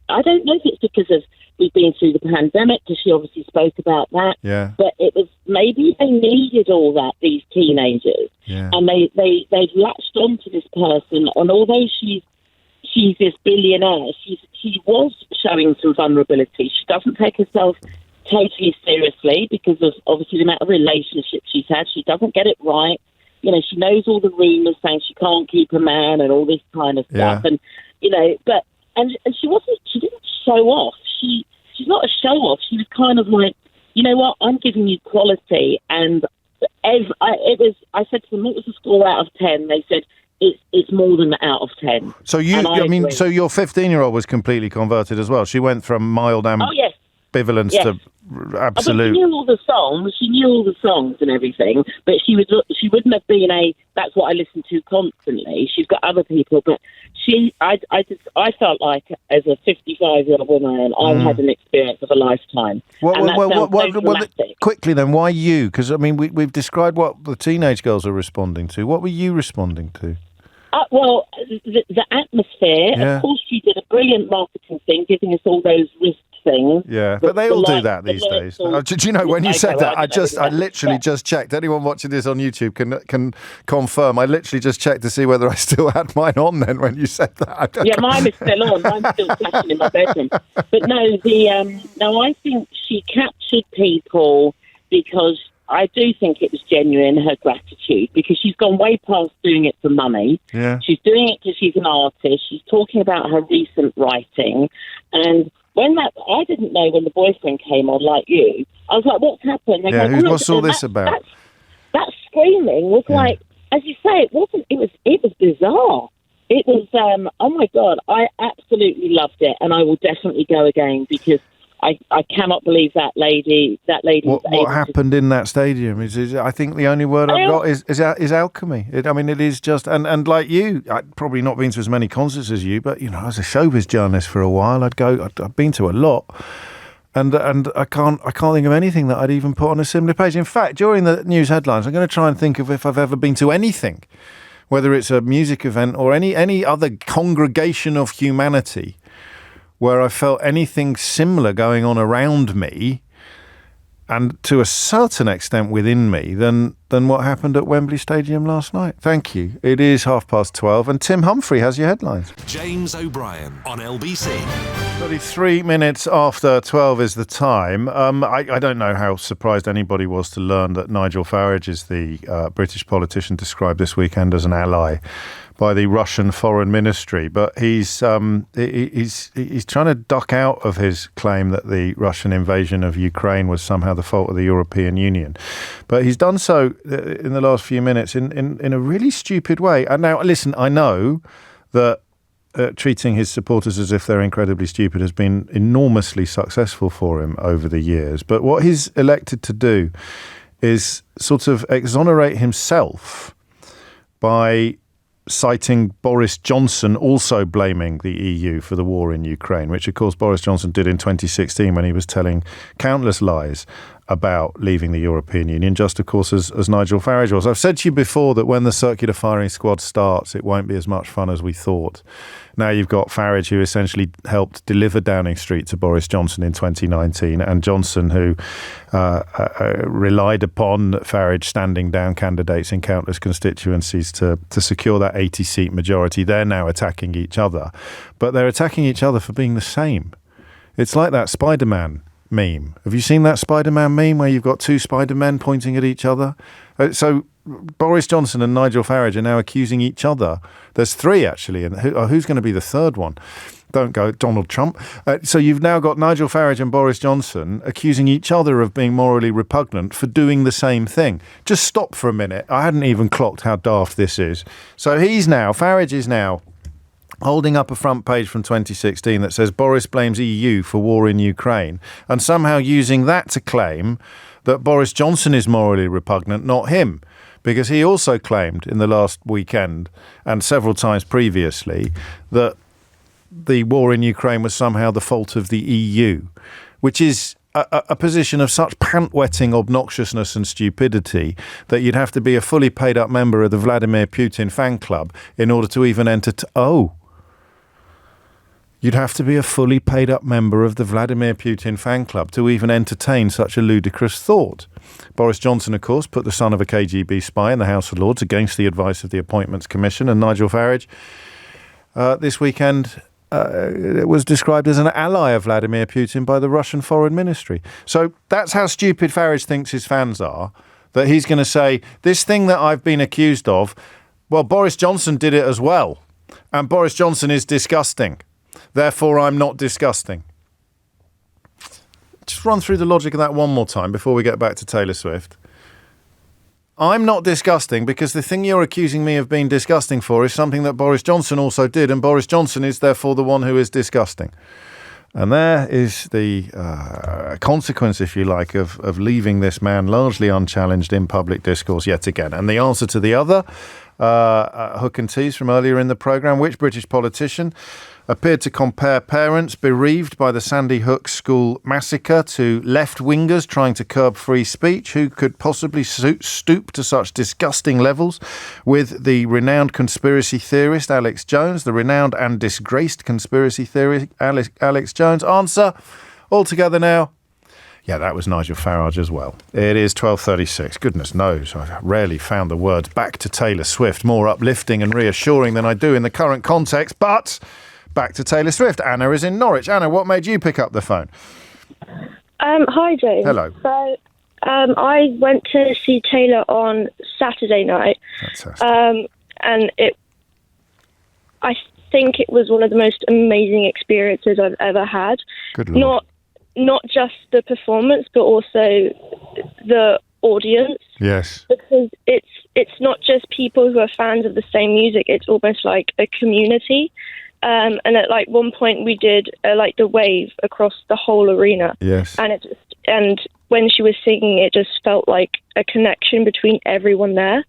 I don't know if it's because of we've been through the pandemic, because she obviously spoke about that. Yeah. But it was maybe they needed all that, these teenagers, and they've latched onto this person, and although she's this billionaire, she was showing some vulnerability. She doesn't take herself totally seriously because of obviously the amount of relationships she's had. She doesn't get it right. She knows all the rumours saying she can't keep a man and all this kind of stuff. And but she didn't show off. She's not a show off. She was kind of like, you know what, I'm giving you quality. And I said to them, what was the score out of 10? They said, it's more than out of 10. So so your 15-year-old was completely converted as well. She went from mild ambivalence to absolute. She knew all the songs. She knew all the songs and everything. But she wouldn't have been that's what I listened to constantly. She's got other people, but I felt like as a 55-year-old woman, I had an experience of a lifetime. Quickly then, why you? Because I mean, we've described what the teenage girls are responding to. What were you responding to? Well, the atmosphere. Yeah. Of course, she did a brilliant marketing thing, giving us all those wrist things. Yeah, but they all do that these days. Do you know, when you said that, I literally just checked. Anyone watching this on YouTube can confirm. I literally just checked to see whether I still had mine on then when you said that. Yeah, mine is still on. Mine's still flashing in my bedroom. But no, I think she captured people because I do think it was genuine, her gratitude, because she's gone way past doing it for money. Yeah. She's doing it because she's an artist. She's talking about her recent writing. And I didn't know when the boyfriend came on, like you. I was like, what's happened? What's all this about? That screaming was like, as you say, it was bizarre. It was, oh my God, I absolutely loved it. And I will definitely go again because I cannot believe that lady. What happened in that stadium is I think the only word I've got is alchemy. It is just and like you, I'd probably not been to as many concerts as you, but as a showbiz journalist for a while, I've been to a lot, and I can't think of anything that I'd even put on a similar page. In fact, during the news headlines, I'm going to try and think of if I've ever been to anything, whether it's a music event or any other congregation of humanity, where I felt anything similar going on around me and to a certain extent within me than what happened at Wembley Stadium last night. Thank you. It is 12:30 and Tim Humphrey has your headlines. James O'Brien on LBC. 33 minutes after 12 is the time. I don't know how surprised anybody was to learn that Nigel Farage is the British politician described this weekend as an ally by the Russian Foreign Ministry, but he's trying to duck out of his claim that the Russian invasion of Ukraine was somehow the fault of the European Union. But he's done so in the last few minutes in a really stupid way. And now, listen, I know that treating his supporters as if they're incredibly stupid has been enormously successful for him over the years. But what he's elected to do is sort of exonerate himself by citing Boris Johnson also blaming the EU for the war in Ukraine, which of course Boris Johnson did in 2016 when he was telling countless lies about leaving the European Union, just of course as Nigel Farage was. I've said to you before that when the circular firing squad starts, it won't be as much fun as we thought. Now you've got Farage, who essentially helped deliver Downing Street to Boris Johnson in 2019, and Johnson, who relied upon Farage standing down candidates in countless constituencies to secure that 80-seat majority. They're now attacking each other, but they're attacking each other for being the same. It's like that Spider-Man meme. Have you seen that Spider-Man meme where you've got two Spider-Men pointing at each other? So Boris Johnson and Nigel Farage are now accusing each other. There's three, actually, and who's going to be the third one? Don't go Donald Trump. So you've now got Nigel Farage and Boris Johnson accusing each other of being morally repugnant for doing the same thing. Just stop for a minute. I hadn't even clocked how daft this is. So Farage is now holding up a front page from 2016 that says Boris blames EU for war in Ukraine, and somehow using that to claim that Boris Johnson is morally repugnant, not him, because he also claimed in the last weekend and several times previously that the war in Ukraine was somehow the fault of the EU, which is a position of such pant-wetting obnoxiousness and stupidity that you'd have to be a fully paid-up member of the Vladimir Putin fan club in order to even enter... You'd have to be a fully paid-up member of the Vladimir Putin fan club to even entertain such a ludicrous thought. Boris Johnson, of course, put the son of a KGB spy in the House of Lords against the advice of the Appointments Commission, and Nigel Farage this weekend was described as an ally of Vladimir Putin by the Russian Foreign Ministry. So that's how stupid Farage thinks his fans are, that he's going to say, this thing that I've been accused of, well, Boris Johnson did it as well, and Boris Johnson is disgusting. Therefore, I'm not disgusting. Just run through the logic of that one more time before we get back to Taylor Swift. I'm not disgusting because the thing you're accusing me of being disgusting for is something that Boris Johnson also did, and Boris Johnson is therefore the one who is disgusting. And there is the consequence, if you like, of leaving this man largely unchallenged in public discourse yet again. And the answer to the other hook and tease from earlier in the programme, which British politician appeared to compare parents bereaved by the Sandy Hook school massacre to left-wingers trying to curb free speech? Who could possibly stoop to such disgusting levels with the renowned conspiracy theorist Alex Jones, the renowned and disgraced conspiracy theorist Alex Jones? Answer, all together now. Yeah, that was Nigel Farage as well. It is 12:36. Goodness knows, I've rarely found the words back to Taylor Swift more uplifting and reassuring than I do in the current context, but... back to Taylor Swift. Anna is in Norwich. Anna, what made you pick up the phone? Hi, James. Hello. So, I went to see Taylor on Saturday night. Fantastic. And I think it was one of the most amazing experiences I've ever had. Good Lord. Not just the performance, but also the audience. Yes. Because it's not just people who are fans of the same music. It's almost like a community. And at like one point we did like the wave across the whole arena. Yes. And when she was singing, it just felt like a connection between everyone there.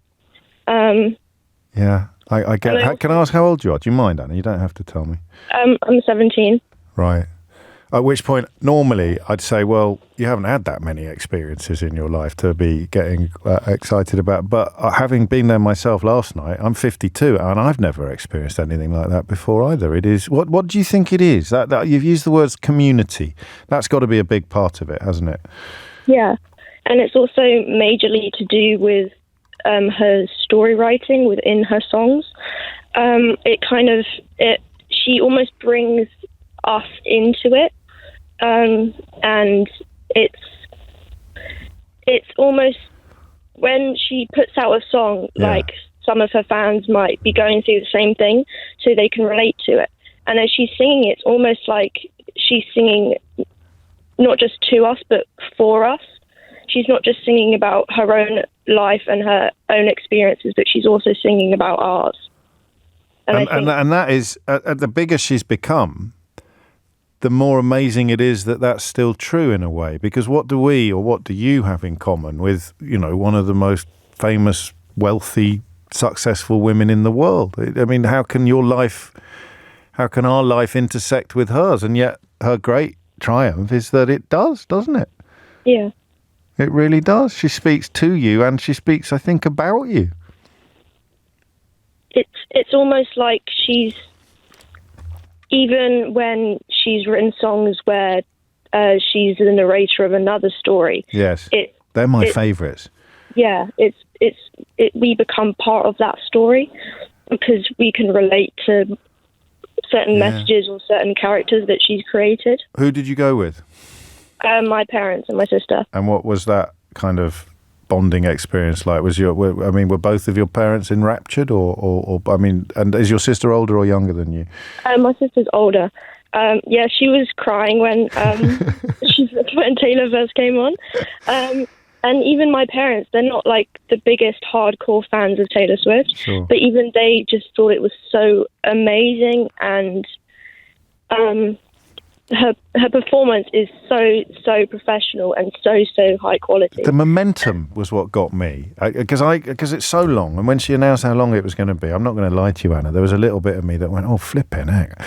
Yeah, I get. Can I ask how old you are? Do you mind, Anna? You don't have to tell me. I'm 17. Right. At which point, normally, I'd say, well, you haven't had that many experiences in your life to be getting excited about. But having been there myself last night, I'm 52, and I've never experienced anything like that before either. It is. What do you think it is? That you've used the words community. That's got to be a big part of it, hasn't it? Yeah, and it's also majorly to do with her story writing within her songs. She almost brings us into it, and it's almost when she puts out a song, like some of her fans might be going through the same thing, so they can relate to it. And as she's singing, it's almost like she's singing not just to us, but for us. She's not just singing about her own life and her own experiences, but she's also singing about ours. And that is, the bigger she's become, the more amazing it is that that's still true in a way. Because what do you have in common with, one of the most famous, wealthy, successful women in the world? I mean, how can our life intersect with hers? And yet her great triumph is that it does, doesn't it? Yeah. It really does. She speaks to you, and she speaks, I think, about you. It's almost like she's, even when she's written songs where she's the narrator of another story. Yes, they're my favourites. Yeah, we become part of that story because we can relate to certain messages or certain characters that she's created. Who did you go with? My parents and my sister. And what was that kind of bonding experience like? Were both of your parents enraptured, or and is your sister older or younger than you? My sister's older. She was crying when when Taylor first came on. And even my parents, they're not like the biggest hardcore fans of Taylor Swift, sure. But even they just thought it was so amazing, and her performance is so professional and so high quality. The momentum was what got me, because it's so long, and when she announced how long it was going to be, I'm not going to lie to you, Anna, there was a little bit of me that went, oh, flipping heck,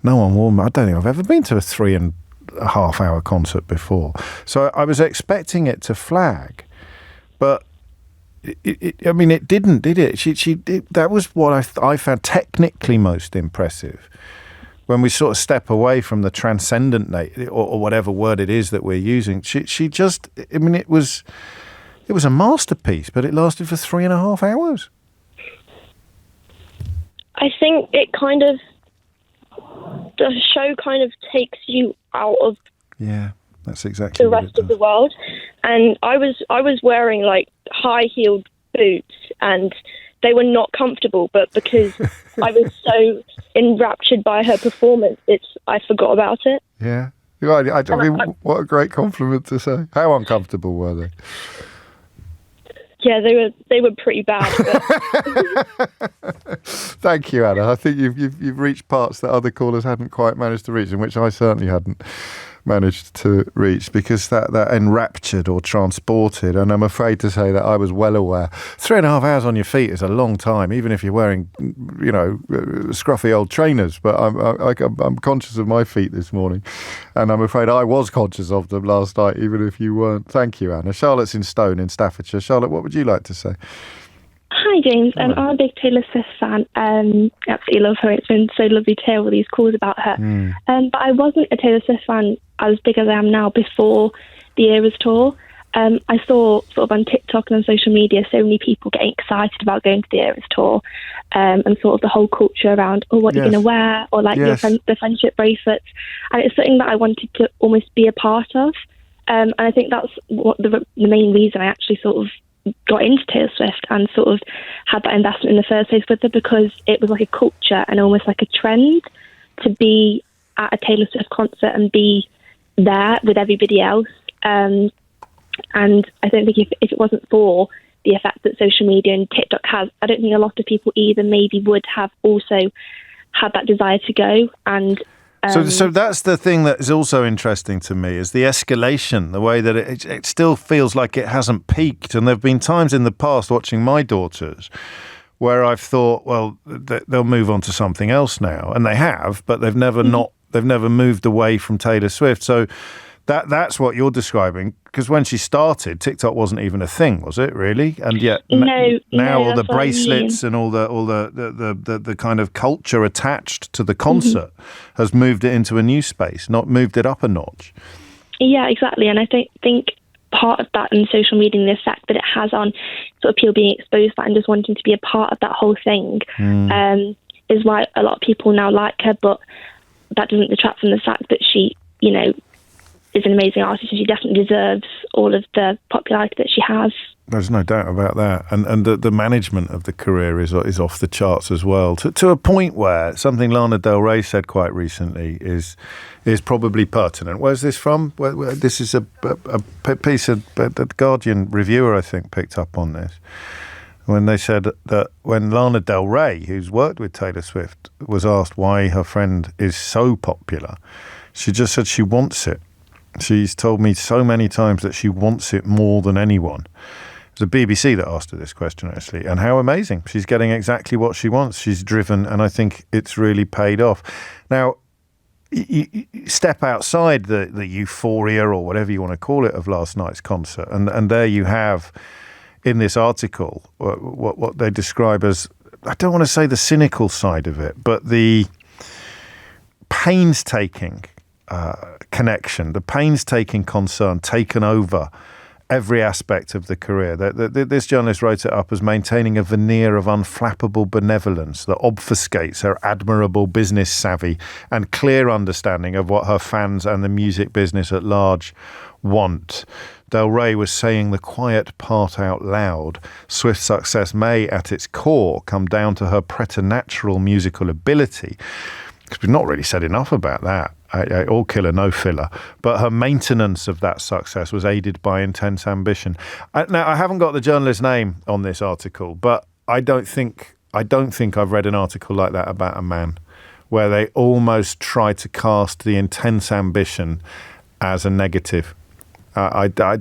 no one warned me. I don't think I've ever been to a 3.5 hour concert before, so I was expecting it to flag, but it didn't, did it? That was what I found technically most impressive. When we sort of step away from the transcendent or whatever word it is that we're using, she just, it was a masterpiece, but it lasted for 3.5 hours. I think the show kind of takes you out of that's exactly the rest of the world. And I was wearing like high-heeled boots, and they were not comfortable, but because I was so enraptured by her performance, I forgot about it. Yeah. What a great compliment to say. How uncomfortable were they? Yeah, they were pretty bad. Thank you, Anna. I think you've reached parts that other callers hadn't quite managed to reach, and which I certainly hadn't managed to reach, because that enraptured or transported, and I'm afraid to say that I was well aware. 3.5 hours on your feet is a long time, even if you're wearing, scruffy old trainers. But I'm conscious of my feet this morning, and I'm afraid I was conscious of them last night, even if you weren't. Thank you, Anna. Charlotte's in Stone in Staffordshire. Charlotte, what would you like to say? Hi, James. I'm a big Taylor Swift fan. Absolutely love her. It's been so lovely to hear all these calls about her. But I wasn't a Taylor Swift fan as big as I am now before the Eras tour. I saw sort of on TikTok and on social media so many people getting excited about going to the Eras tour, and sort of the whole culture around, what you're going to wear, or like the friendship bracelets. And it's something that I wanted to almost be a part of. And I think that's what the main reason I actually sort of got into Taylor Swift and sort of had that investment in the first place with her, because it was like a culture and almost like a trend to be at a Taylor Swift concert and be there with everybody else. And I don't think if it wasn't for the effect that social media and TikTok has, I don't think a lot of people either maybe would have also had that desire to go. And So that's the thing that is also interesting to me, is the escalation, the way that it still feels like it hasn't peaked. And there have been times in the past watching my daughters where I've thought, well, they'll move on to something else now. And they have, but they've never moved away from Taylor Swift. So that's what you're describing, because when she started, TikTok wasn't even a thing, was it really? And yet now all the bracelets and all the kind of culture attached to the concert has moved it into a new space, not moved it up a notch. Yeah, exactly. And I think part of that in social media and the effect that it has on sort of people being exposed to that and just wanting to be a part of that whole thing is why a lot of people now like her. But that doesn't detract from the fact that she, is an amazing artist, and she definitely deserves all of the popularity that she has. There's no doubt about that. And the management of the career is off the charts as well, to a point where something Lana Del Rey said quite recently is probably pertinent. Where's this from? This is a piece of the Guardian reviewer, I think, picked up on this, when they said that when Lana Del Rey, who's worked with Taylor Swift, was asked why her friend is so popular, she just said she wants it. She's told me so many times that she wants it more than anyone. It was the BBC that asked her this question, actually, and how amazing. She's getting exactly what she wants. She's driven, and I think it's really paid off. Now, you step outside the euphoria, or whatever you want to call it, of last night's concert, and there you have, in this article, what they describe as, I don't want to say the cynical side of it, but the painstaking connection, the painstaking concern taken over every aspect of the career. This journalist wrote it up as maintaining a veneer of unflappable benevolence that obfuscates her admirable business savvy and clear understanding of what her fans and the music business at large want. Del Rey was saying the quiet part out loud. Swift's success may, at its core, come down to her preternatural musical ability. Because we've not really said enough about that. All killer, no filler. But her maintenance of that success was aided by intense ambition. Now, I haven't got the journalist's name on this article, but I don't think I've read an article like that about a man, where they almost try to cast the intense ambition as a negative. I don't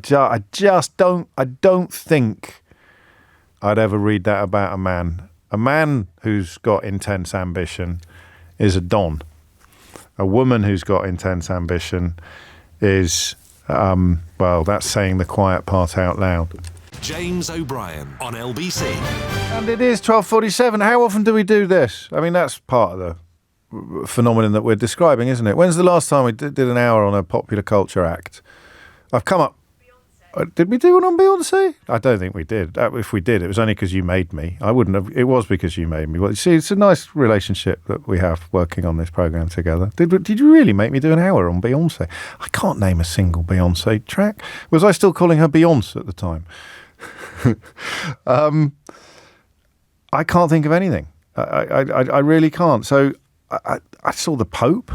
think I'd ever read that about a man. A man who's got intense ambition is a don. A woman who's got intense ambition is, that's saying the quiet part out loud. James O'Brien on LBC. And it is 12:47. How often do we do this? I mean, that's part of the phenomenon that we're describing, isn't it? When's the last time we did an hour on a popular culture act? I've come up... Did we do one on Beyonce? I don't think we did. If we did, it was only because you made me. I wouldn't have. It was because you made me. Well, you see, it's a nice relationship that we have working on this programme together. Did you really make me do an hour on Beyonce? I can't name a single Beyonce track. Was I still calling her Beyonce at the time? I can't think of anything. I really can't. So I saw the Pope.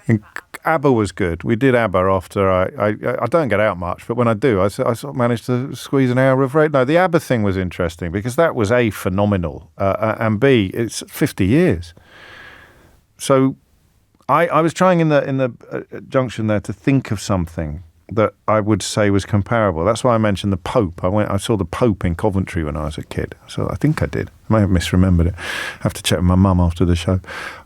And ABBA was good. We did ABBA after I don't get out much, but when I do, I sort of managed to squeeze an hour of radio. No, the ABBA thing was interesting because that was A, phenomenal, and B, it's 50 years. So I was trying in the junction there to think of something that I would say was comparable. That's why I mentioned the Pope. I saw the Pope in Coventry when I was a kid. So I think I did. I may have misremembered it. I have to check with my mum after the show.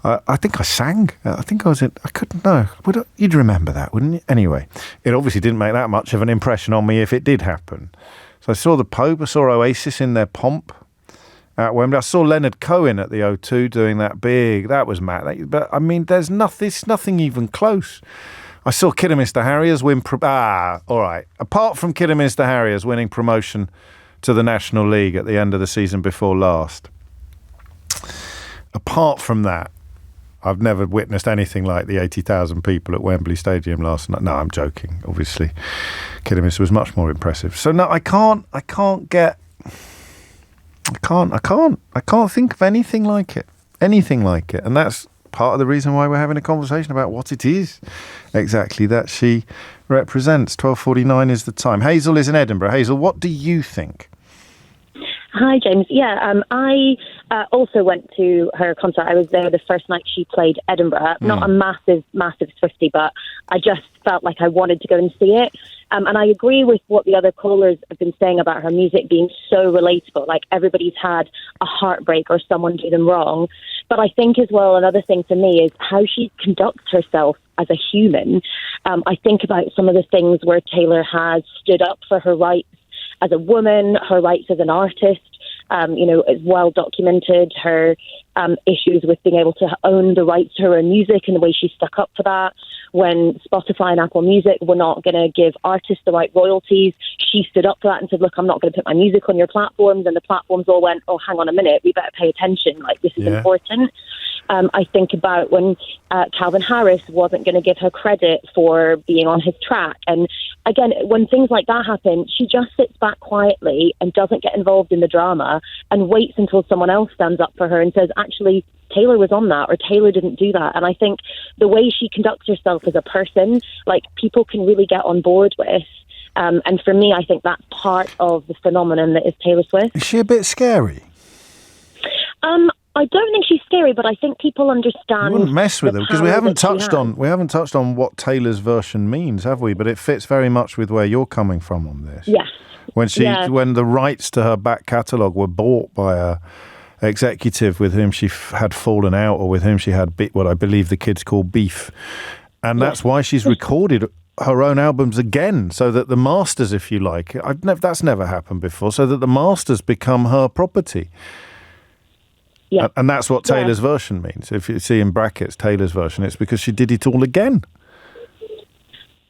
I think I sang. I think I was in... I couldn't know. You'd remember that, wouldn't you? Anyway, it obviously didn't make that much of an impression on me if it did happen. So I saw the Pope. I saw Oasis in their pomp at Wembley. I saw Leonard Cohen at the O2 doing that big... That was mad. But, I mean, there's nothing even close. I saw Kidderminster Harriers win... all right. Apart from Kidderminster Harriers winning promotion to the National League at the end of the season before last, apart from that, I've never witnessed anything like the 80,000 people at Wembley Stadium last night. No, I'm joking. Obviously, Kidderminster was much more impressive. So no, I can't think of anything like it. And that's part of the reason why we're having a conversation about what it is exactly that she represents. 12:49 is the time. Hazel is in Edinburgh. Hazel, what do you think? Hi, James. Yeah, I also went to her concert. I was there the first night she played Edinburgh. Not a massive Swiftie, but I just felt like I wanted to go and see it. And I agree with what the other callers have been saying about her music being so relatable. Like, everybody's had a heartbreak or someone do them wrong. But I think as well, another thing for me is how she conducts herself as a human. I think about some of the things where Taylor has stood up for her rights as a woman, her rights as an artist, is well documented, her issues with being able to own the rights to her own music and the way she stuck up for that. When Spotify and Apple Music were not going to give artists the right royalties, she stood up for that and said, look, I'm not going to put my music on your platforms. And the platforms all went, oh, hang on a minute, we better pay attention. Like, this is important. I think about when Calvin Harris wasn't going to give her credit for being on his track. And again, when things like that happen, she just sits back quietly and doesn't get involved in the drama and waits until someone else stands up for her and says, actually, Taylor was on that, or Taylor didn't do that. And I think the way she conducts herself as a person, like, people can really get on board with. And for me, I think that's part of the phenomenon that is Taylor Swift. Is she a bit scary? I don't think she's scary, but I think people understand. You wouldn't mess with her, because we haven't touched on what Taylor's version means, have we? But it fits very much with where you're coming from on this. Yes. When the rights to her back catalogue were bought by a executive with whom she had fallen out, or with whom she had what I believe the kids call beef, and that's why she's recorded her own albums again, so that the masters, if you like, that's never happened before, so that the masters become her property. Yeah. And that's what Taylor's version means. If you see in brackets Taylor's version, it's because she did it all again.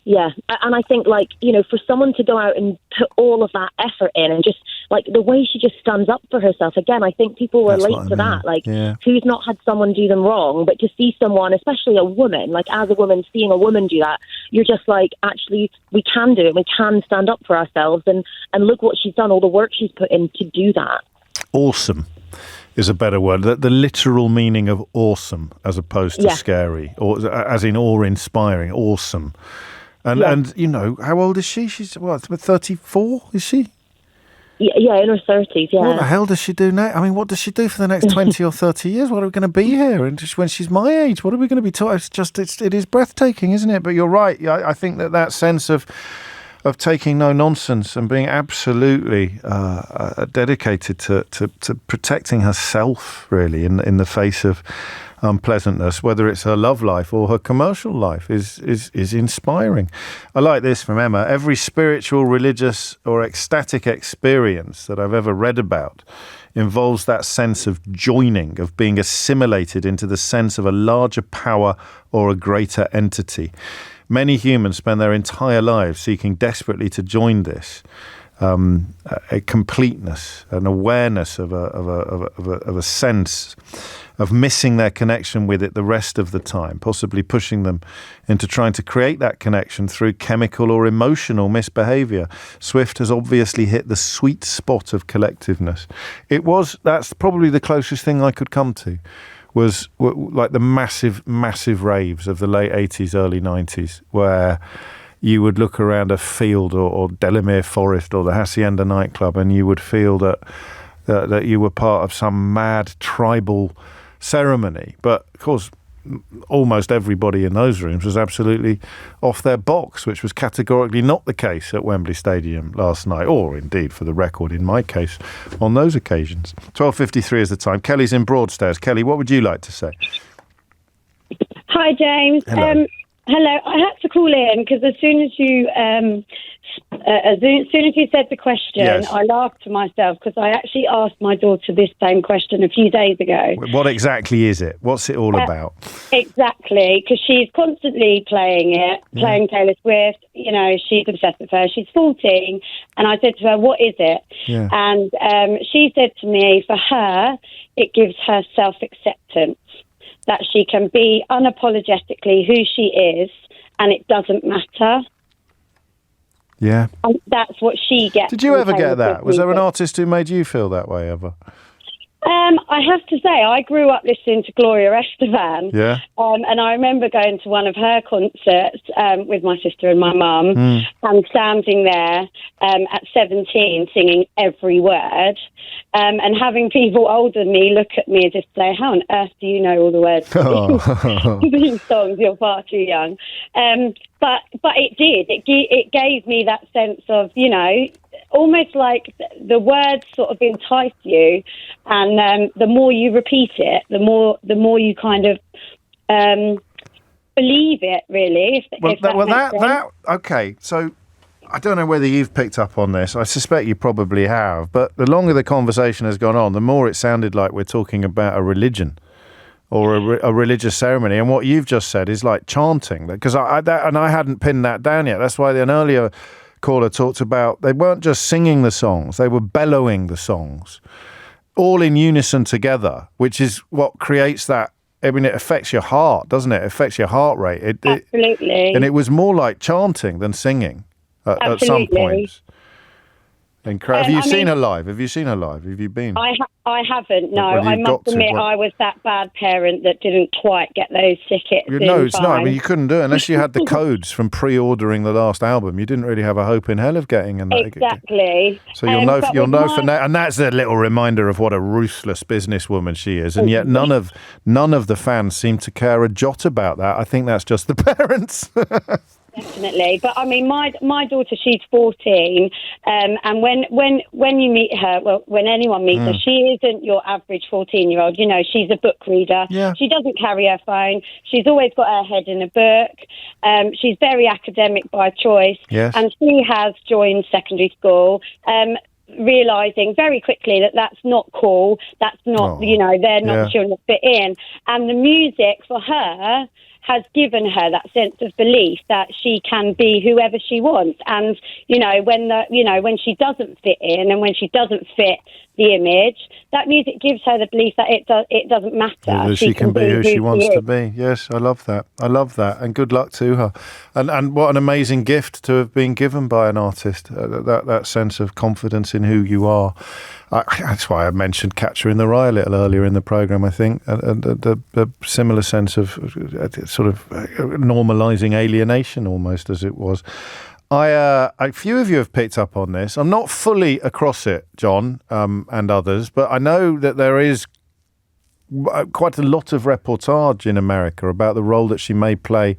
Yeah, and I think, like, for someone to go out and put all of that effort in, and just, like, the way she just stands up for herself, again, I think people relate to that. Like, who's not had someone do them wrong, but to see someone, especially a woman, like, as a woman, seeing a woman do that, you're just like, actually, we can do it, we can stand up for ourselves, and look what she's done, all the work she's put in to do that. Awesome is a better word. The literal meaning of awesome, as opposed to scary, or as in awe-inspiring. Awesome. And how old is she? She's 34, is she? Yeah, in her 30s, yeah. What the hell does she do now? I mean, what does she do for the next 20 or 30 years? What are we going to be here? And just when she's my age, what are we going to be taught? It is breathtaking, isn't it? But you're right. I think that sense of taking no nonsense and being absolutely dedicated to protecting herself, really, in the face of unpleasantness, whether it's her love life or her commercial life, is inspiring. I like this from Emma. Every spiritual, religious or ecstatic experience that I've ever read about involves that sense of joining, of being assimilated into the sense of a larger power or a greater entity. Many humans spend their entire lives seeking desperately to join this. A completeness, an awareness of a sense of missing their connection with it the rest of the time, possibly pushing them into trying to create that connection through chemical or emotional misbehavior. Swift has obviously hit the sweet spot of collectiveness. That's probably the closest thing I could come to, was like the massive raves of the late 80s, early 90s, where you would look around a field or Delamere Forest or the Hacienda nightclub, and you would feel that you were part of some mad tribal ceremony. But of course, almost everybody in those rooms was absolutely off their box, which was categorically not the case at Wembley Stadium last night, or indeed, for the record, in my case, on those occasions. 12:53 is the time. Kelly's in Broadstairs. Kelly, what would you like to say? Hi, James. Hello. Hello. I had to call in because as soon as you said the question, yes, I laughed to myself because I actually asked my daughter this same question a few days ago. What exactly is it? What's it all about? Exactly, because she's constantly playing Taylor Swift. She's obsessed with her. She's 14, and I said to her, "What is it?" Yeah. And she said to me, for her, it gives her self-acceptance. that she can be unapologetically who she is, and it doesn't matter. Yeah. And that's what she gets. Did you ever get Taylor that? Swift Was there an music. artist who made you feel that way ever? I have to say, I grew up listening to Gloria Estefan. Yeah. And I remember going to one of her concerts with my sister and my mum and standing there at 17 singing every word and having people older than me look at me as if to say, how on earth do you know all the words to these songs? You're far too young. But it did. It gave me that sense of, you know, almost like the words sort of entice you, and the more you repeat it, the more you kind of believe it. Really, okay. So I don't know whether you've picked up on this. I suspect you probably have. But the longer the conversation has gone on, the more it sounded like we're talking about a religion or a religious ceremony. And what you've just said is like chanting, because I hadn't pinned that down yet. That's why an earlier caller talked about they weren't just singing the songs, they were bellowing the songs all in unison together, which is what creates that. I mean, it affects your heart, doesn't it? It affects your heart rate. Absolutely. And it was more like chanting than singing at some points. Have you seen her live? Have you seen her live? Have you been? I haven't, no. Well, I must admit I was that bad parent that didn't quite get those tickets. No, it's not. I mean, you couldn't do it unless you had the codes from pre-ordering the last album. You didn't really have a hope in hell of getting in that. Exactly. So you'll know for now, and that's a little reminder of what a ruthless businesswoman she is. And yet none of the fans seem to care a jot about that. I think that's just the parents. Definitely, but I mean, my daughter, she's 14, and when you meet her, well, when anyone meets her, she isn't your average 14-year-old. You know, she's a book reader. Yeah. She doesn't carry her phone. She's always got her head in a book. She's very academic by choice, and she has joined secondary school. Realising very quickly that that's not cool. That's not, you know, they're not children that fit in, and the music for her has given her that sense of belief that she can be whoever she wants. And, you know, when she doesn't fit in and when she doesn't fit the image, that music gives her the belief that it doesn't matter. She can be who she wants to be. Yes, I love that. And good luck to her. And what an amazing gift to have been given by an artist, that sense of confidence in who you are. That's why I mentioned Catcher in the Rye a little earlier in the programme, I think, and the similar sense of sort of normalising alienation almost as it was. A few of you have picked up on this. I'm not fully across it, John, and others, but I know that there is quite a lot of reportage in America about the role that she may play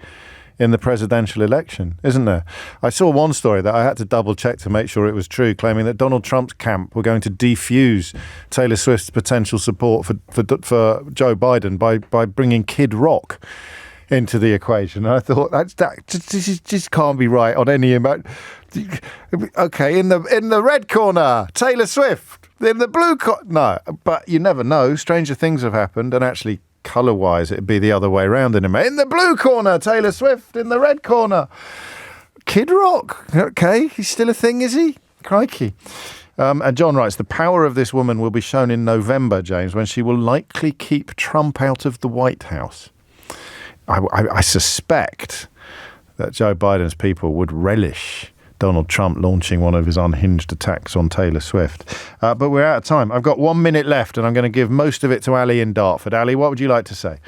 in the presidential election, isn't there? I saw one story that I had to double check to make sure it was true, claiming that Donald Trump's camp were going to defuse Taylor Swift's potential support for Joe Biden by bringing Kid Rock into the equation. And I thought that just can't be right on any amount. Okay, in the red corner, Taylor Swift. In the blue corner, no. But you never know. Stranger things have happened, and actually, colour-wise, it'd be the other way around in the blue corner, Taylor Swift. In the red corner, Kid Rock. Okay, he's still a thing, is he? Crikey. And John writes, the power of this woman will be shown in November, James, when she will likely keep Trump out of the White House. I suspect that Joe Biden's people would relish Donald Trump launching one of his unhinged attacks on Taylor Swift. But we're out of time. I've got 1 minute left, and I'm going to give most of it to Ali in Dartford. Ali, what would you like to say?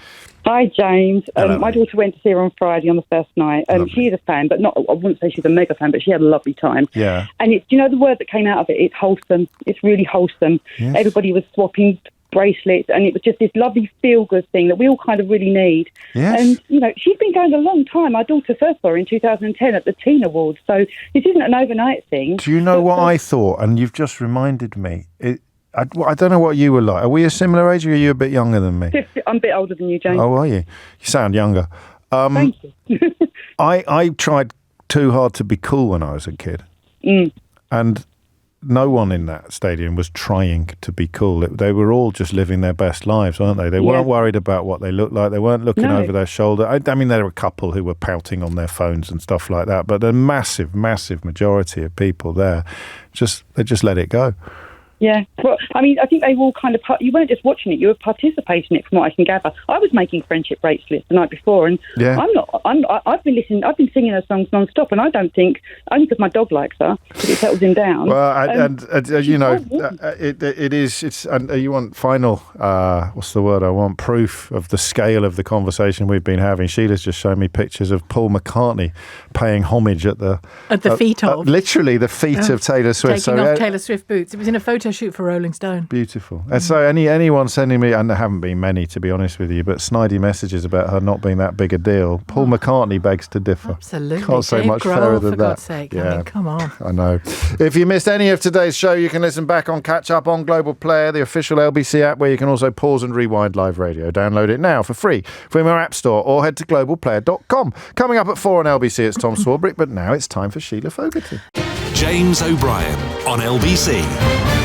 Hi, James. Hello, my daughter went to see her on Friday on the first night. She is a fan, but I wouldn't say she's a mega fan, but she had a lovely time. Yeah. And it's, you know, the word that came out of it, it's wholesome. It's really wholesome. Yes. Everybody was swapping bracelets, and it was just this lovely feel-good thing that we all kind of really need. Yes. And, you know, she's been going a long time. My daughter first saw her in 2010 at the Teen Awards, so this isn't an overnight thing. Do you know what I thought? And you've just reminded me. I don't know what you were like. Are we a similar age, or are you a bit younger than me? I'm a bit older than you, James. Oh, are you? You sound younger. Thank you. I tried too hard to be cool when I was a kid. And no one in that stadium was trying to be cool. They were all just living their best lives, weren't they? They weren't worried about what they looked like. They weren't looking over their shoulder. I mean, there were a couple who were pouting on their phones and stuff like that, but the massive, massive majority of people there, they just let it go. Yeah, well, I mean, I think they were all kind of. You weren't just watching it; you were participating in it, from what I can gather. I was making friendship bracelets the night before, and I'm not. I've been listening. I've been singing her songs non-stop, and I don't think only because my dog likes her, because it settles him down. Well, you know, it is. It's. And you want final? What's the word I want? Proof of the scale of the conversation we've been having. Sheila's just shown me pictures of Paul McCartney paying homage at the feet of literally the feet of Taylor Swift. Taking off Taylor Swift boots. It was in a photo shoot for Rolling Stone. Beautiful. And so anyone sending me, and there haven't been many to be honest with you, but snidey messages about her not being that big a deal. Paul McCartney begs to differ. Absolutely. Can't say Dave much Grohl, fairer than for that. God's sake. Yeah. I mean, come on. I know. If you missed any of today's show, you can listen back on Catch Up on Global Player, the official LBC app, where you can also pause and rewind live radio. Download it now for free from our app store or head to globalplayer.com. Coming up at 4 on LBC, it's Tom Swarbrick, but now it's time for Sheila Fogarty. James O'Brien on LBC.